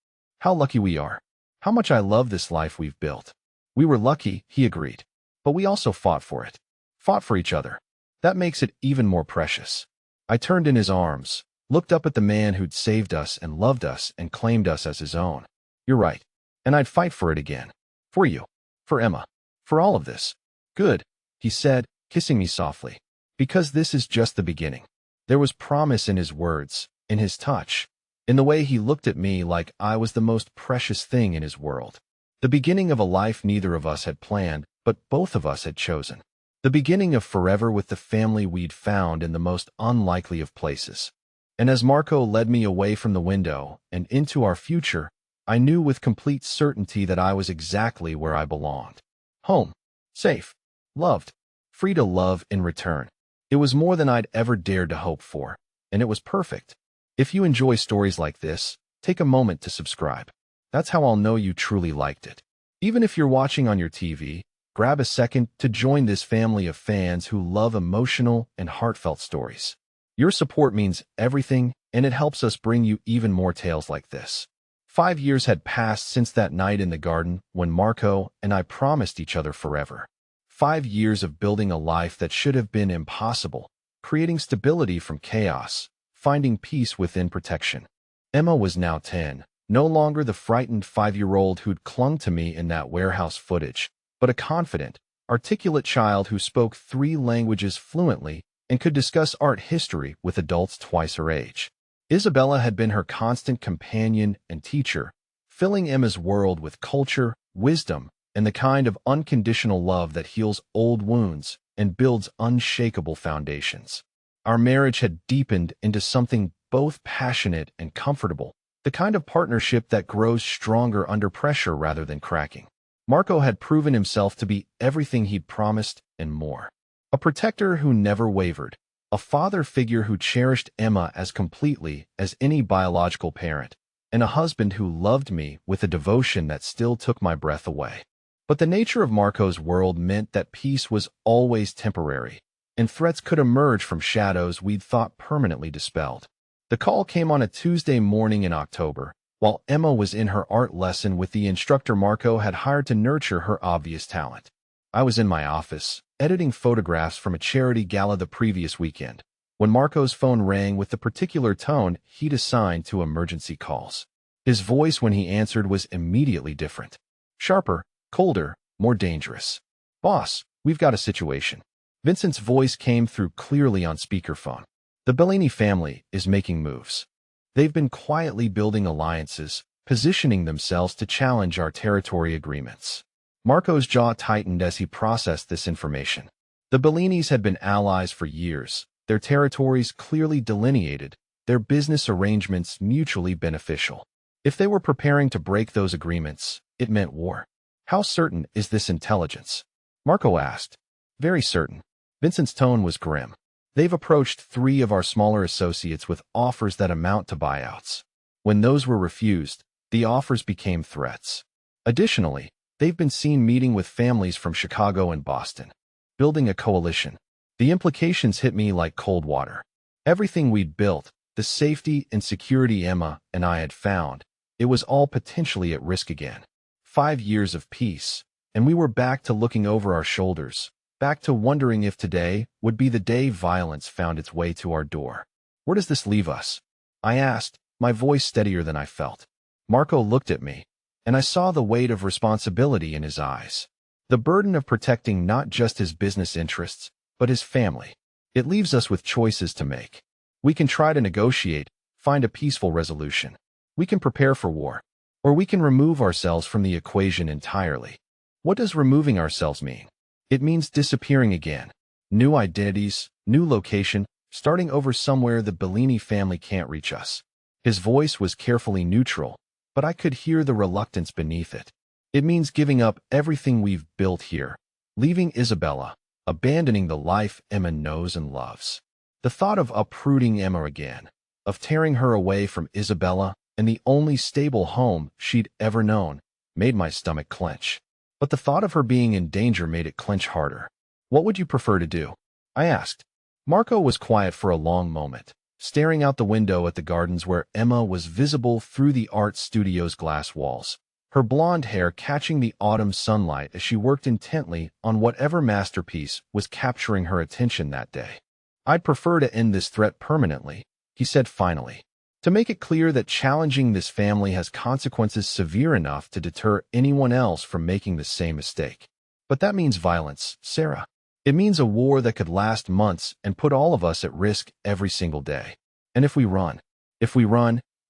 How lucky we are. How much I love this life we've built. We were lucky, he agreed. But we also fought for it. Fought for each other. That makes it even more precious. I turned in his arms, looked up at the man who'd saved us and loved us and claimed us as his own. You're right. And I'd fight for it again. For you. For Emma. For all of this. Good, he said, kissing me softly. Because this is just the beginning. There was promise in his words, in his touch, in the way he looked at me like I was the most precious thing in his world. The beginning of a life neither of us had planned, but both of us had chosen. The beginning of forever with the family we'd found in the most unlikely of places. And as Marco led me away from the window and into our future, I knew with complete certainty that I was exactly where I belonged. Home. Safe. Loved. Free to love in return. It was more than I'd ever dared to hope for, and it was perfect. If you enjoy stories like this, take a moment to subscribe. That's how I'll know you truly liked it. Even if you're watching on your TV, grab a second to join this family of fans who love emotional and heartfelt stories. Your support means everything, and it helps us bring you even more tales like this. 5 years had passed since that night in the garden when Marco and I promised each other forever. 5 years of building a life that should have been impossible, creating stability from chaos, finding peace within protection. Emma was now 10, no longer the frightened 5-year-old who'd clung to me in that warehouse footage, but a confident, articulate child who spoke 3 languages fluently and could discuss art history with adults twice her age. Isabella had been her constant companion and teacher, filling Emma's world with culture, wisdom, and the kind of unconditional love that heals old wounds and builds unshakable foundations. Our marriage had deepened into something both passionate and comfortable, the kind of partnership that grows stronger under pressure rather than cracking. Marco had proven himself to be everything he'd promised and more. A protector who never wavered, a father figure who cherished Emma as completely as any biological parent, and a husband who loved me with a devotion that still took my breath away. But the nature of Marco's world meant that peace was always temporary, and threats could emerge from shadows we'd thought permanently dispelled. The call came on a Tuesday morning in October, while Emma was in her art lesson with the instructor Marco had hired to nurture her obvious talent. I was in my office, editing photographs from a charity gala the previous weekend, when Marco's phone rang with the particular tone he'd assigned to emergency calls. His voice when he answered was immediately different. Sharper, colder, more dangerous. Boss, we've got a situation. Vincent's voice came through clearly on speakerphone. The Bellini family is making moves. They've been quietly building alliances, positioning themselves to challenge our territory agreements. Marco's jaw tightened as he processed this information. The Bellinis had been allies for years, their territories clearly delineated, their business arrangements mutually beneficial. If they were preparing to break those agreements, it meant war. How certain is this intelligence? Marco asked. Very certain. Vincent's tone was grim. They've approached 3 of our smaller associates with offers that amount to buyouts. When those were refused, the offers became threats. Additionally, they've been seen meeting with families from Chicago and Boston, building a coalition. The implications hit me like cold water. Everything we'd built, the safety and security Emma and I had found, it was all potentially at risk again. 5 years of peace, and we were back to looking over our shoulders, back to wondering if today would be the day violence found its way to our door. Where does this leave us? I asked, my voice steadier than I felt. Marco looked at me, and I saw the weight of responsibility in his eyes. The burden of protecting not just his business interests, but his family. It leaves us with choices to make. We can try to negotiate, find a peaceful resolution. We can prepare for war. Or we can remove ourselves from the equation entirely. What does removing ourselves mean? It means disappearing again. New identities, new location, starting over somewhere the Bellini family can't reach us. His voice was carefully neutral, but I could hear the reluctance beneath it. It means giving up everything we've built here, leaving Isabella, abandoning the life Emma knows and loves. The thought of uprooting Emma again, of tearing her away from Isabella and the only stable home she'd ever known, made my stomach clench. But the thought of her being in danger made it clench harder. What would you prefer to do? I asked. Marco was quiet for a long moment, staring out the window at the gardens where Emma was visible through the art studio's glass walls, her blonde hair catching the autumn sunlight as she worked intently on whatever masterpiece was capturing her attention that day. I'd prefer to end this threat permanently, he said finally, to make it clear that challenging this family has consequences severe enough to deter anyone else from making the same mistake. But that means violence, Sarah. It means a war that could last months and put all of us at risk every single day. And if we run,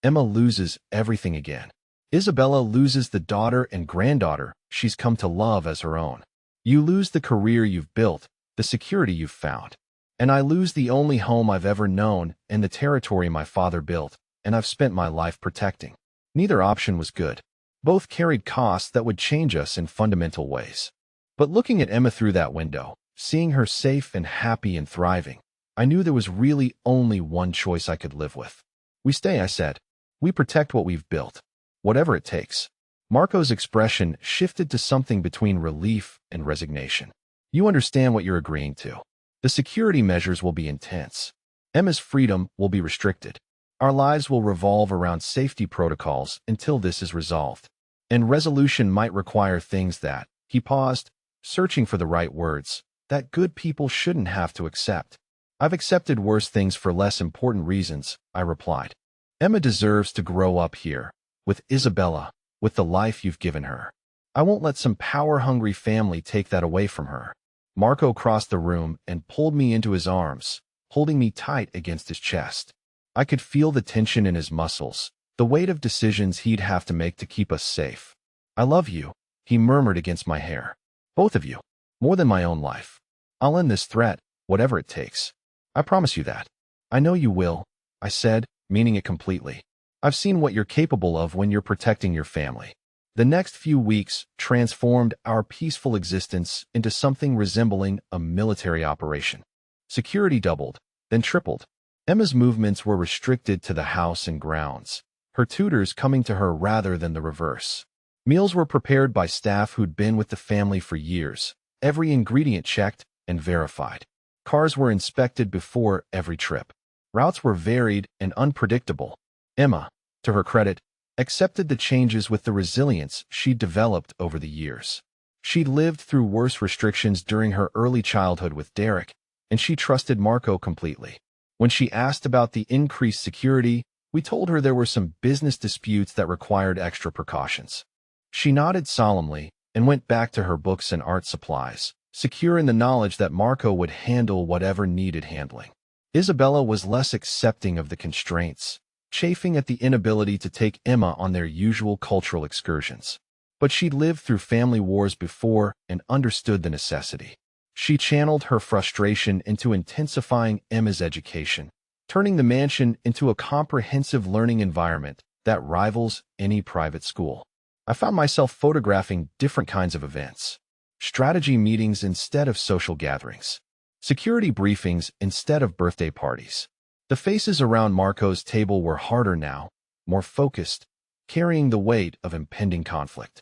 Emma loses everything again. Isabella loses the daughter and granddaughter she's come to love as her own. You lose the career you've built, the security you've found. And I lose the only home I've ever known and the territory my father built, and I've spent my life protecting. Neither option was good. Both carried costs that would change us in fundamental ways. But looking at Emma through that window, seeing her safe and happy and thriving, I knew there was really only one choice I could live with. We stay, I said. We protect what we've built. Whatever it takes. Marco's expression shifted to something between relief and resignation. You understand what you're agreeing to. The security measures will be intense. Emma's freedom will be restricted. Our lives will revolve around safety protocols until this is resolved. And resolution might require things that, he paused, searching for the right words, that good people shouldn't have to accept. I've accepted worse things for less important reasons, I replied. Emma deserves to grow up here, with Isabella, with the life you've given her. I won't let some power-hungry family take that away from her. Marco crossed the room and pulled me into his arms, holding me tight against his chest. I could feel the tension in his muscles, the weight of decisions he'd have to make to keep us safe. I love you, he murmured against my hair. Both of you, more than my own life. I'll end this threat, whatever it takes. I promise you that. I know you will, I said, meaning it completely. I've seen what you're capable of when you're protecting your family. The next few weeks transformed our peaceful existence into something resembling a military operation. Security doubled, then tripled. Emma's movements were restricted to the house and grounds, her tutors coming to her rather than the reverse. Meals were prepared by staff who'd been with the family for years, every ingredient checked and verified. Cars were inspected before every trip. Routes were varied and unpredictable. Emma, to her credit, accepted the changes with the resilience she'd developed over the years. She'd lived through worse restrictions during her early childhood with Derek, and she trusted Marco completely. When she asked about the increased security, we told her there were some business disputes that required extra precautions. She nodded solemnly and went back to her books and art supplies, secure in the knowledge that Marco would handle whatever needed handling. Isabella was less accepting of the constraints, chafing at the inability to take Emma on their usual cultural excursions. But she'd lived through family wars before and understood the necessity. She channeled her frustration into intensifying Emma's education, turning the mansion into a comprehensive learning environment that rivals any private school. I found myself photographing different kinds of events, strategy meetings instead of social gatherings, security briefings instead of birthday parties. The faces around Marco's table were harder now, more focused, carrying the weight of impending conflict.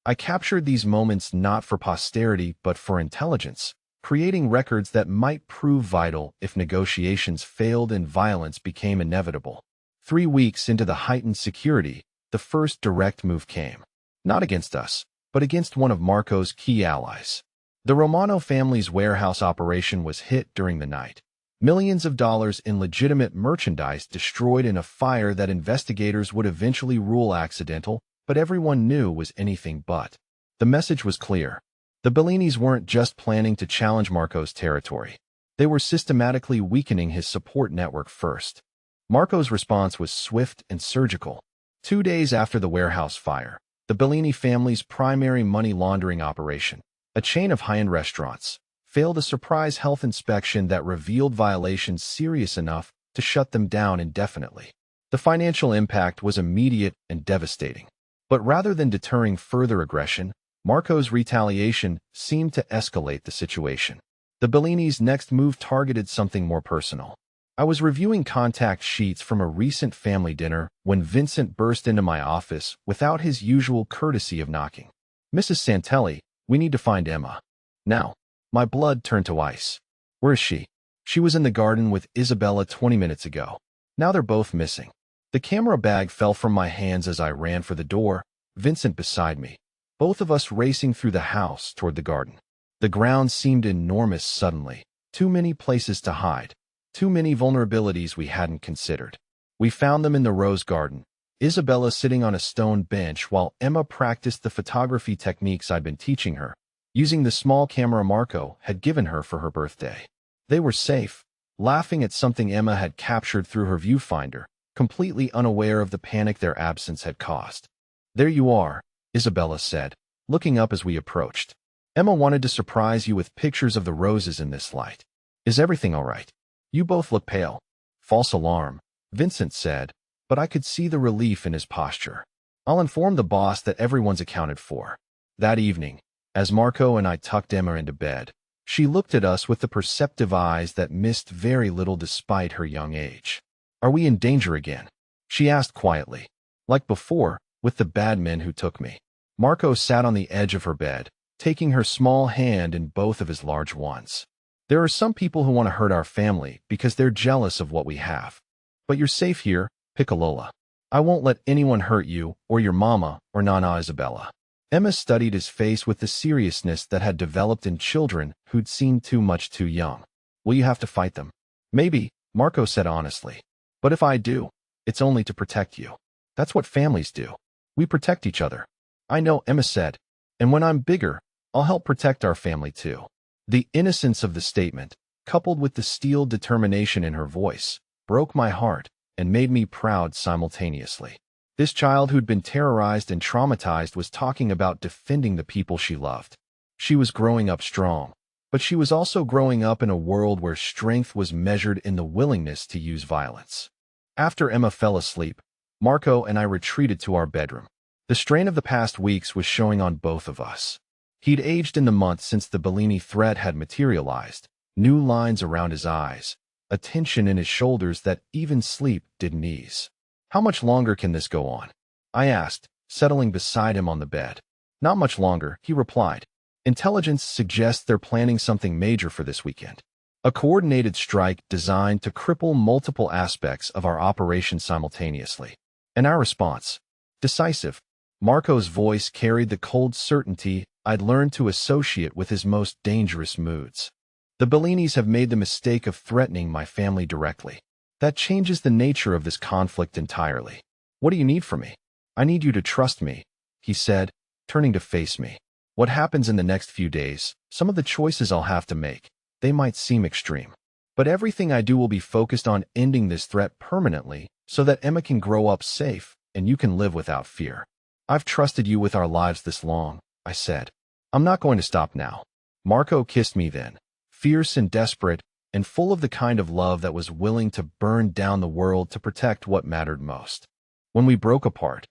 I captured these moments not for posterity but for intelligence, creating records that might prove vital if negotiations failed and violence became inevitable. 3 weeks into the heightened security, the first direct move came. Not against us, but against one of Marco's key allies. The Romano family's warehouse operation was hit during the night. Millions of dollars in legitimate merchandise destroyed in a fire that investigators would eventually rule accidental, but everyone knew was anything but. The message was clear. The Bellinis weren't just planning to challenge Marco's territory. They were systematically weakening his support network first. Marco's response was swift and surgical. 2 days after the warehouse fire, the Bellini family's primary money laundering operation, a chain of high-end restaurants, failed a surprise health inspection that revealed violations serious enough to shut them down indefinitely. The financial impact was immediate and devastating. But rather than deterring further aggression, Marco's retaliation seemed to escalate the situation. The Bellinis' next move targeted something more personal. I was reviewing contact sheets from a recent family dinner when Vincent burst into my office without his usual courtesy of knocking. "Mrs. Santelli, we need to find Emma. Now." My blood turned to ice. "Where is she?" "She was in the garden with Isabella 20 minutes ago. Now they're both missing." The camera bag fell from my hands as I ran for the door, Vincent beside me, both of us racing through the house toward the garden. The ground seemed enormous suddenly. Too many places to hide. Too many vulnerabilities we hadn't considered. We found them in the rose garden, Isabella sitting on a stone bench while Emma practiced the photography techniques I'd been teaching her, using the small camera Marco had given her for her birthday. They were safe, laughing at something Emma had captured through her viewfinder, completely unaware of the panic their absence had caused. "There you are," Isabella said, looking up as we approached. "Emma wanted to surprise you with pictures of the roses in this light. Is everything all right? You both look pale." "False alarm," Vincent said, but I could see the relief in his posture. "I'll inform the boss that everyone's accounted for." That evening, as Marco and I tucked Emma into bed, she looked at us with the perceptive eyes that missed very little despite her young age. "Are we in danger again?" she asked quietly. "Like before, with the bad men who took me." Marco sat on the edge of her bed, taking her small hand in both of his large ones. "There are some people who want to hurt our family because they're jealous of what we have. But you're safe here, Piccolola. I won't let anyone hurt you, or your mama, or Nana Isabella." Emma studied his face with the seriousness that had developed in children who'd seen too much too young. "Will you have to fight them?" "Maybe," Marco said honestly. "But if I do, it's only to protect you. That's what families do. We protect each other." "I know," Emma said. "And when I'm bigger, I'll help protect our family too." The innocence of the statement, coupled with the steel determination in her voice, broke my heart and made me proud simultaneously. This child who'd been terrorized and traumatized was talking about defending the people she loved. She was growing up strong, but she was also growing up in a world where strength was measured in the willingness to use violence. After Emma fell asleep, Marco and I retreated to our bedroom. The strain of the past weeks was showing on both of us. He'd aged in the months since the Bellini threat had materialized, new lines around his eyes, a tension in his shoulders that even sleep didn't ease. "How much longer can this go on?" I asked, settling beside him on the bed. "Not much longer," he replied. "Intelligence suggests they're planning something major for this weekend. A coordinated strike designed to cripple multiple aspects of our operation simultaneously." And our response? Decisive. Marco's voice carried the cold certainty I'd learned to associate with his most dangerous moods. "The Bellinis have made the mistake of threatening my family directly. That changes the nature of this conflict entirely. What do you need from me?" "I need you to trust me," he said, turning to face me. "What happens in the next few days, some of the choices I'll have to make, they might seem extreme. But everything I do will be focused on ending this threat permanently so that Emma can grow up safe and you can live without fear. I've trusted you with our lives this long," I said. "I'm not going to stop now." Marco kissed me then, fierce and desperate, and full of the kind of love that was willing to burn down the world to protect what mattered most. When we broke apart,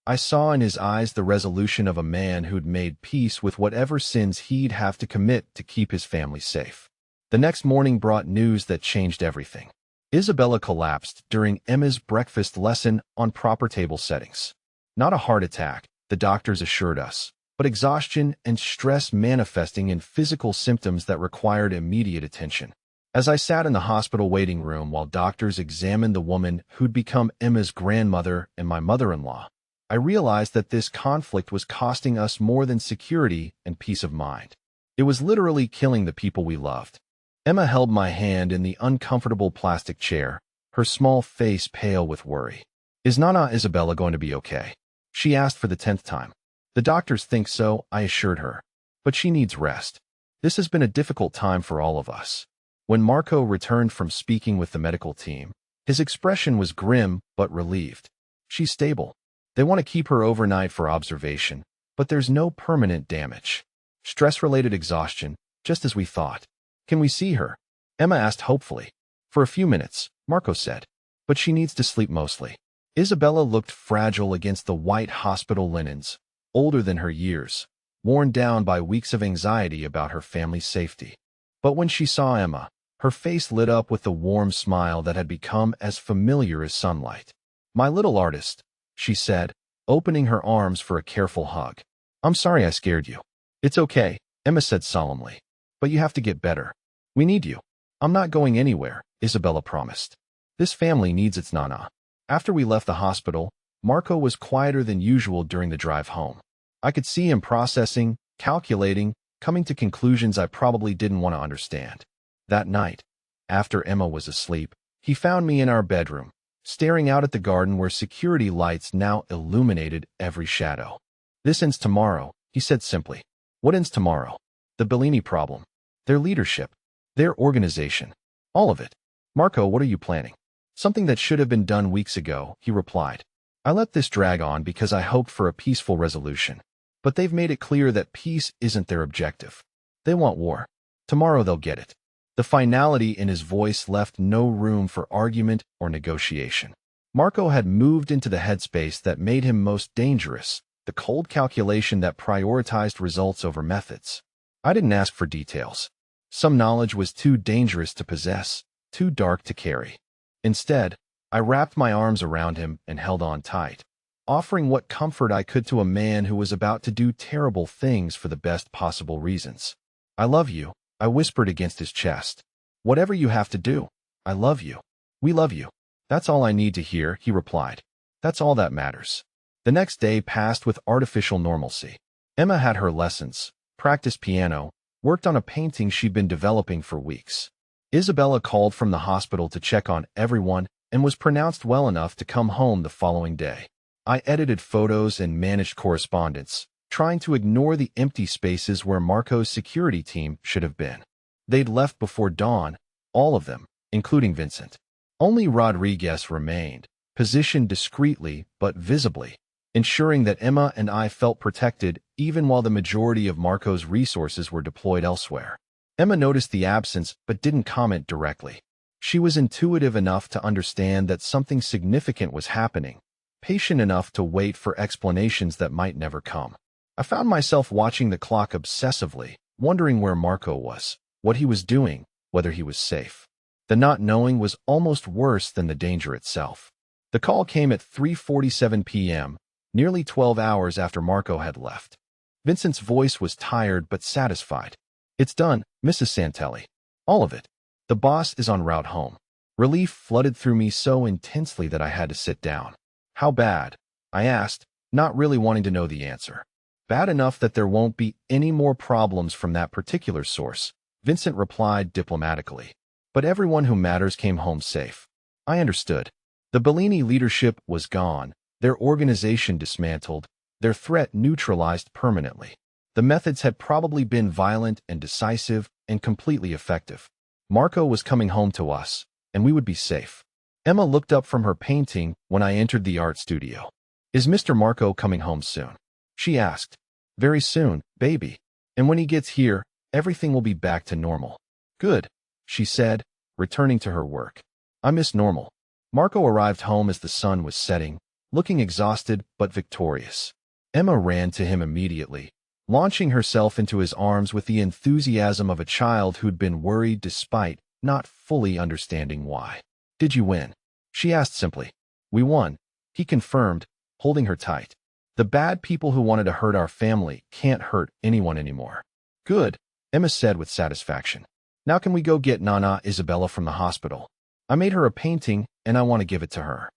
I saw in his eyes the resolution of a man who'd made peace with whatever sins he'd have to commit to keep his family safe. The next morning brought news that changed everything. Isabella collapsed during Emma's breakfast lesson on proper table settings. Not a heart attack, the doctors assured us, but exhaustion and stress manifesting in physical symptoms that required immediate attention. As I sat in the hospital waiting room while doctors examined the woman who'd become Emma's grandmother and my mother-in-law, I realized that this conflict was costing us more than security and peace of mind. It was literally killing the people we loved. Emma held my hand in the uncomfortable plastic chair, her small face pale with worry. "Is Nana Isabella going to be okay?" she asked for the 10th time. "The doctors think so," I assured her. "But she needs rest. This has been a difficult time for all of us." When Marco returned from speaking with the medical team, his expression was grim but relieved. She's stable. They want to keep her overnight for observation, but there's no permanent damage. Stress-related exhaustion, just as we thought. Can we see her? Emma asked hopefully. For a few minutes, Marco said. But she needs to sleep mostly. Isabella looked fragile against the white hospital linens, older than her years, worn down by weeks of anxiety about her family's safety. But when she saw Emma, her face lit up with the warm smile that had become as familiar as sunlight. "My little artist," she said, opening her arms for a careful hug. "I'm sorry I scared you." "It's okay," Emma said solemnly. "But you have to get better. We need you." "I'm not going anywhere," Isabella promised. "This family needs its Nana." After we left the hospital, Marco was quieter than usual during the drive home. I could see him processing, calculating, coming to conclusions I probably didn't want to understand. That night, after Emma was asleep, he found me in our bedroom, staring out at the garden where security lights now illuminated every shadow. "This ends tomorrow," he said simply. "What ends tomorrow?" "The Bellini problem. Their leadership. Their organization. All of it." "Marco, what are you planning?" "Something that should have been done weeks ago," he replied. "I let this drag on because I hoped for a peaceful resolution. But they've made it clear that peace isn't their objective. They want war. Tomorrow they'll get it." The finality in his voice left no room for argument or negotiation. Marco had moved into the headspace that made him most dangerous, the cold calculation that prioritized results over methods. I didn't ask for details. Some knowledge was too dangerous to possess, too dark to carry. Instead, I wrapped my arms around him and held on tight, offering what comfort I could to a man who was about to do terrible things for the best possible reasons. "I love you," I whispered against his chest. "Whatever you have to do, I love you. We love you." "That's all I need to hear," he replied. "That's all that matters." The next day passed with artificial normalcy. Emma had her lessons, practiced piano, worked on a painting she'd been developing for weeks. Isabella called from the hospital to check on everyone and was pronounced well enough to come home the following day. I edited photos and managed correspondence, trying to ignore the empty spaces where Marco's security team should have been. They'd left before dawn, all of them, including Vincent. Only Rodriguez remained, positioned discreetly but visibly, ensuring that Emma and I felt protected even while the majority of Marco's resources were deployed elsewhere. Emma noticed the absence but didn't comment directly. She was intuitive enough to understand that something significant was happening, patient enough to wait for explanations that might never come. I found myself watching the clock obsessively, wondering where Marco was, what he was doing, whether he was safe. The not knowing was almost worse than the danger itself. The call came at 3:47 p.m., nearly 12 hours after Marco had left. Vincent's voice was tired but satisfied. "It's done, Mrs. Santelli. All of it. The boss is en route home." Relief flooded through me so intensely that I had to sit down. "How bad?" I asked, not really wanting to know the answer. "Bad enough that there won't be any more problems from that particular source," Vincent replied diplomatically. "But everyone who matters came home safe." I understood. The Bellini leadership was gone, their organization dismantled, their threat neutralized permanently. The methods had probably been violent and decisive and completely effective. Marco was coming home to us, and we would be safe. Emma looked up from her painting when I entered the art studio. "Is Mr. Marco coming home soon?" she asked. "Very soon, baby. And when he gets here, everything will be back to normal." "Good," she said, returning to her work. "I miss normal." Marco arrived home as the sun was setting, looking exhausted but victorious. Emma ran to him immediately, launching herself into his arms with the enthusiasm of a child who'd been worried despite not fully understanding why. "Did you win?" she asked simply. "We won," he confirmed, holding her tight. "The bad people who wanted to hurt our family can't hurt anyone anymore." "Good," Emma said with satisfaction. "Now can we go get Nana Isabella from the hospital? I made her a painting, and I want to give it to her."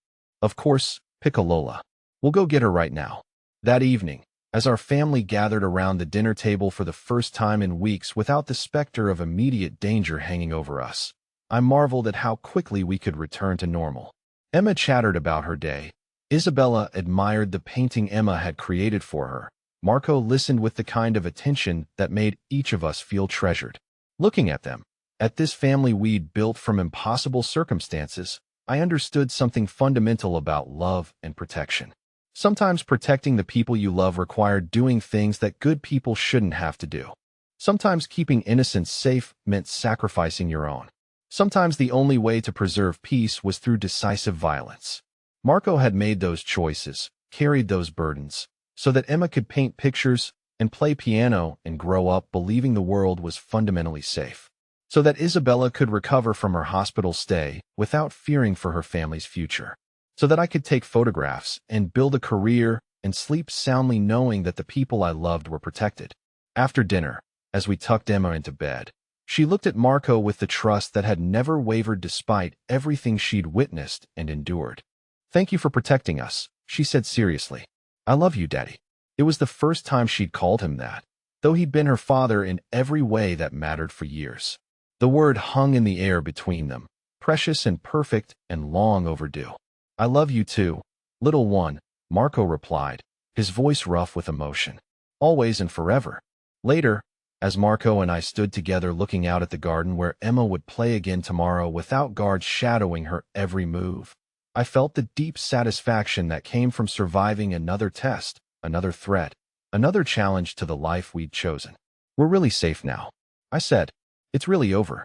"Of course, Piccolola. We'll go get her right now." That evening, as our family gathered around the dinner table for the first time in weeks without the specter of immediate danger hanging over us, I marveled at how quickly we could return to normal. Emma chattered about her day. Isabella admired the painting Emma had created for her. Marco listened with the kind of attention that made each of us feel treasured. Looking at them, At this family we'd built from impossible circumstances, I understood something fundamental about love and protection. Sometimes protecting the people you love required doing things that good people shouldn't have to do. Sometimes keeping innocence safe meant sacrificing your own. Sometimes the only way to preserve peace was through decisive violence. Marco had made those choices, carried those burdens, so that Emma could paint pictures and play piano and grow up believing the world was fundamentally safe. So that Isabella could recover from her hospital stay without fearing for her family's future. So that I could take photographs and build a career and sleep soundly knowing that the people I loved were protected. After dinner, as we tucked Emma into bed, she looked at Marco with the trust that had never wavered despite everything she'd witnessed and endured. "Thank you for protecting us," she said seriously. "I love you, Daddy." It was the first time she'd called him that, though he'd been her father in every way that mattered for years. The word hung in the air between them, precious and perfect and long overdue. "I love you too, little one," Marco replied, his voice rough with emotion. "Always and forever." Later, as Marco and I stood together looking out at the garden where Emma would play again tomorrow without guards shadowing her every move, I felt the deep satisfaction that came from surviving another test, another threat, another challenge to the life we'd chosen. "We're really safe now," I said. "It's really over."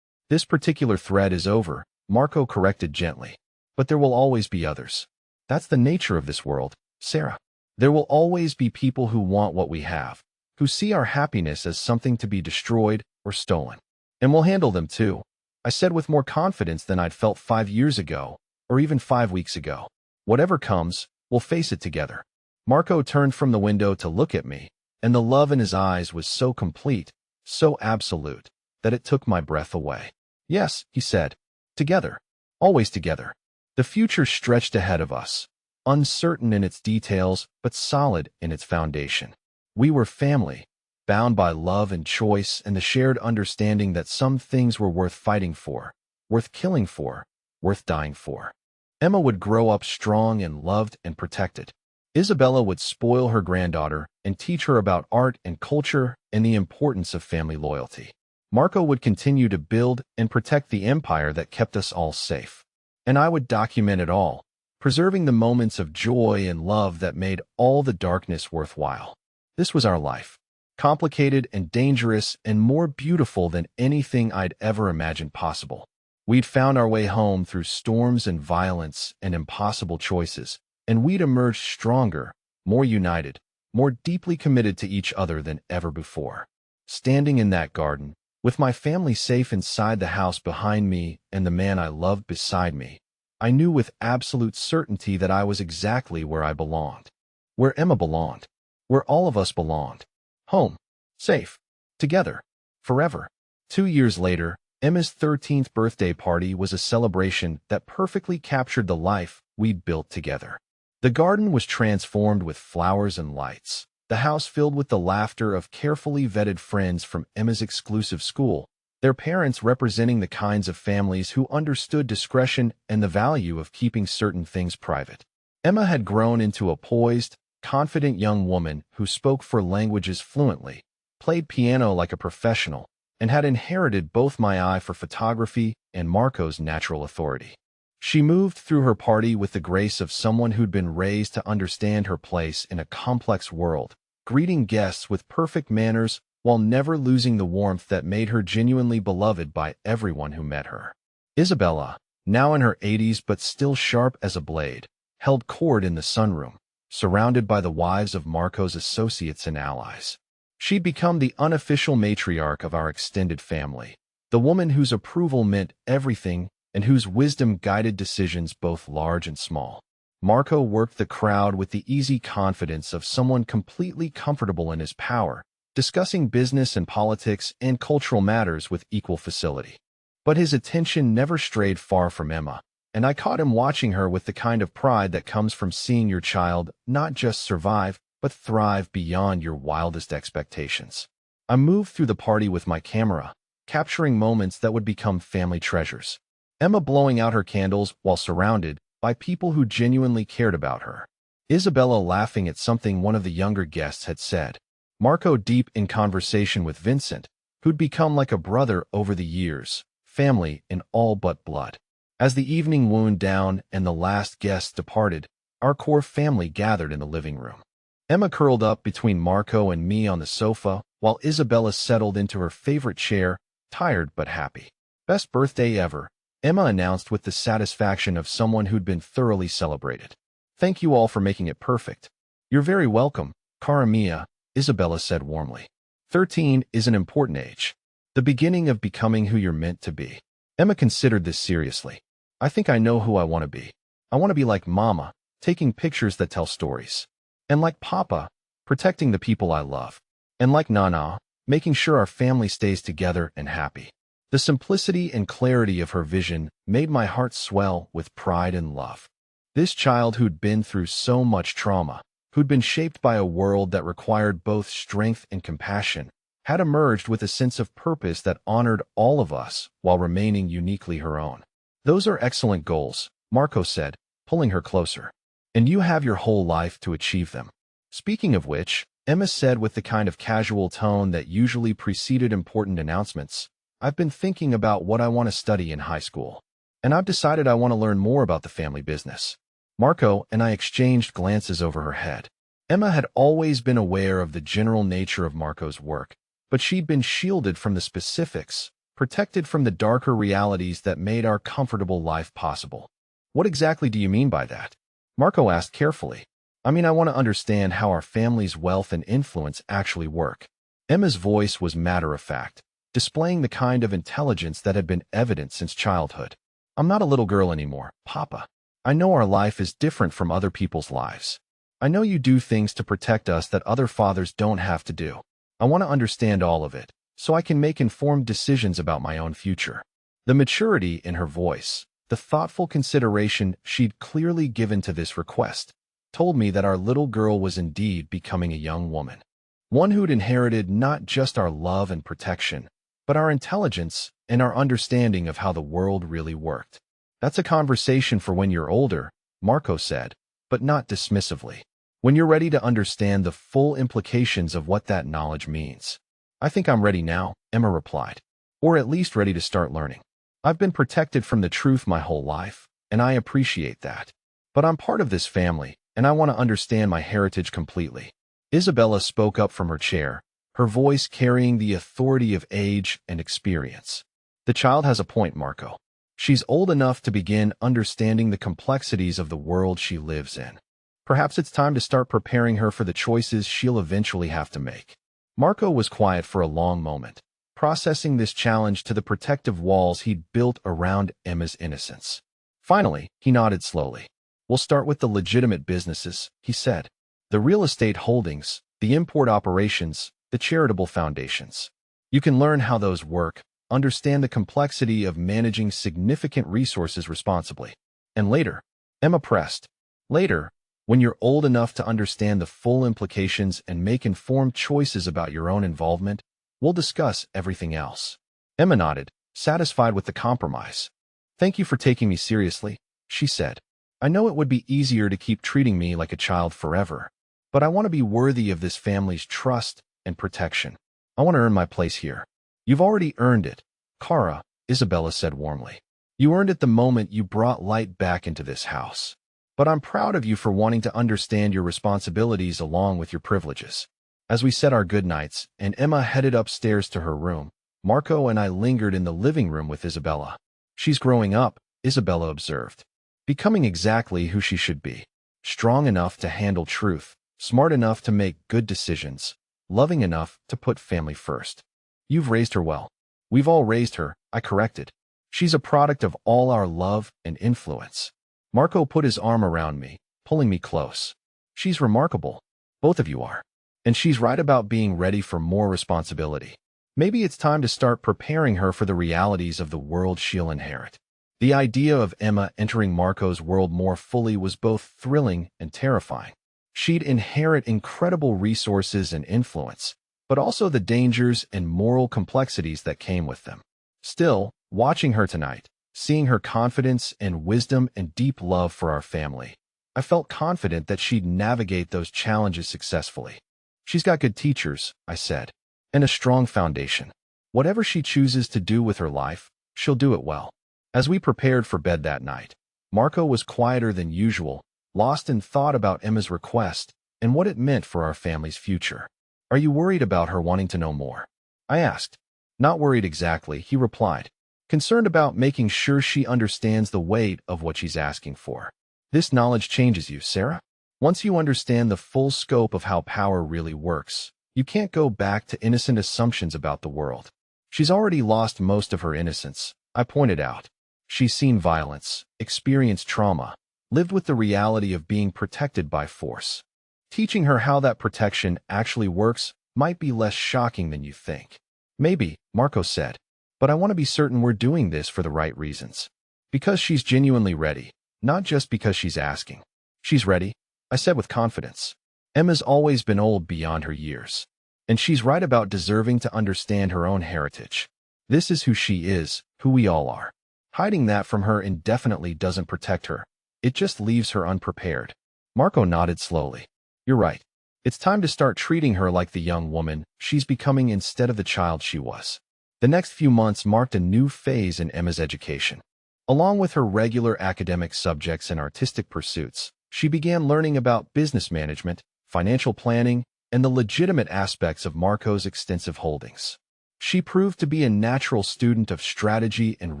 "This particular threat is over," Marco corrected gently. "But there will always be others. That's the nature of this world, Sarah. There will always be people who want what we have, who see our happiness as something to be destroyed or stolen. And we'll handle them too," I said with more confidence than I'd felt 5 years ago, or even 5 weeks ago. "Whatever comes, we'll face it together." Marco turned from the window to look at me, and the love in his eyes was so complete, so absolute, that it took my breath away. "Yes," he said. "Together. Always together." The future stretched ahead of us, uncertain in its details, but solid in its foundation. We were family, bound by love and choice and the shared understanding that some things were worth fighting for, worth killing for, worth dying for. Emma would grow up strong and loved and protected. Isabella would spoil her granddaughter and teach her about art and culture and the importance of family loyalty. Marco would continue to build and protect the empire that kept us all safe. And I would document it all, preserving the moments of joy and love that made all the darkness worthwhile. This was our life, complicated and dangerous and more beautiful than anything I'd ever imagined possible. We'd found our way home through storms and violence and impossible choices, and we'd emerged stronger, more united, more deeply committed to each other than ever before. Standing in that garden, with my family safe inside the house behind me and the man I loved beside me, I knew with absolute certainty that I was exactly where I belonged. Where Emma belonged. Where all of us belonged. Home. Safe. Together. Forever. 2 years later, Emma's 13th birthday party was a celebration that perfectly captured the life we'd built together. The garden was transformed with flowers and lights, the house filled with the laughter of carefully vetted friends from Emma's exclusive school, their parents representing the kinds of families who understood discretion and the value of keeping certain things private. Emma had grown into a poised, confident young woman who spoke 4 languages fluently, played piano like a professional, and had inherited both my eye for photography and Marco's natural authority. She moved through her party with the grace of someone who'd been raised to understand her place in a complex world, greeting guests with perfect manners while never losing the warmth that made her genuinely beloved by everyone who met her. Isabella, now in her 80s but still sharp as a blade, held court in the sunroom, surrounded by the wives of Marco's associates and allies. She'd become the unofficial matriarch of our extended family, the woman whose approval meant everything and whose wisdom guided decisions both large and small. Marco worked the crowd with the easy confidence of someone completely comfortable in his power, discussing business and politics and cultural matters with equal facility. But his attention never strayed far from Emma, and I caught him watching her with the kind of pride that comes from seeing your child not just survive, but thrive beyond your wildest expectations. I moved through the party with my camera, capturing moments that would become family treasures. Emma blowing out her candles while surrounded by people who genuinely cared about her. Isabella laughing at something one of the younger guests had said. Marco deep in conversation with Vincent, who'd become like a brother over the years, family in all but blood. As the evening wound down and the last guests departed, our core family gathered in the living room. Emma curled up between Marco and me on the sofa, while Isabella settled into her favorite chair, tired but happy. "Best birthday ever," Emma announced with the satisfaction of someone who'd been thoroughly celebrated. "Thank you all for making it perfect." "You're very welcome, cara mia," Isabella said warmly. 13 is an important age. The beginning of becoming who you're meant to be. Emma considered this seriously. "I think I know who I want to be. I want to be like Mama, taking pictures that tell stories. And like Papa, protecting the people I love. And like Nana, making sure our family stays together and happy." The simplicity and clarity of her vision made my heart swell with pride and love. This child who'd been through so much trauma, who'd been shaped by a world that required both strength and compassion, had emerged with a sense of purpose that honored all of us while remaining uniquely her own. "Those are excellent goals," Marco said, pulling her closer. "And you have your whole life to achieve them." "Speaking of which," Emma said with the kind of casual tone that usually preceded important announcements, "I've been thinking about what I want to study in high school. And I've decided I want to learn more about the family business." Marco and I exchanged glances over her head. Emma had always been aware of the general nature of Marco's work, but she'd been shielded from the specifics, protected from the darker realities that made our comfortable life possible. "What exactly do you mean by that?" Marco asked carefully. "I mean, I want to understand how our family's wealth and influence actually work." Emma's voice was matter-of-fact, displaying the kind of intelligence that had been evident since childhood. "I'm not a little girl anymore, Papa. I know our life is different from other people's lives. I know you do things to protect us that other fathers don't have to do. I want to understand all of it, so I can make informed decisions about my own future." The maturity in her voice, the thoughtful consideration she'd clearly given to this request, told me that our little girl was indeed becoming a young woman. One who'd inherited not just our love and protection, but our intelligence and our understanding of how the world really worked. "That's a conversation for when you're older," Marco said, but not dismissively. "When you're ready to understand the full implications of what that knowledge means." "I think I'm ready now," Emma replied. "Or at least ready to start learning. I've been protected from the truth my whole life, and I appreciate that. But I'm part of this family, and I want to understand my heritage completely." Isabella spoke up from her chair, her voice carrying the authority of age and experience. "The child has a point, Marco. She's old enough to begin understanding the complexities of the world she lives in. Perhaps it's time to start preparing her for the choices she'll eventually have to make." Marco was quiet for a long moment, processing this challenge to the protective walls he'd built around Emma's innocence. Finally, he nodded slowly. "We'll start with the legitimate businesses," he said. "The real estate holdings, the import operations, the charitable foundations. You can learn how those work, understand the complexity of managing significant resources responsibly. And later," Emma pressed, "later, when you're old enough to understand the full implications and make informed choices about your own involvement, we'll discuss everything else." Emma nodded, satisfied with the compromise. "Thank you for taking me seriously," she said. "I know it would be easier to keep treating me like a child forever, but I want to be worthy of this family's trust and protection. I want to earn my place here." "You've already earned it, Cara," Isabella said warmly. "You earned it the moment you brought light back into this house. But I'm proud of you for wanting to understand your responsibilities along with your privileges." As we said our goodnights and Emma headed upstairs to her room, Marco and I lingered in the living room with Isabella. "She's growing up," Isabella observed. "Becoming exactly who she should be. Strong enough to handle truth, smart enough to make good decisions, loving enough to put family first. You've raised her well." "We've all raised her," I corrected. "She's a product of all our love and influence." Marco put his arm around me, pulling me close. "She's remarkable. Both of you are. And she's right about being ready for more responsibility. Maybe it's time to start preparing her for the realities of the world she'll inherit." The idea of Emma entering Marco's world more fully was both thrilling and terrifying. She'd inherit incredible resources and influence, but also the dangers and moral complexities that came with them. Still, watching her tonight, seeing her confidence and wisdom and deep love for our family, I felt confident that she'd navigate those challenges successfully. "She's got good teachers," I said, "and a strong foundation. Whatever she chooses to do with her life, she'll do it well. As we prepared for bed that night, Marco was quieter than usual, lost in thought about Emma's request and what it meant for our family's future. "Are you worried about her wanting to know more?" I asked. "Not worried exactly," he replied. "Concerned about making sure she understands the weight of what she's asking for. This knowledge changes you, Sarah. Once you understand the full scope of how power really works, you can't go back to innocent assumptions about the world." "She's already lost most of her innocence," I pointed out. "She's seen violence, experienced trauma, lived with the reality of being protected by force. Teaching her how that protection actually works might be less shocking than you think." "Maybe," Marco said, "but I want to be certain we're doing this for the right reasons. Because she's genuinely ready, not just because she's asking." "She's ready," I said with confidence. "Emma's always been old beyond her years, and she's right about deserving to understand her own heritage. This is who she is, who we all are. Hiding that from her indefinitely doesn't protect her. It just leaves her unprepared." Marco nodded slowly. "You're right. It's time to start treating her like the young woman she's becoming instead of the child she was." The next few months marked a new phase in Emma's education. Along with her regular academic subjects and artistic pursuits, she began learning about business management, financial planning, and the legitimate aspects of Marco's extensive holdings. She proved to be a natural student of strategy and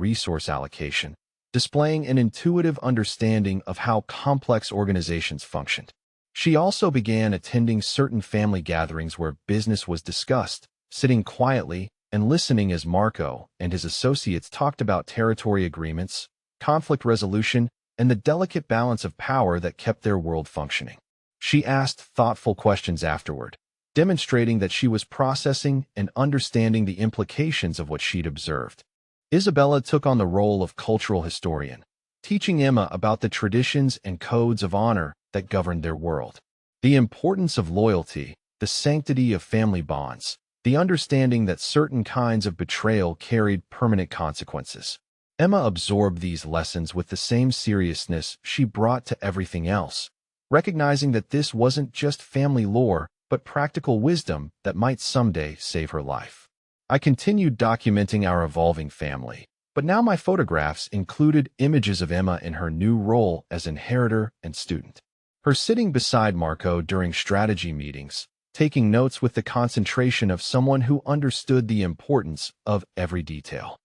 resource allocation, displaying an intuitive understanding of how complex organizations functioned. She also began attending certain family gatherings where business was discussed, sitting quietly and listening as Marco and his associates talked about territory agreements, conflict resolution, and the delicate balance of power that kept their world functioning. She asked thoughtful questions afterward, demonstrating that she was processing and understanding the implications of what she'd observed. Isabella took on the role of cultural historian, teaching Emma about the traditions and codes of honor that governed their world. The importance of loyalty, the sanctity of family bonds, the understanding that certain kinds of betrayal carried permanent consequences. Emma absorbed these lessons with the same seriousness she brought to everything else, recognizing that this wasn't just family lore, but practical wisdom that might someday save her life. I continued documenting our evolving family, but now my photographs included images of Emma in her new role as inheritor and student. Her sitting beside Marco during strategy meetings, taking notes with the concentration of someone who understood the importance of every detail.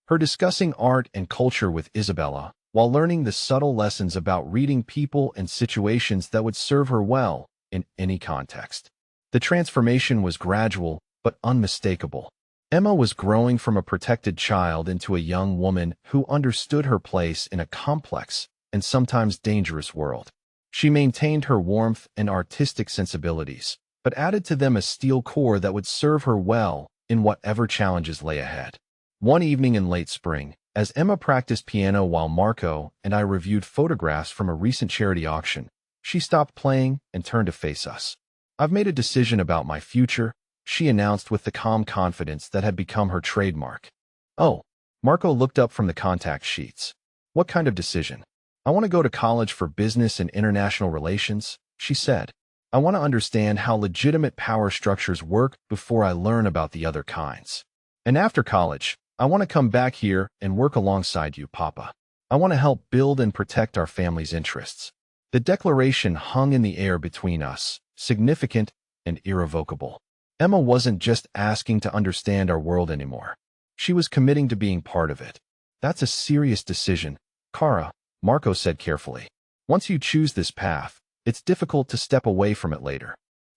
Her discussing art and culture with Isabella, while learning the subtle lessons about reading people and situations that would serve her well in any context. The transformation was gradual but unmistakable. Emma was growing from a protected child into a young woman who understood her place in a complex and sometimes dangerous world. She maintained her warmth and artistic sensibilities, but added to them a steel core that would serve her well in whatever challenges lay ahead. One evening in late spring, as Emma practiced piano while Marco and I reviewed photographs from a recent charity auction, she stopped playing and turned to face us. "I've made a decision about my future," she announced with the calm confidence that had become her trademark. "Oh." Marco looked up from the contact sheets. "What kind of decision?" "I want to go to college for business and international relations," she said. "I want to understand how legitimate power structures work before I learn about the other kinds. And after college, I want to come back here and work alongside you, Papa. I want to help build and protect our family's interests." The declaration hung in the air between us, significant and irrevocable. Emma wasn't just asking to understand our world anymore. She was committing to being part of it. "That's a serious decision, Kara," Marco said carefully. "Once you choose this path, it's difficult to step away from it later."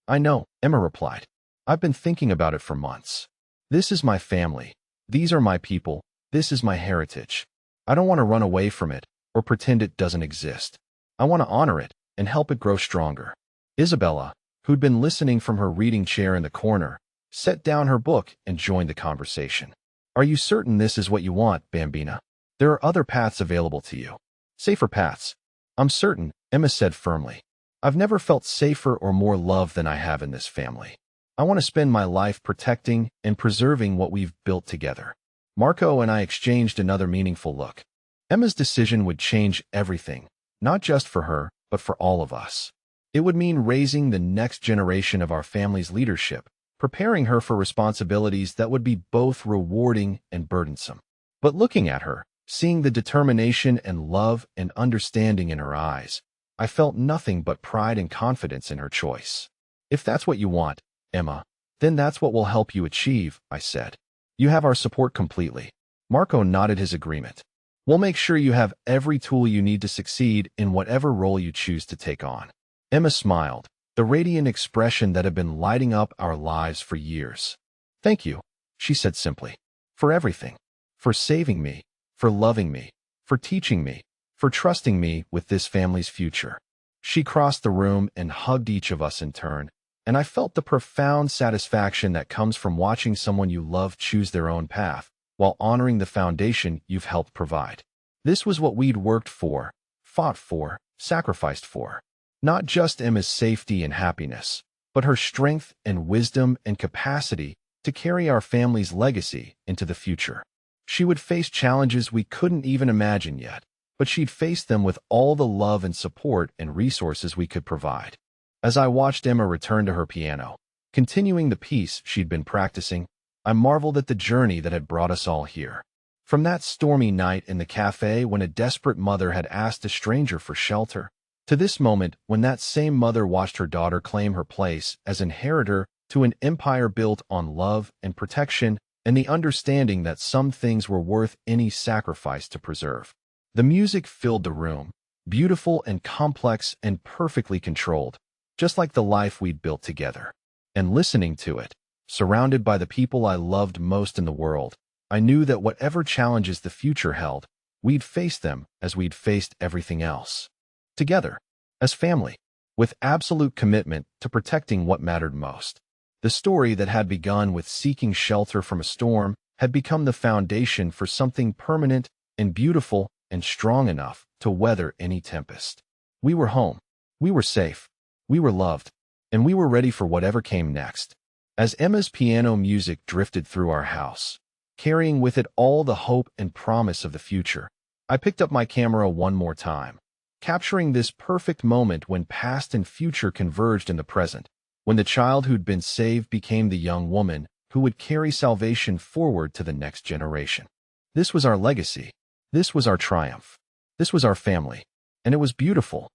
"I know," Emma replied. "I've been thinking about it for months. This is my family. These are my people. This is my heritage. I don't want to run away from it or pretend it doesn't exist. I want to honor it and help it grow stronger." Isabella, who'd been listening from her reading chair in the corner, set down her book and joined the conversation. "Are you certain this is what you want, Bambina? There are other paths available to you. Safer paths." "I'm certain," Emma said firmly. "I've never felt safer or more loved than I have in this family. I want to spend my life protecting and preserving what we've built together." Marco and I exchanged another meaningful look. Emma's decision would change everything, not just for her, but for all of us. It would mean raising the next generation of our family's leadership, preparing her for responsibilities that would be both rewarding and burdensome. But looking at her, seeing the determination and love and understanding in her eyes, I felt nothing but pride and confidence in her choice. "If that's what you want, Emma, then that's what we'll help you achieve," I said. "You have our support completely." Marco nodded his agreement. "We'll make sure you have every tool you need to succeed in whatever role you choose to take on." Emma smiled, the radiant expression that had been lighting up our lives for years. "Thank you," she said simply, "for everything. For saving me, for loving me, for teaching me, for trusting me with this family's future." She crossed the room and hugged each of us in turn, and I felt the profound satisfaction that comes from watching someone you love choose their own path, while honoring the foundation you've helped provide. This was what we'd worked for, fought for, sacrificed for. Not just Emma's safety and happiness, but her strength and wisdom and capacity to carry our family's legacy into the future. She would face challenges we couldn't even imagine yet, but she'd face them with all the love and support and resources we could provide. As I watched Emma return to her piano, continuing the piece she'd been practicing, I marveled at the journey that had brought us all here. From that stormy night in the cafe when a desperate mother had asked a stranger for shelter, to this moment when that same mother watched her daughter claim her place as inheritor to an empire built on love and protection and the understanding that some things were worth any sacrifice to preserve. The music filled the room, beautiful and complex and perfectly controlled, just like the life we'd built together. And listening to it, surrounded by the people I loved most in the world, I knew that whatever challenges the future held, we'd face them as we'd faced everything else. Together, as family, with absolute commitment to protecting what mattered most. The story that had begun with seeking shelter from a storm had become the foundation for something permanent and beautiful and strong enough to weather any tempest. We were home. We were safe. We were loved. And we were ready for whatever came next. As Emma's piano music drifted through our house, carrying with it all the hope and promise of the future, I picked up my camera one more time, capturing this perfect moment when past and future converged in the present, when the child who'd been saved became the young woman who would carry salvation forward to the next generation. This was our legacy. This was our triumph. This was our family. And it was beautiful,